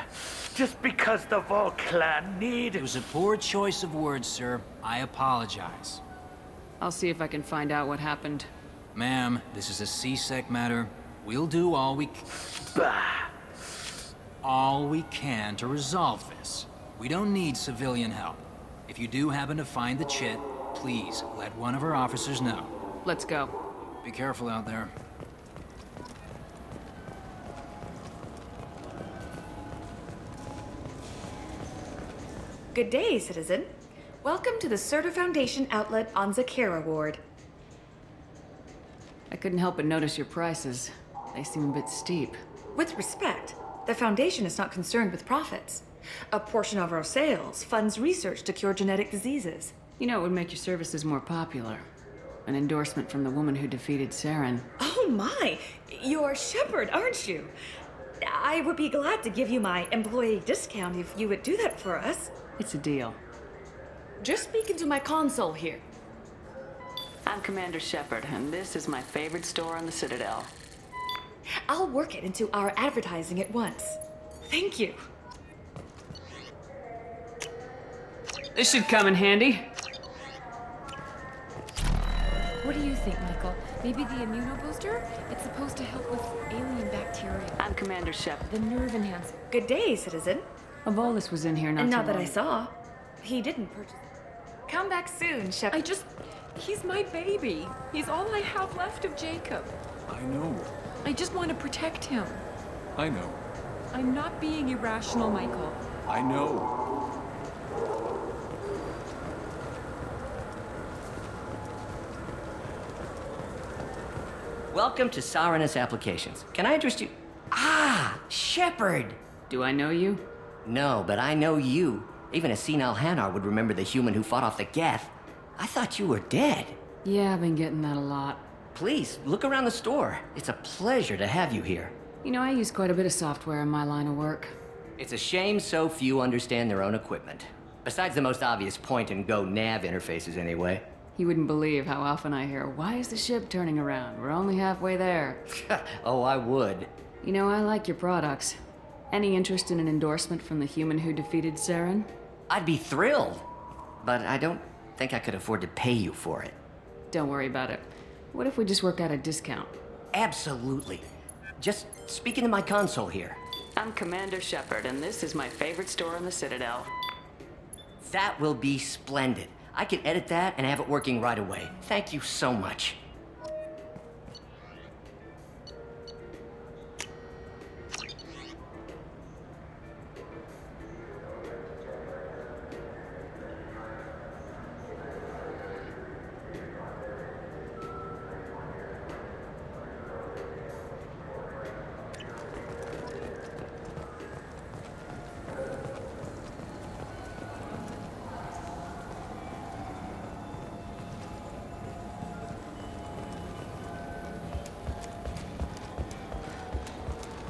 Just because the Vol Clan need... It was a poor choice of words, sir. I apologize. I'll see if I can find out what happened. Ma'am, this is a C-Sec matter. We'll do all we can to resolve this. We don't need civilian help. If you do happen to find the chit, please let one of our officers know. Let's go. Be careful out there. Good day, citizen. Welcome to the Certa Foundation outlet on Zakera Ward. I couldn't help but notice your prices. They seem a bit steep. With respect, the Foundation is not concerned with profits. A portion of our sales funds research to cure genetic diseases. You know, it would make your services more popular. An endorsement from the woman who defeated Saren. Oh my! You're Shepard, aren't you? I would be glad to give you my employee discount if you would do that for us. It's a deal. Just speak into my console here. I'm Commander Shepard, and this is my favorite store on the Citadel. I'll work it into our advertising at once. Thank you. This should come in handy. What do you think, Michael? Maybe the immunobooster? It's supposed to help with alien bacteria. I'm Commander Shepard. The nerve enhancer. Good day, citizen. Avolis was in here not And too not that long. I saw. He didn't purchase. Come back soon, Shepard. He's my baby. He's all I have left of Jacob. I know. I just want to protect him. I know. I'm not being irrational, Michael. I know. Welcome to Saranus Applications. Can I address you? Ah, Shepard! Do I know you? No, but I know you. Even a senile Hanar would remember the human who fought off the Geth. I thought you were dead. Yeah, I've been getting that a lot. Please, look around the store. It's a pleasure to have you here. You know, I use quite a bit of software in my line of work. It's a shame so few understand their own equipment. Besides the most obvious point-and-go nav interfaces, anyway. You wouldn't believe how often I hear, "Why is the ship turning around? We're only halfway there." Oh, I would. You know, I like your products. Any interest in an endorsement from the human who defeated Saren? I'd be thrilled. But I don't think I could afford to pay you for it. Don't worry about it. What if we just work out a discount? Absolutely. Just speak into my console here. I'm Commander Shepard, and this is my favorite store on the Citadel. That will be splendid. I can edit that and have it working right away. Thank you so much.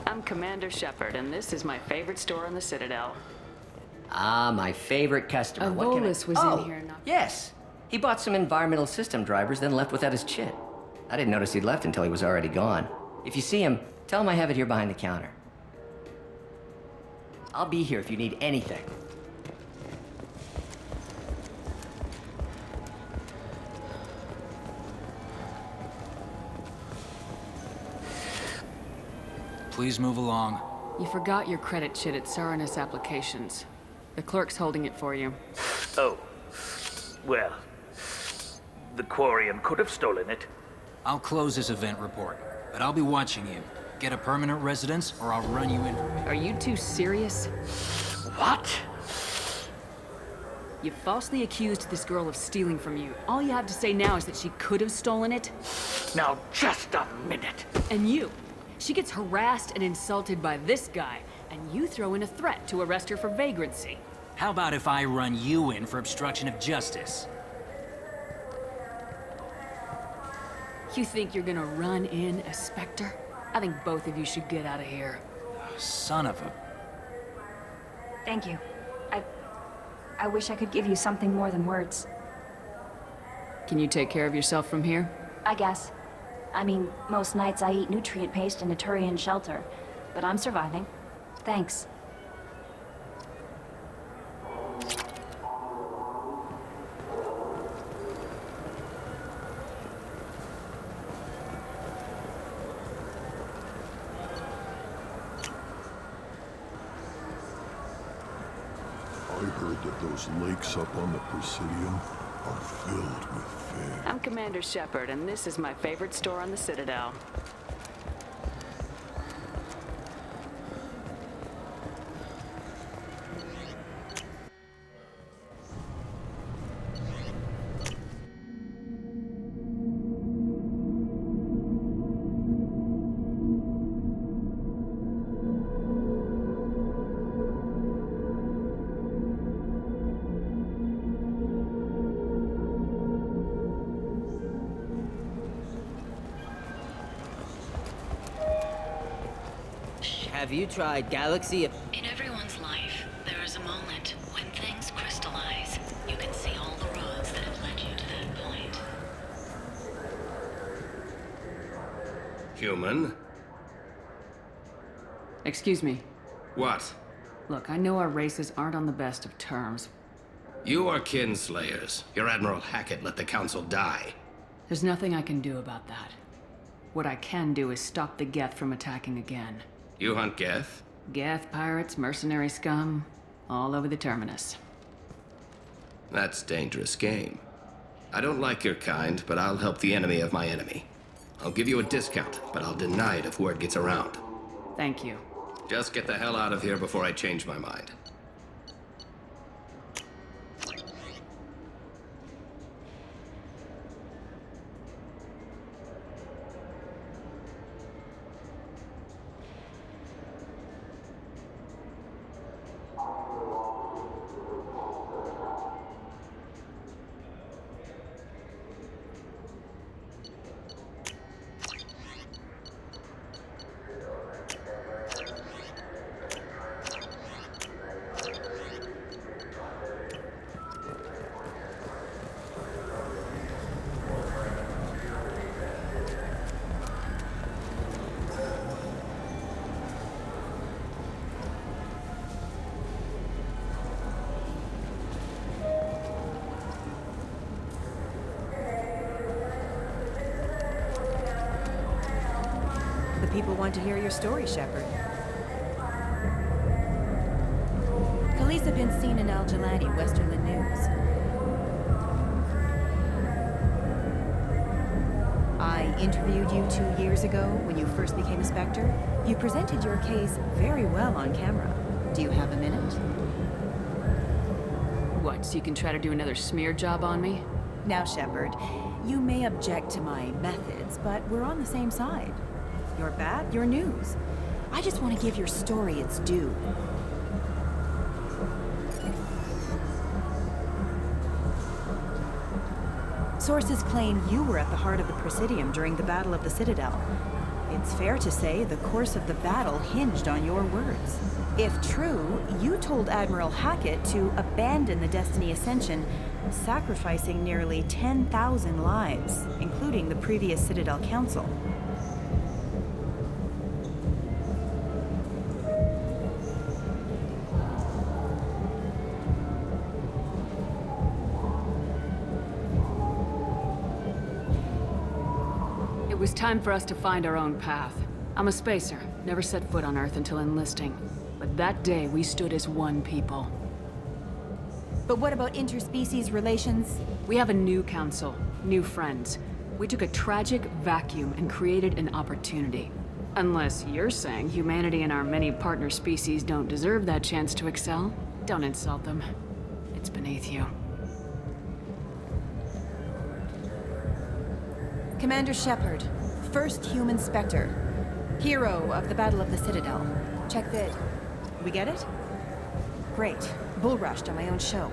I'm Commander Shepard, and this is my favorite store on the Citadel. Ah, my favorite customer. What can I... Avolis was Oh, in here not... yes. He bought some environmental system drivers, then left without his chit. I didn't notice he'd left until he was already gone. If you see him, tell him I have it here behind the counter. I'll be here if you need anything. Please move along. You forgot your credit chit at Saranus Applications. The clerk's holding it for you. Oh. Well, the Quarian could have stolen it. I'll close this event report, but I'll be watching you. Get a permanent residence, or I'll run you in. Are you two serious? What? You falsely accused this girl of stealing from you. All you have to say now is that she could have stolen it. Now, just a minute. And you. She gets harassed and insulted by this guy, and you throw in a threat to arrest her for vagrancy. How about if I run you in for obstruction of justice? You think you're gonna run in a Spectre? I think both of you should get out of here. Son of a... Thank you. I wish I could give you something more than words. Can you take care of yourself from here? I guess. I mean, most nights I eat nutrient paste in a Turian shelter, but I'm surviving. Thanks. I heard that those lakes up on the Presidium are filled with fish. I'm Commander Shepard, and this is my favorite store on the Citadel. Have you tried Galaxy? In everyone's life, there is a moment when things crystallize. You can see all the roads that have led you to that point. Human? Excuse me. What? Look, I know our races aren't on the best of terms. You are kinslayers. Your Admiral Hackett let the Council die. There's nothing I can do about that. What I can do is stop the Geth from attacking again. You hunt Geth? Geth, pirates, mercenary scum, all over the Terminus. That's dangerous game. I don't like your kind, but I'll help the enemy of my enemy. I'll give you a discount, but I'll deny it if word gets around. Thank you. Just get the hell out of here before I change my mind. People want to hear your story, Shepard. Khaleesa been seen in Al Jelani, Westerland News. I interviewed you 2 years ago when you first became a Spectre. You presented your case very well on camera. Do you have a minute? What, so you can try to do another smear job on me? Now, Shepard, you may object to my methods, but we're on the same side. You're bad, you're news. I just want to give your story its due. Sources claim you were at the heart of the Presidium during the Battle of the Citadel. It's fair to say the course of the battle hinged on your words. If true, you told Admiral Hackett to abandon the Destiny Ascension, sacrificing nearly 10,000 lives, including the previous Citadel Council. It was time for us to find our own path. I'm a spacer, never set foot on Earth until enlisting. But that day, we stood as one people. But what about interspecies relations? We have a new council, new friends. We took a tragic vacuum and created an opportunity. Unless you're saying humanity and our many partner species don't deserve that chance to excel, don't insult them. It's beneath you. Commander Shepard, first human Spectre. Hero of the Battle of the Citadel. Check vid. We get it? Great. Bull rushed on my own show.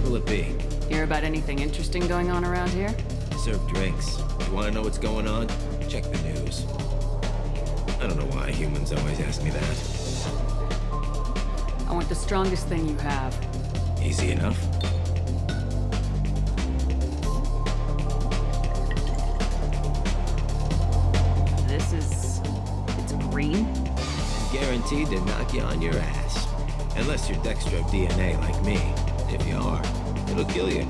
Who'll it be? Hear about anything interesting going on around here? Serve drinks. You want to know what's going on? Check the news. I don't know why humans always ask me that. I want the strongest thing you have. Easy enough. It's green? Guaranteed to knock you on your ass. Unless you're dextro DNA like me. If you are, it'll kill you.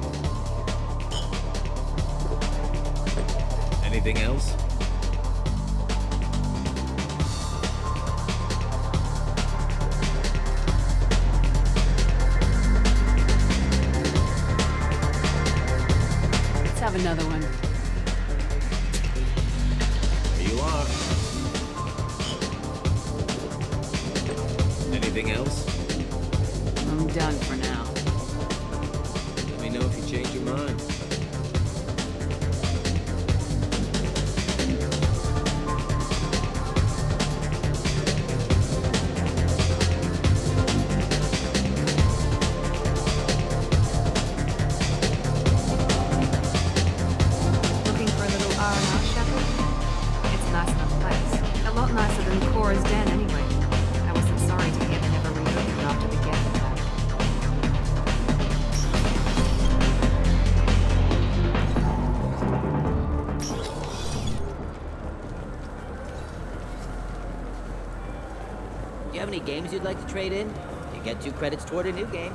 Anything else? Let's have another one. There you are. Anything else? I'm done for now. Let me know if you change your mind. games you'd like to trade in? You get 2 credits toward a new game.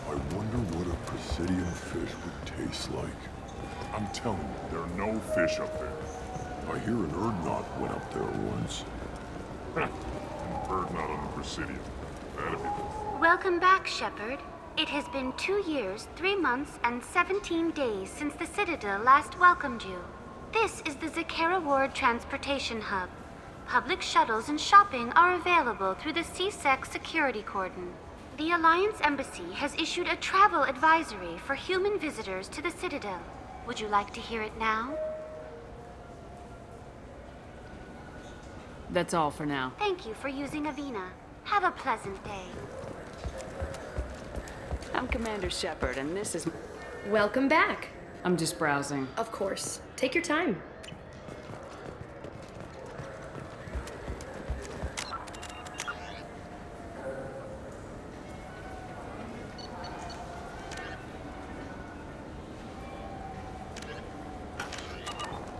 I wonder what a Presidium fish would taste like. I'm telling you, there are no fish up there. I hear an Erdnot went up there once. An Erdnot on the Presidium. That'd be the... Welcome back, Shepard. It has been 2 years, 3 months, and 17 days since the Citadel last welcomed you. This is the Zakera Ward Transportation Hub. Public shuttles and shopping are available through the CSEC security cordon. The Alliance Embassy has issued a travel advisory for human visitors to the Citadel. Would you like to hear it now? That's all for now. Thank you for using Avina. Have a pleasant day. I'm Commander Shepard, and this is... Welcome back. I'm just browsing. Of course. Take your time.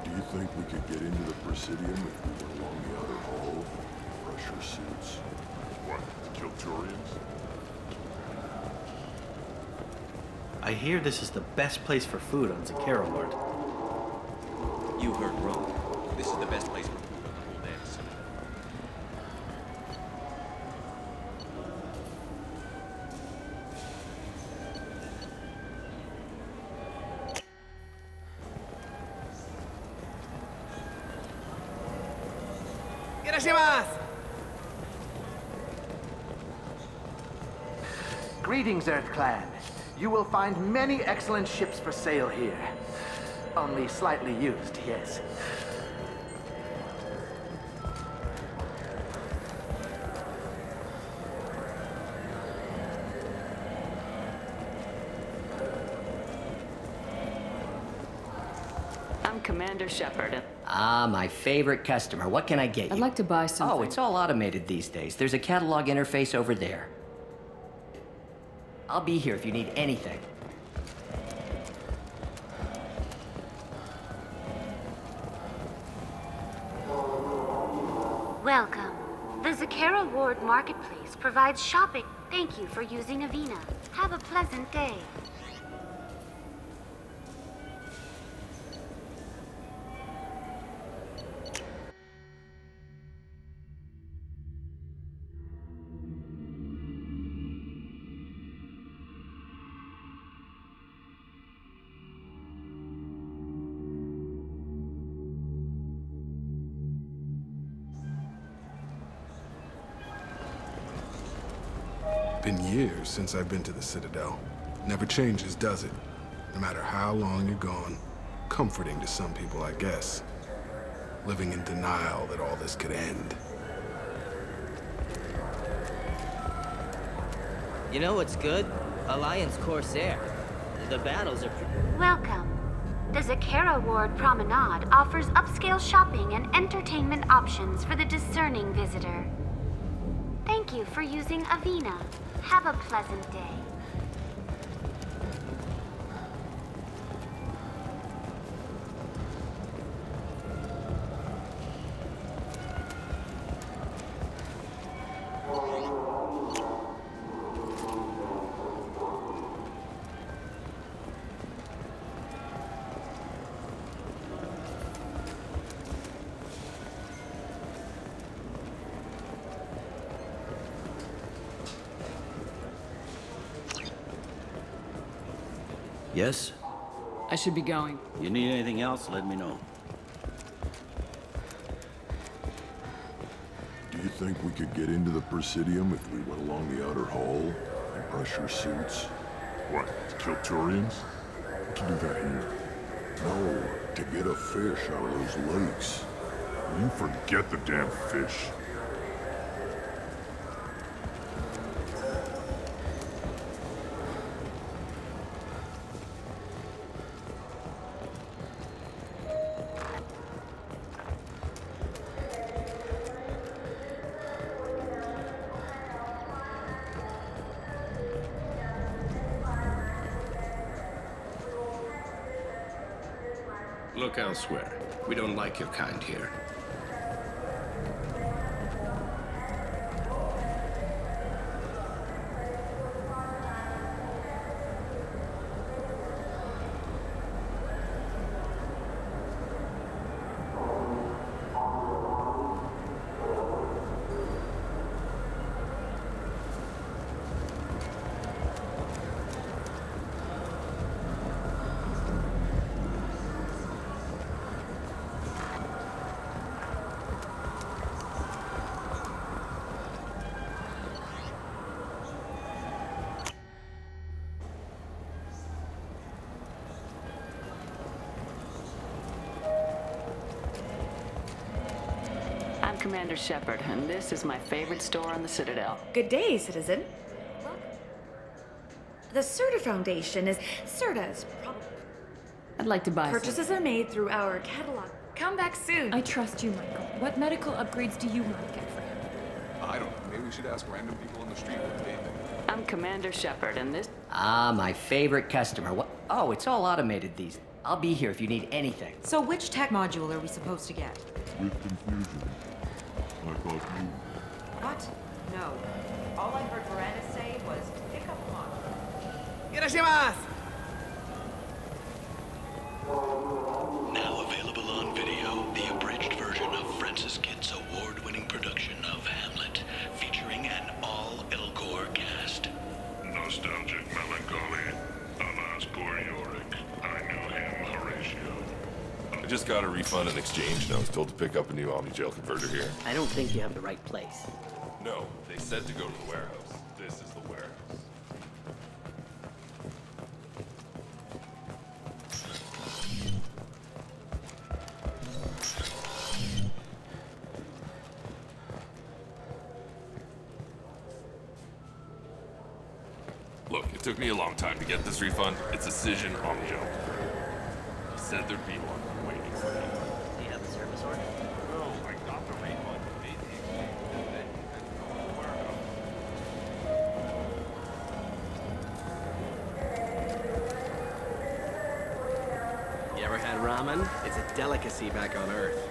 Do you think we could get into the Presidium if we went along the outer hall? Pressure suits. What, to kill Turians? I hear this is the best place for food on Zakera Ward. You heard wrong. This is the best place for food on the whole damn city. Greetings, Earth Clan. You will find many excellent ships for sale here. Only slightly used, yes. I'm Commander Shepard. Ah, my favorite customer. What can I get you? I'd like to buy something. Oh, it's all automated these days. There's a catalog interface over there. I'll be here if you need anything. Welcome. The Zakera Ward Marketplace provides shopping. Thank you for using Avina. Have a pleasant day. Been years since I've been to the Citadel. Never changes, does it? No matter how long you're gone. Comforting to some people, I guess. Living in denial that all this could end. You know what's good? Alliance Corsair. The battles are... Welcome. The Zakera Ward Promenade offers upscale shopping and entertainment options for the discerning visitor. Thank you for using Avina. Have a pleasant day. Yes? I should be going. You need anything else, let me know. Do you think we could get into the Presidium if we went along the outer hall in pressure suits? What, to kill Turians? We can do that here. No, to get a fish out of those lakes. You forget the damn fish. Look elsewhere. We don't like your kind here. I'm Commander Shepard, and this is my favorite store on the Citadel. Good day, citizen. The Serta Foundation is... Serta is probably... I'd like to buy Purchases are made through our catalog. Come back soon. I trust you, Michael. What medical upgrades do you want to get for him? I don't know. Maybe we should ask random people on the street what they think. I'm Commander Shepard, and this... Ah, my favorite customer. What? Oh, it's all automated these. I'll be here if you need anything. So which tech module are we supposed to get? With confusion. I thought you... What? No. All I heard Miranda say was pick up on. Now available on video, the abridged version of Francis Kidd's award-winning production of Hamlet, featuring an all-Elcor cast. Nostalgic melancholy. Alas, poor Yorick. I knew him, Horatio. I just got a refund and exchange, and I was told to pick up a new Omni-Gel converter here. I don't think you have the right place. No, they said to go to the warehouse. This is the warehouse. Look, it took me a long time to get this refund. It's a Cision Omni-Gel. He said there'd be one waiting for me. Do you have the service order? No, I got the refund. Made the exchange, and then you had to go to the warehouse. You ever had ramen? It's a delicacy back on Earth.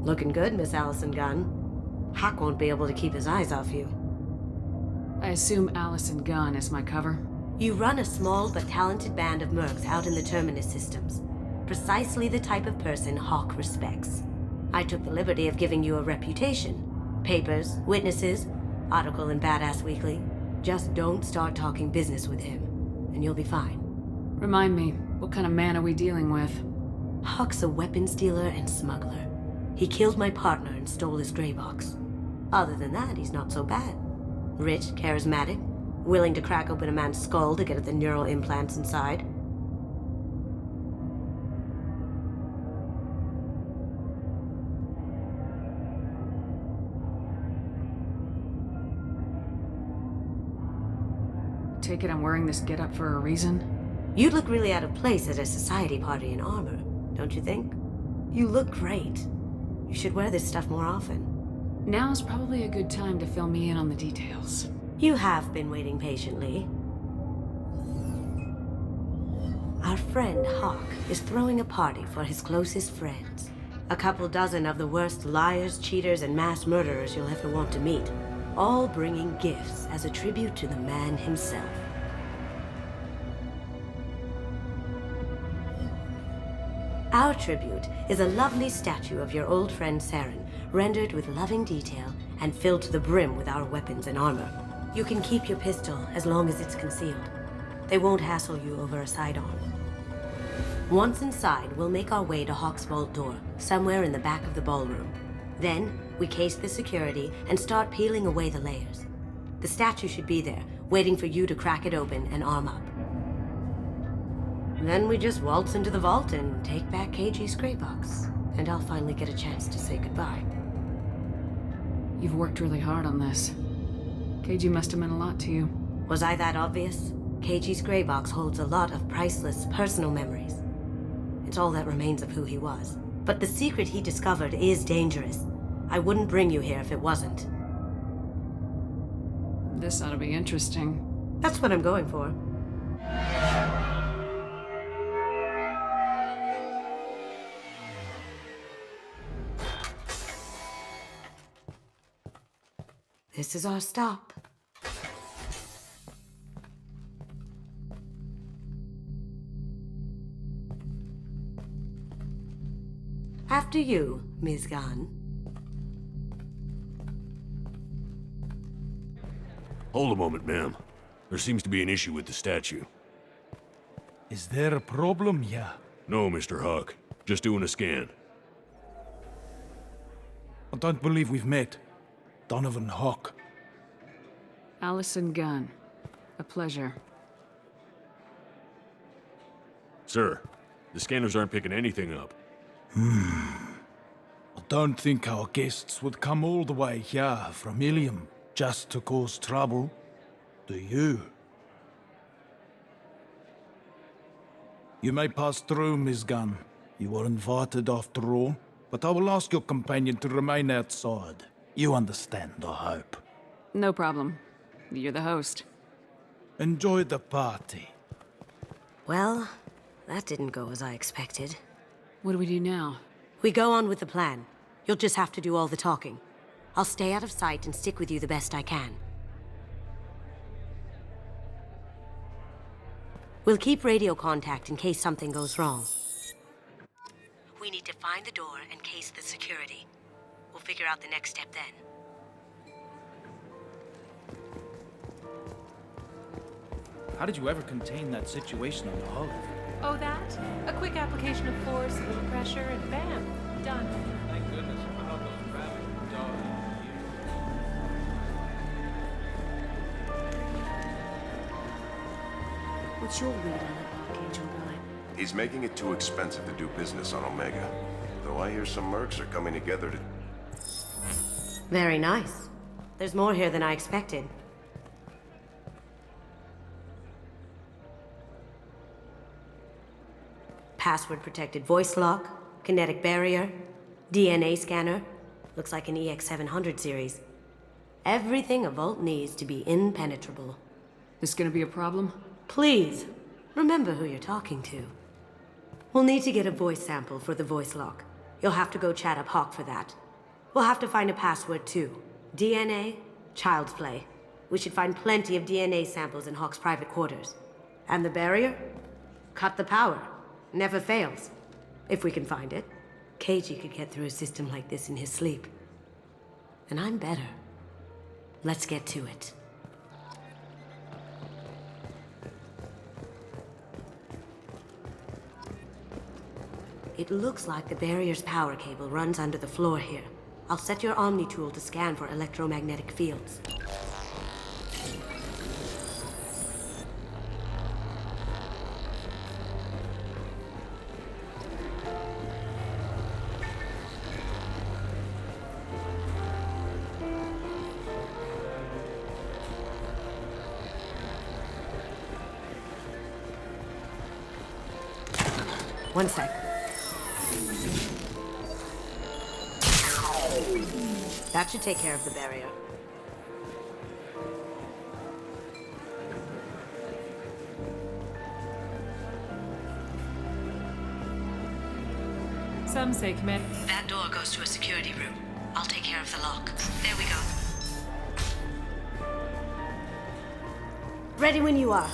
Looking good, Miss Allison Gunn. Hawk won't be able to keep his eyes off you. I assume Allison Gunn is my cover? You run a small but talented band of mercs out in the Terminus systems. Precisely the type of person Hawk respects. I took the liberty of giving you a reputation. Papers, witnesses, article in Badass Weekly. Just don't start talking business with him, and you'll be fine. Remind me, what kind of man are we dealing with? Hawk's a weapons dealer and smuggler. He killed my partner and stole his gray box. Other than that, he's not so bad. Rich, charismatic, willing to crack open a man's skull to get at the neural implants inside. Take it I'm wearing this getup for a reason? You'd look really out of place at a society party in armor, don't you think? You look great. You should wear this stuff more often. Now's probably a good time to fill me in on the details. You have been waiting patiently. Our friend Hawk is throwing a party for his closest friends. A couple dozen of the worst liars, cheaters, and mass murderers you'll ever want to meet. All bringing gifts as a tribute to the man himself. Our tribute is a lovely statue of your old friend Saren, rendered with loving detail and filled to the brim with our weapons and armor. You can keep your pistol as long as it's concealed. They won't hassle you over a sidearm. Once inside, we'll make our way to Hawk's vault door, somewhere in the back of the ballroom. Then, we case the security and start peeling away the layers. The statue should be there, waiting for you to crack it open and arm up. Then we just waltz into the vault and take back KG's gray box. And I'll finally get a chance to say goodbye. You've worked really hard on this. KG must have meant a lot to you. Was I that obvious? KG's gray box holds a lot of priceless personal memories. It's all that remains of who he was. But the secret he discovered is dangerous. I wouldn't bring you here if it wasn't. This ought to be interesting. That's what I'm going for. This is our stop. After you, Ms. Gunn. Hold a moment, ma'am. There seems to be an issue with the statue. Is there a problem, yeah? No, Mr. Huck. Just doing a scan. I don't believe we've met. Donovan Hawk. Allison Gunn. A pleasure. Sir, the scanners aren't picking anything up. I don't think our guests would come all the way here from Ilium just to cause trouble. Do you? You may pass through, Ms. Gunn. You were invited after all, but I will ask your companion to remain outside. You understand, I hope. No problem. You're the host. Enjoy the party. Well, that didn't go as I expected. What do we do now? We go on with the plan. You'll just have to do all the talking. I'll stay out of sight and stick with you the best I can. We'll keep radio contact in case something goes wrong. We need to find the door and case the security. We'll figure out the next step then. How did you ever contain that situation on the hull? Oh, that? A quick application of force, a little pressure, and bam, done. Thank goodness. How about those rabbit dogs? What's your read on that Archangel guy? He's making it too expensive to do business on Omega. Though I hear some mercs are coming together to... Very nice. There's more here than I expected. Password-protected voice lock, kinetic barrier, DNA scanner. Looks like an EX700 series. Everything a vault needs to be impenetrable. This gonna be a problem? Please, remember who you're talking to. We'll need to get a voice sample for the voice lock. You'll have to go chat up Hawk for that. We'll have to find a password too. DNA, child's play. We should find plenty of DNA samples in Hawk's private quarters. And the barrier? Cut the power. Never fails. If we can find it. KG could get through a system like this in his sleep. And I'm better. Let's get to it. It looks like the barrier's power cable runs under the floor here. I'll set your Omni tool to scan for electromagnetic fields. One sec. That should take care of the barrier. some say, Commander. That door goes to a security room. I'll take care of the lock. There we go. Ready when you are.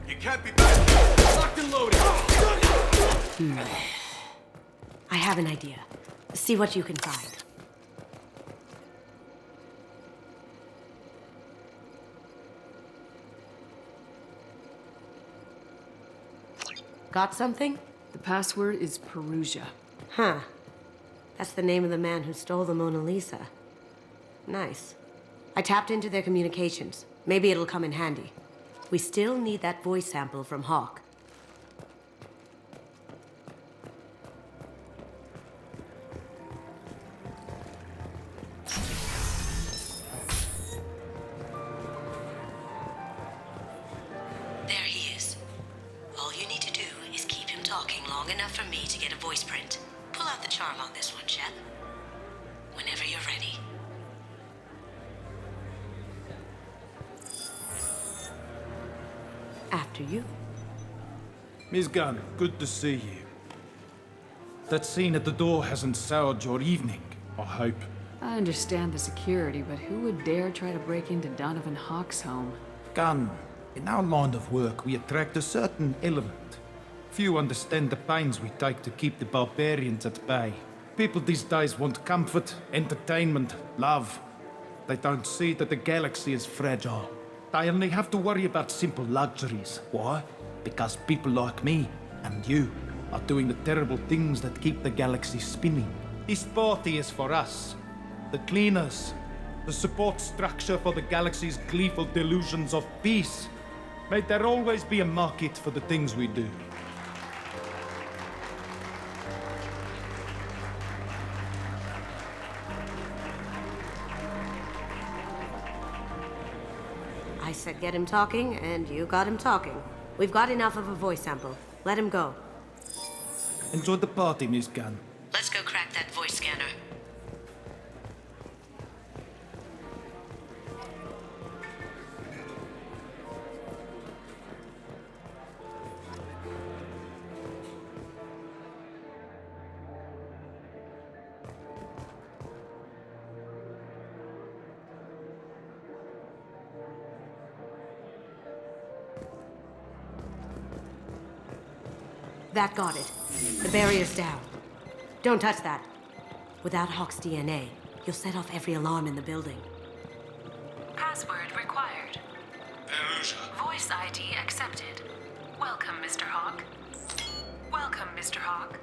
You can't be back. Locked and loaded. I have an idea. See what you can find. Got something? The password is Perugia. Huh. That's the name of the man who stole the Mona Lisa. Nice. I tapped into their communications. Maybe it'll come in handy. We still need that voice sample from Hawk. There he is. All you need to do is keep him talking long enough for me to get a voice print. Pull out the charm on this one, Shep. Whenever you're ready. After you. Miss Gunn, good to see you. That scene at the door hasn't soured your evening, I hope. I understand the security, but who would dare try to break into Donovan Hawk's home? Gunn, in our line of work, we attract a certain element. Few understand the pains we take to keep the barbarians at bay. People these days want comfort, entertainment, love. They don't see that the galaxy is fragile. They only have to worry about simple luxuries. Why? Because people like me and you are doing the terrible things that keep the galaxy spinning. This party is for us, the cleaners, the support structure for the galaxy's gleeful delusions of peace. May there always be a market for the things we do. I said get him talking, and you got him talking. We've got enough of a voice sample. Let him go. Enjoy the party, Miss Gunn. Let's go crack that voice scanner. That got it. The barrier's down. Don't touch that. Without Hawk's DNA, you'll set off every alarm in the building. Password required. Voice ID accepted. Welcome, Mr. Hawk. Welcome, Mr. Hawk.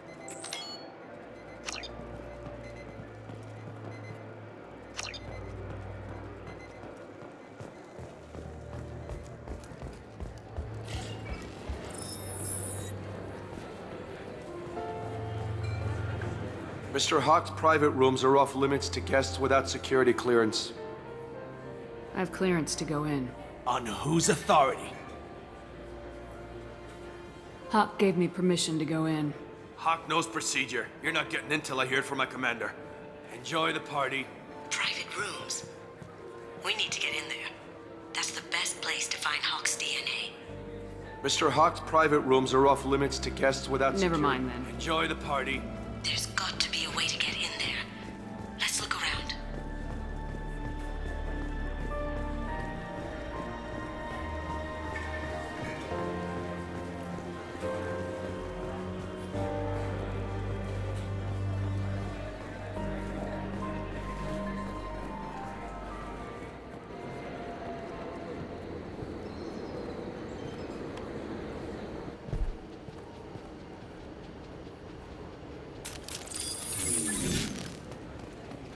Mr. Hawk's private rooms are off limits to guests without security clearance. I have clearance to go in. On whose authority? Hawk gave me permission to go in. Hawk knows procedure. You're not getting in till I hear it from my commander. Enjoy the party. Private rooms. We need to get in there. That's the best place to find Hawk's DNA. Mr. Hawk's private rooms are off limits to guests without Never security. mind then. Enjoy the party. There's got to be a way to get in there. Let's look around.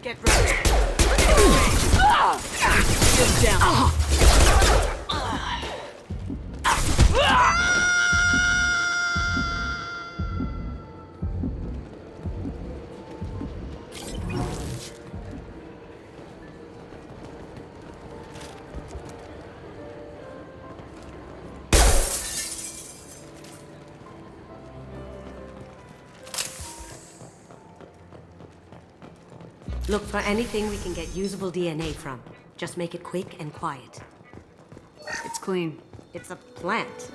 Get ready. Get down. Look for anything we can get usable DNA from. Just make it quick and quiet. It's clean. It's a plant.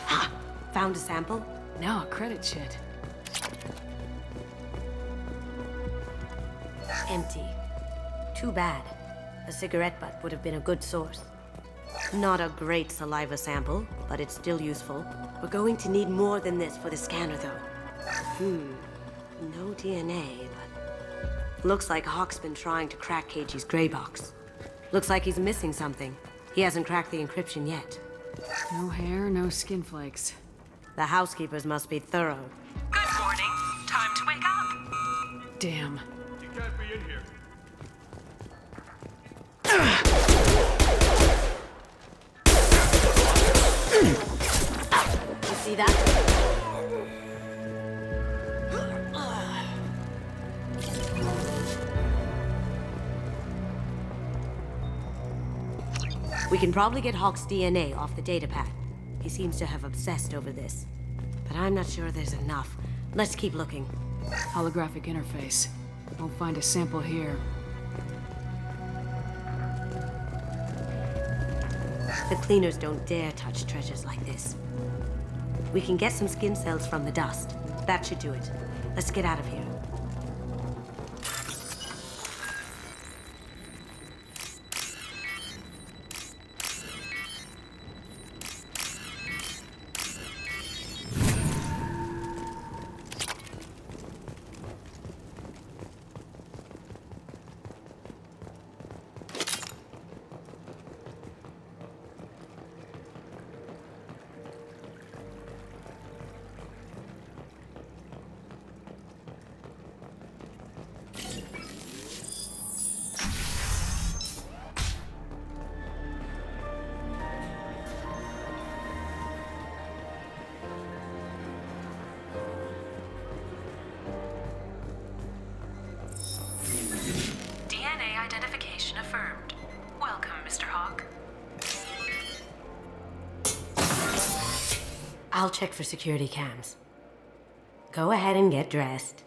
Ha! Found a sample? Now a credit sheet. Empty. Too bad. A cigarette butt would have been a good source. Not a great saliva sample, but it's still useful. We're going to need more than this for the scanner, though. No DNA, but... Looks like Hawk's been trying to crack KG's gray box. Looks like he's missing something. He hasn't cracked the encryption yet. No hair, no skin flakes. The housekeepers must be thorough. Good morning. Time to wake up. Damn. You can't be in here. You see that? We can probably get Hawk's DNA off the datapad. He seems to have obsessed over this. But I'm not sure there's enough. Let's keep looking. Holographic interface. Won't find a sample here. The cleaners don't dare touch treasures like this. We can get some skin cells from the dust. That should do it. Let's get out of here. Identification affirmed. Welcome, Mr. Hawk. I'll check for security cams. Go ahead and get dressed.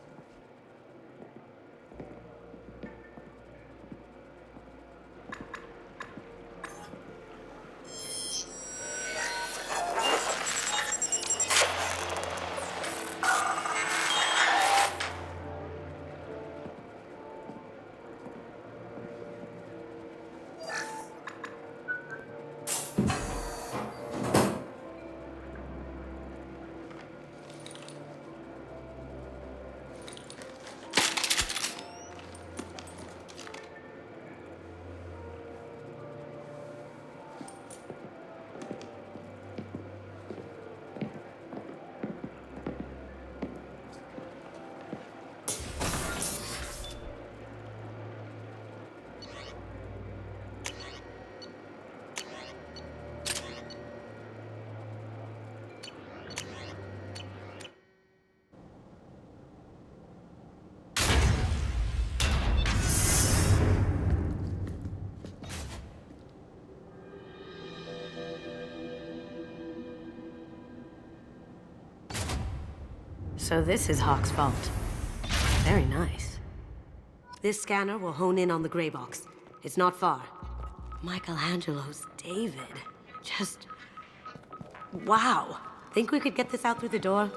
So this is Hawk's vault. Very nice. This scanner will hone in on the gray box. It's not far. Michelangelo's David. Just... wow. Think we could get this out through the door?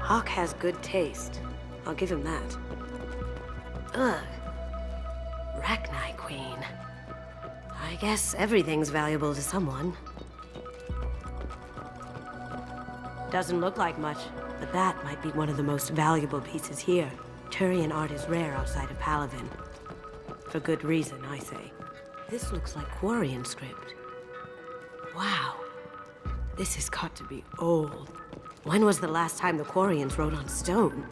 Hawk has good taste. I'll give him that. Ugh. Rachni Queen. I guess everything's valuable to someone. Doesn't look like much, but that might be one of the most valuable pieces here. Turian art is rare outside of Palavin. For good reason, I say. This looks like Quarian script. Wow. This has got to be old. When was the last time the Quarians wrote on stone?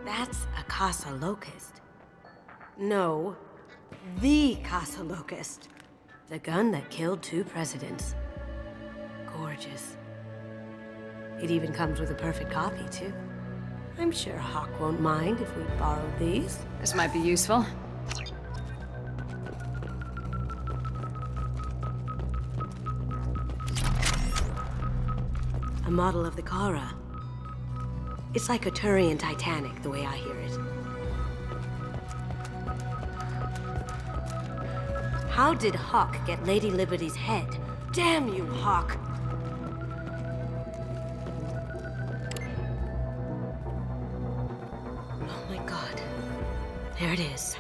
That's a Casa Locust. No, the Casa Locust. The gun that killed 2 presidents. Gorgeous. It even comes with a perfect copy, too. I'm sure Hawk won't mind if we borrow these. This might be useful. A model of the Kara. It's like a Turian Titanic, the way I hear it. How did Hawk get Lady Liberty's head? Damn you, Hawk! Oh my god. There it is.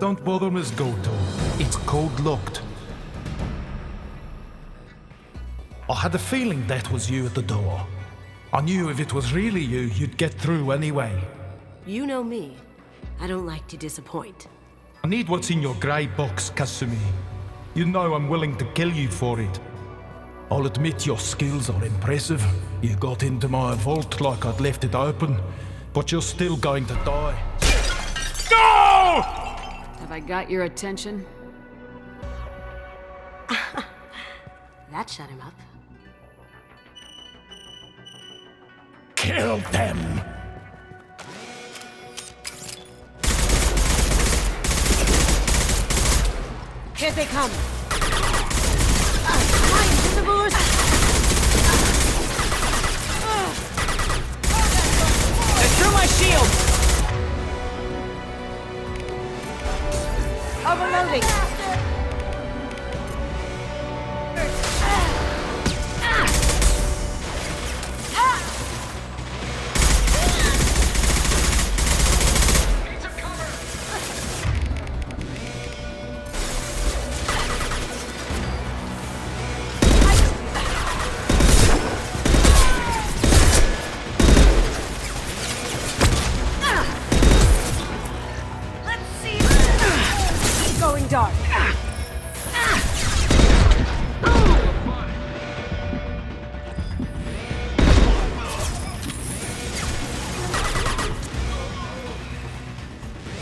Don't bother, Miss Goto. It's code-locked. I had a feeling that was you at the door. I knew if it was really you, you'd get through anyway. You know me. I don't like to disappoint. I need what's in your grey box, Kasumi. You know I'm willing to kill you for it. I'll admit your skills are impressive. You got into my vault like I'd left it open, but you're still going to die. No! Have I got your attention? That shut him up. Kill them! Here they come! My invisibles! They're through my shield! Overloading! Dark.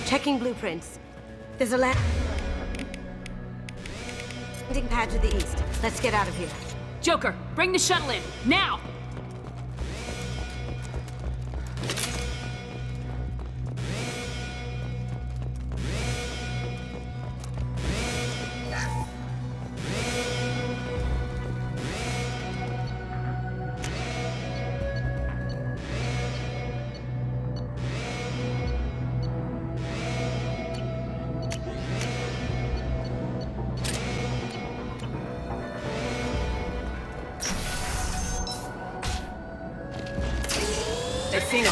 Checking blueprints. There's a landing pad to the east. Let's get out of here. Joker, bring the shuttle in, now! They've seen him.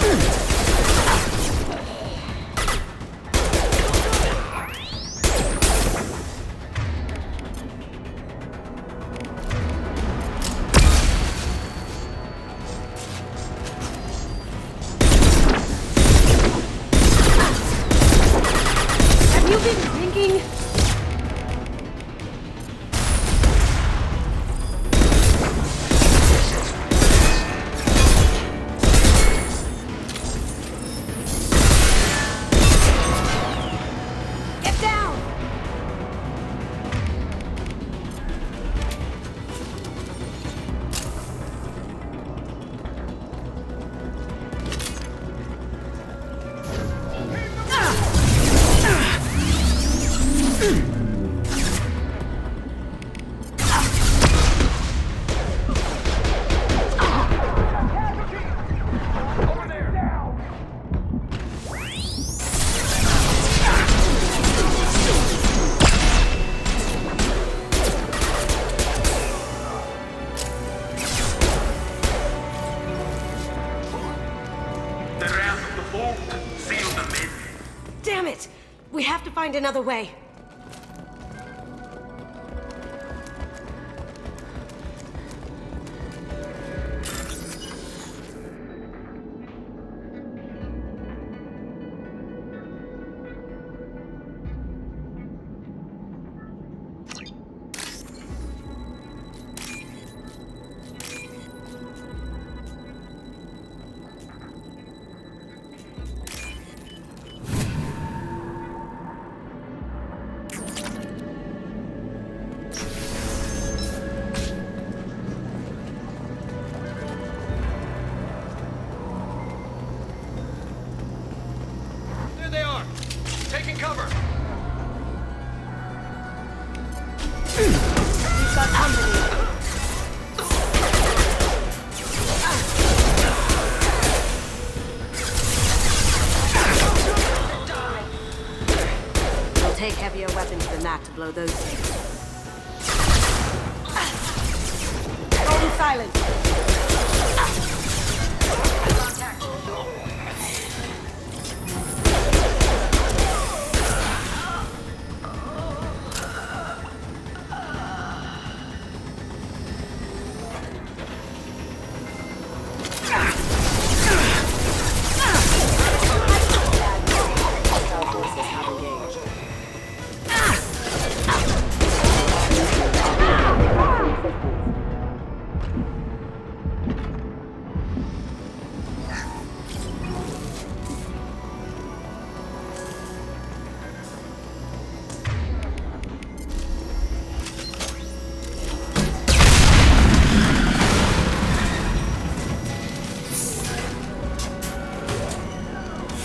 Have you been thinking? Damn it! We have to find another way. mark. Taking cover. We've got company. It'll take heavier weapons than that to blow those things. Golden silence.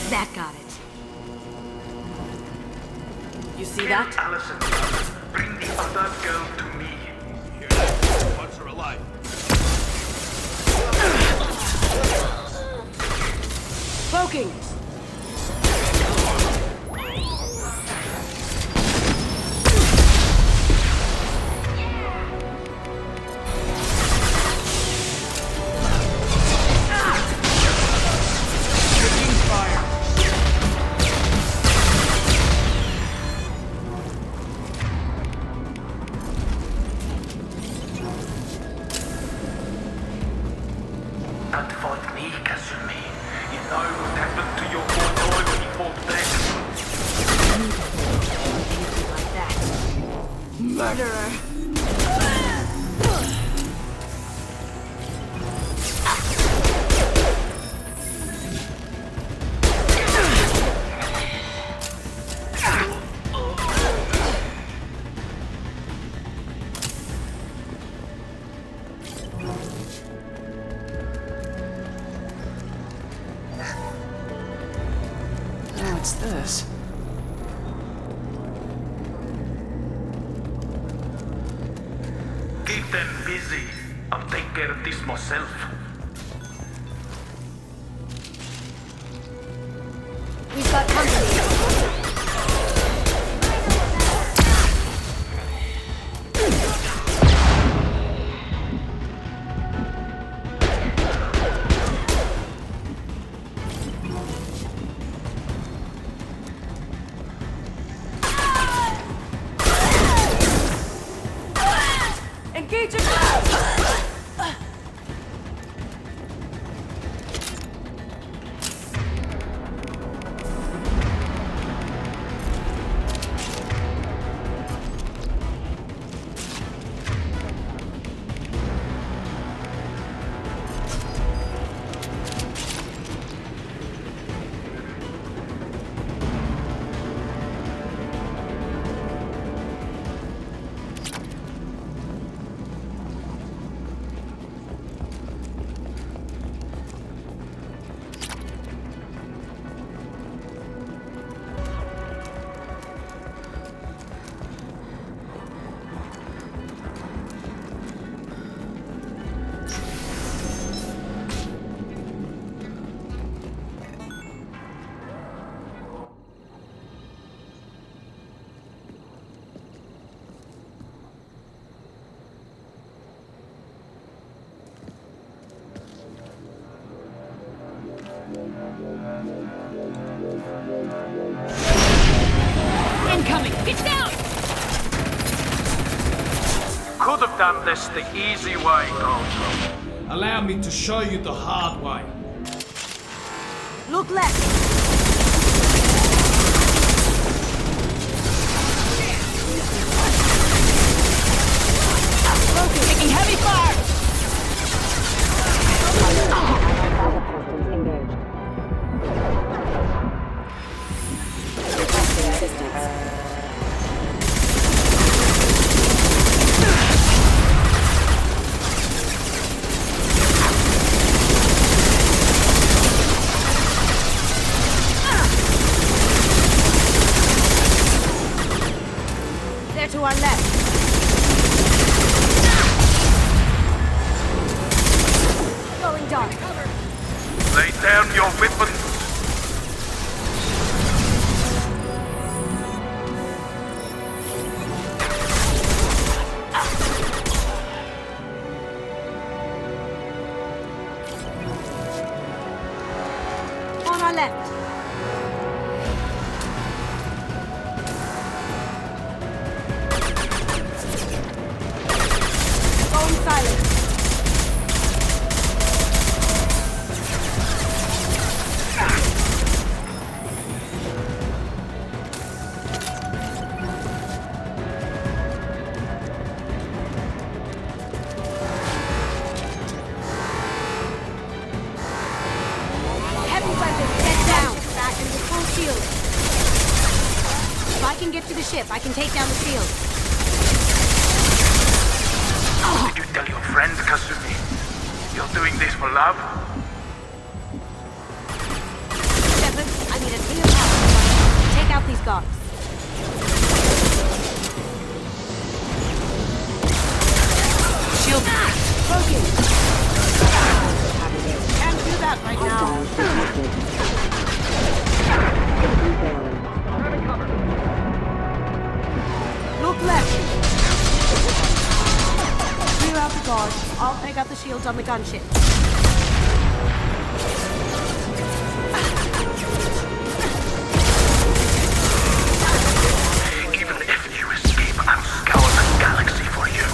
That got it. You see that? Allison, bring the other girl to me. Hear that? Once her alive. Cloaking! Don't fight me, Kasumi. You know what happened to your poor boy when he fought back. Like that. Murderer! What's this? Keep them busy. I'll take care of this myself. We've got company. Engage it! Incoming! It's down! Could have done this the easy way, Gojo. Allow me to show you the hard way. Look left! Taking heavy fire! far left. Going silent. If I can get to the ship, I can take down the shield. Did you tell your friends, Kasumi? You're doing this for love? Shepard, I need a clear path. Take out these guards. Shield broken. Can't do that right now. Look left. Clear out the guards. I'll take out the shields on the gunship. Even if you escape, I'll scour the galaxy for you.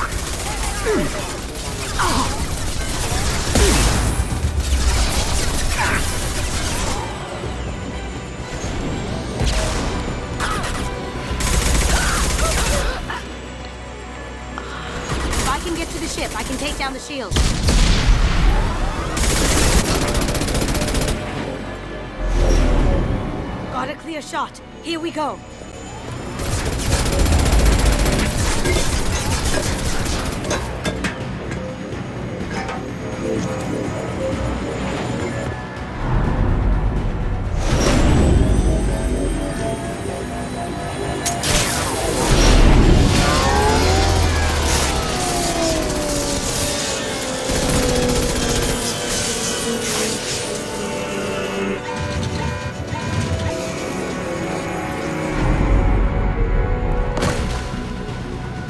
If I can get to the ship, I can take down the shield. Got a clear shot. Here we go.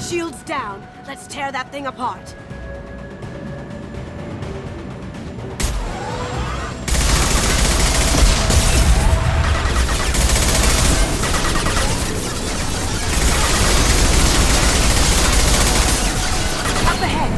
Shields down. Let's tear that thing apart. Up ahead.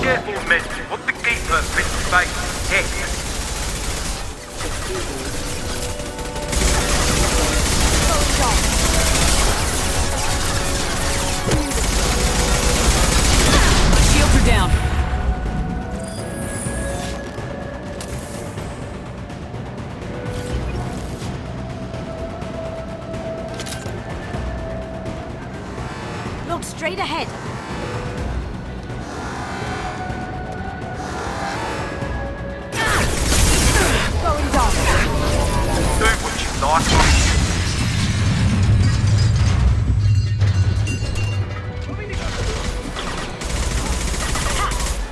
Careful, men. What the keeper bit by head. Shields are down. Look straight ahead. Going dark. Do what you like.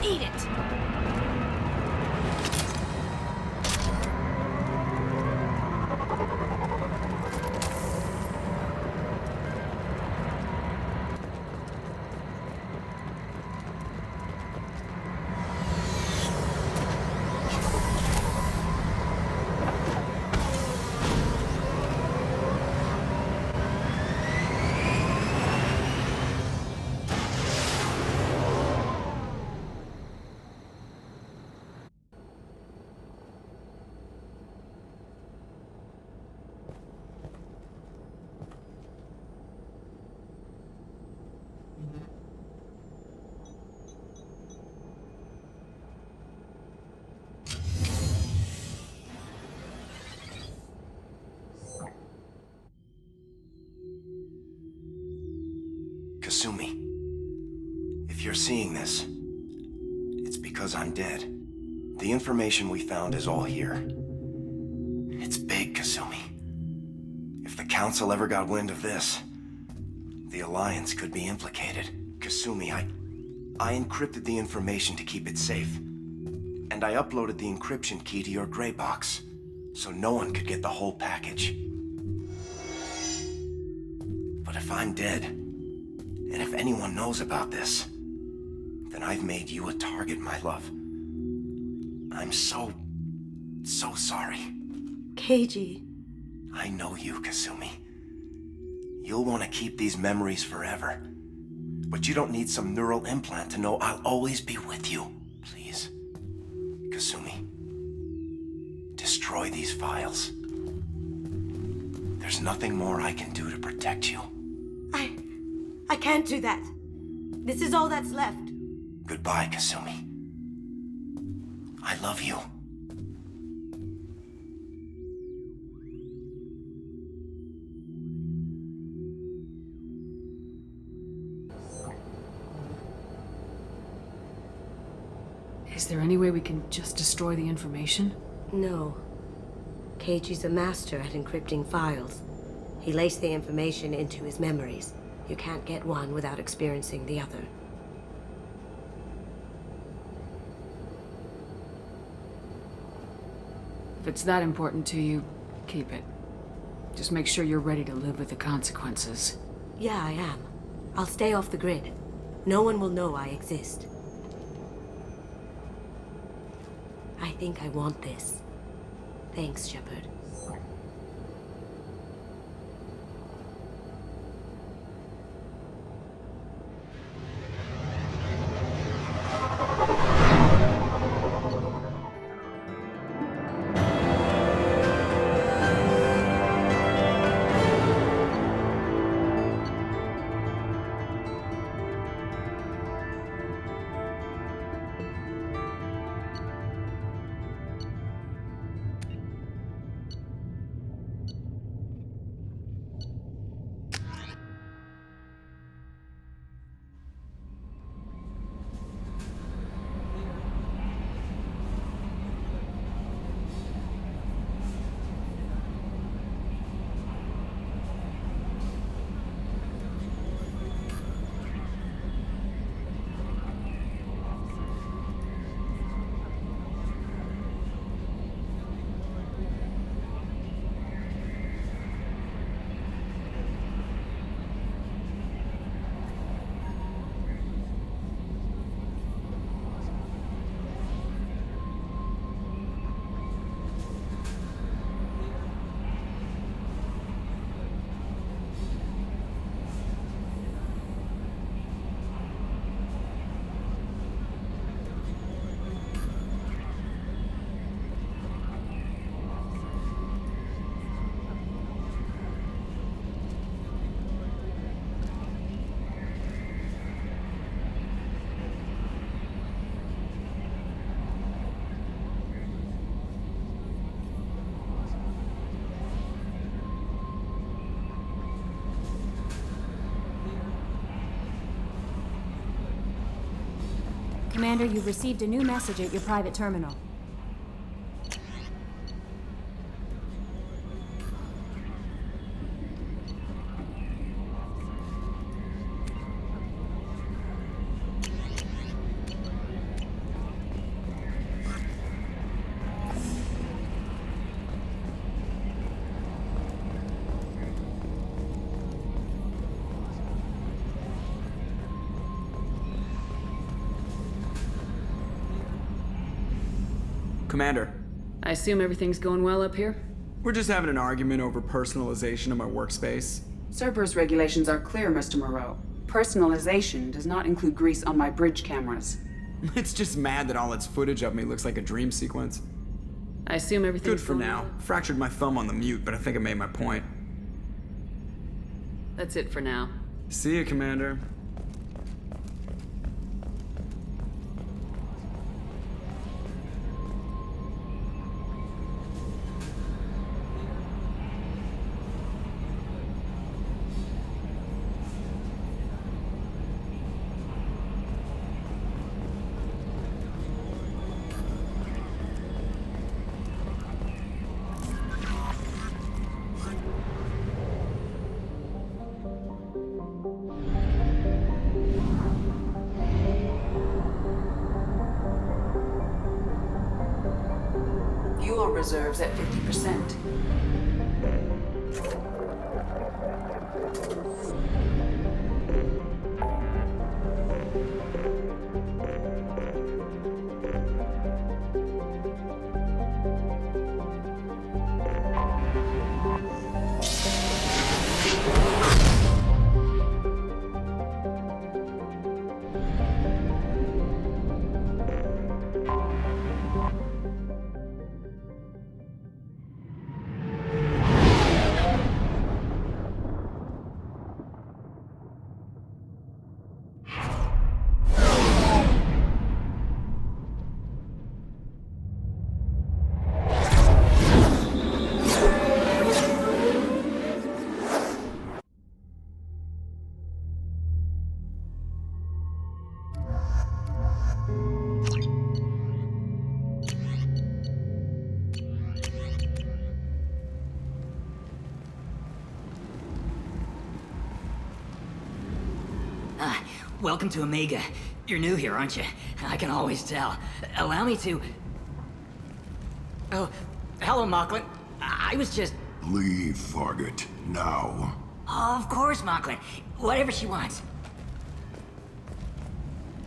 Eat it. Kasumi, if you're seeing this, it's because I'm dead. The information we found is all here. It's big, Kasumi. If the Council ever got wind of this, the Alliance could be implicated. Kasumi, I encrypted the information to keep it safe. And I uploaded the encryption key to your gray box, so no one could get the whole package. But if I'm dead, and if anyone knows about this, then I've made you a target, my love. I'm so sorry. Keiji. I know you, Kasumi. You'll want to keep these memories forever. But you don't need some neural implant to know I'll always be with you. Please, Kasumi, destroy these files. There's nothing more I can do to protect you. I can't do that. This is all that's left. Goodbye, Kasumi. I love you. Is there any way we can just destroy the information? No. Keiji's a master at encrypting files. He laced the information into his memories. You can't get one without experiencing the other. If it's that important to you, keep it. Just make sure you're ready to live with the consequences. Yeah, I am. I'll stay off the grid. No one will know I exist. I think I want this. Thanks, Shepard. Commander, you've received a new message at your private terminal. Commander. I assume everything's going well up here? We're just having an argument over personalization of my workspace. Cerberus regulations are clear, Mr. Moreau. Personalization does not include grease on my bridge cameras. It's just mad that all its footage of me looks like a dream sequence. I assume everything's good for now. well. Fractured my thumb on the mute, but I think I made my point. That's it for now. See you, Commander. reserves at 50%. Welcome to Omega. You're new here, aren't you? I can always tell. Allow me to... Oh, hello, Mocklin. I was just... Leave, Fargate. Now. Oh, of course, Mocklin. Whatever she wants.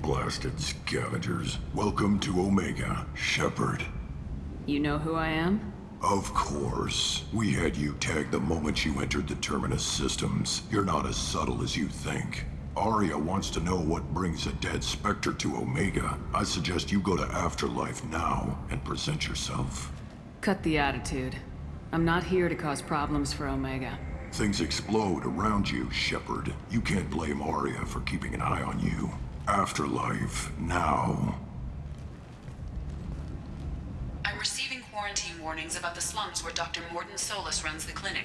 Blasted scavengers. Welcome to Omega, Shepard. You know who I am? Of course. We had you tagged the moment you entered the Terminus systems. You're not as subtle as you think. Arya wants to know what brings a dead Spectre to Omega. I suggest you go to Afterlife now and present yourself. Cut the attitude. I'm not here to cause problems for Omega. Things explode around you, Shepard. You can't blame Arya for keeping an eye on you. Afterlife now. I'm receiving quarantine warnings about the slums where Dr. Mordin Solus runs the clinic.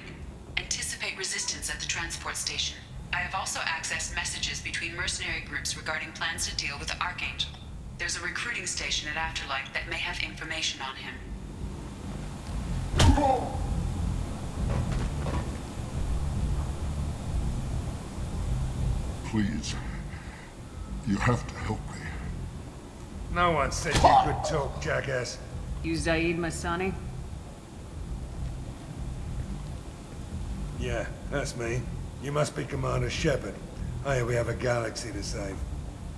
Anticipate resistance at the transport station. I have also accessed messages between mercenary groups regarding plans to deal with the Archangel. There's a recruiting station at Afterlife that may have information on him. Please. You have to help me. No one said you could talk, jackass. You Zaid Masani? Yeah, that's me. You must be Commander Shepard. Hey, we have a galaxy to save.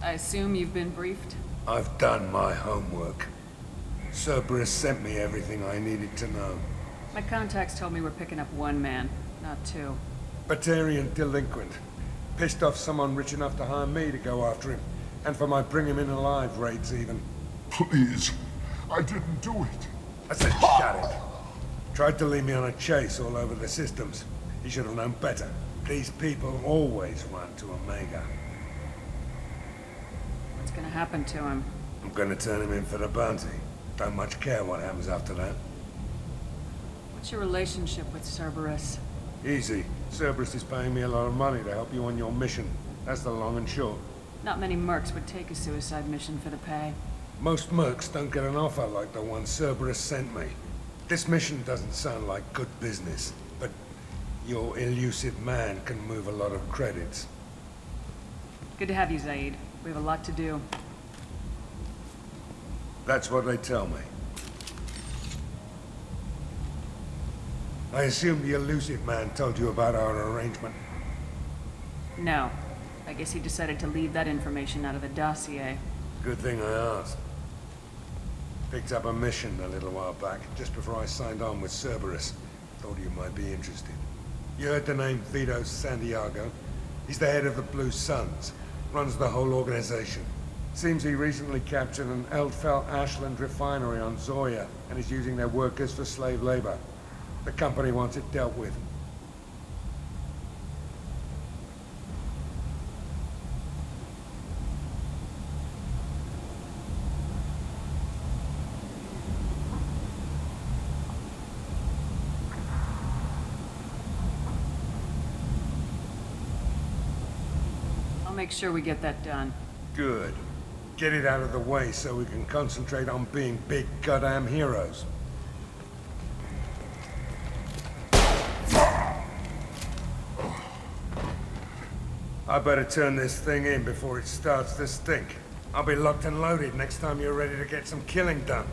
I assume you've been briefed? I've done my homework. Cerberus sent me everything I needed to know. My contacts told me we're picking up one man, not two. Batarian delinquent. Pissed off someone rich enough to hire me to go after him. And for my bring him in alive raids even. Please. I didn't do it. I said shut it. Tried to lead me on a chase all over the systems. He should have known better. These people always run to Omega. What's gonna happen to him? I'm gonna turn him in for the bounty. Don't much care what happens after that. What's your relationship with Cerberus? Easy. Cerberus is paying me a lot of money to help you on your mission. That's the long and short. Not many mercs would take a suicide mission for the pay. Most mercs don't get an offer like the one Cerberus sent me. This mission doesn't sound like good business, but your elusive man can move a lot of credits. Good to have you, Zaid. We have a lot to do. That's what they tell me. I assume the elusive man told you about our arrangement. No. I guess he decided to leave that information out of the dossier. Good thing I asked. Picked up a mission a little while back, just before I signed on with Cerberus. Thought you might be interested. You heard the name Vito Santiago? He's the head of the Blue Suns. Runs the whole organization. Seems he recently captured an Eldfell Ashland refinery on Zoya and is using their workers for slave labor. The company wants it dealt with. I'll make sure we get that done. Good. Get it out of the way so we can concentrate on being big goddamn heroes. I better turn this thing in before it starts to stink. I'll be locked and loaded next time you're ready to get some killing done.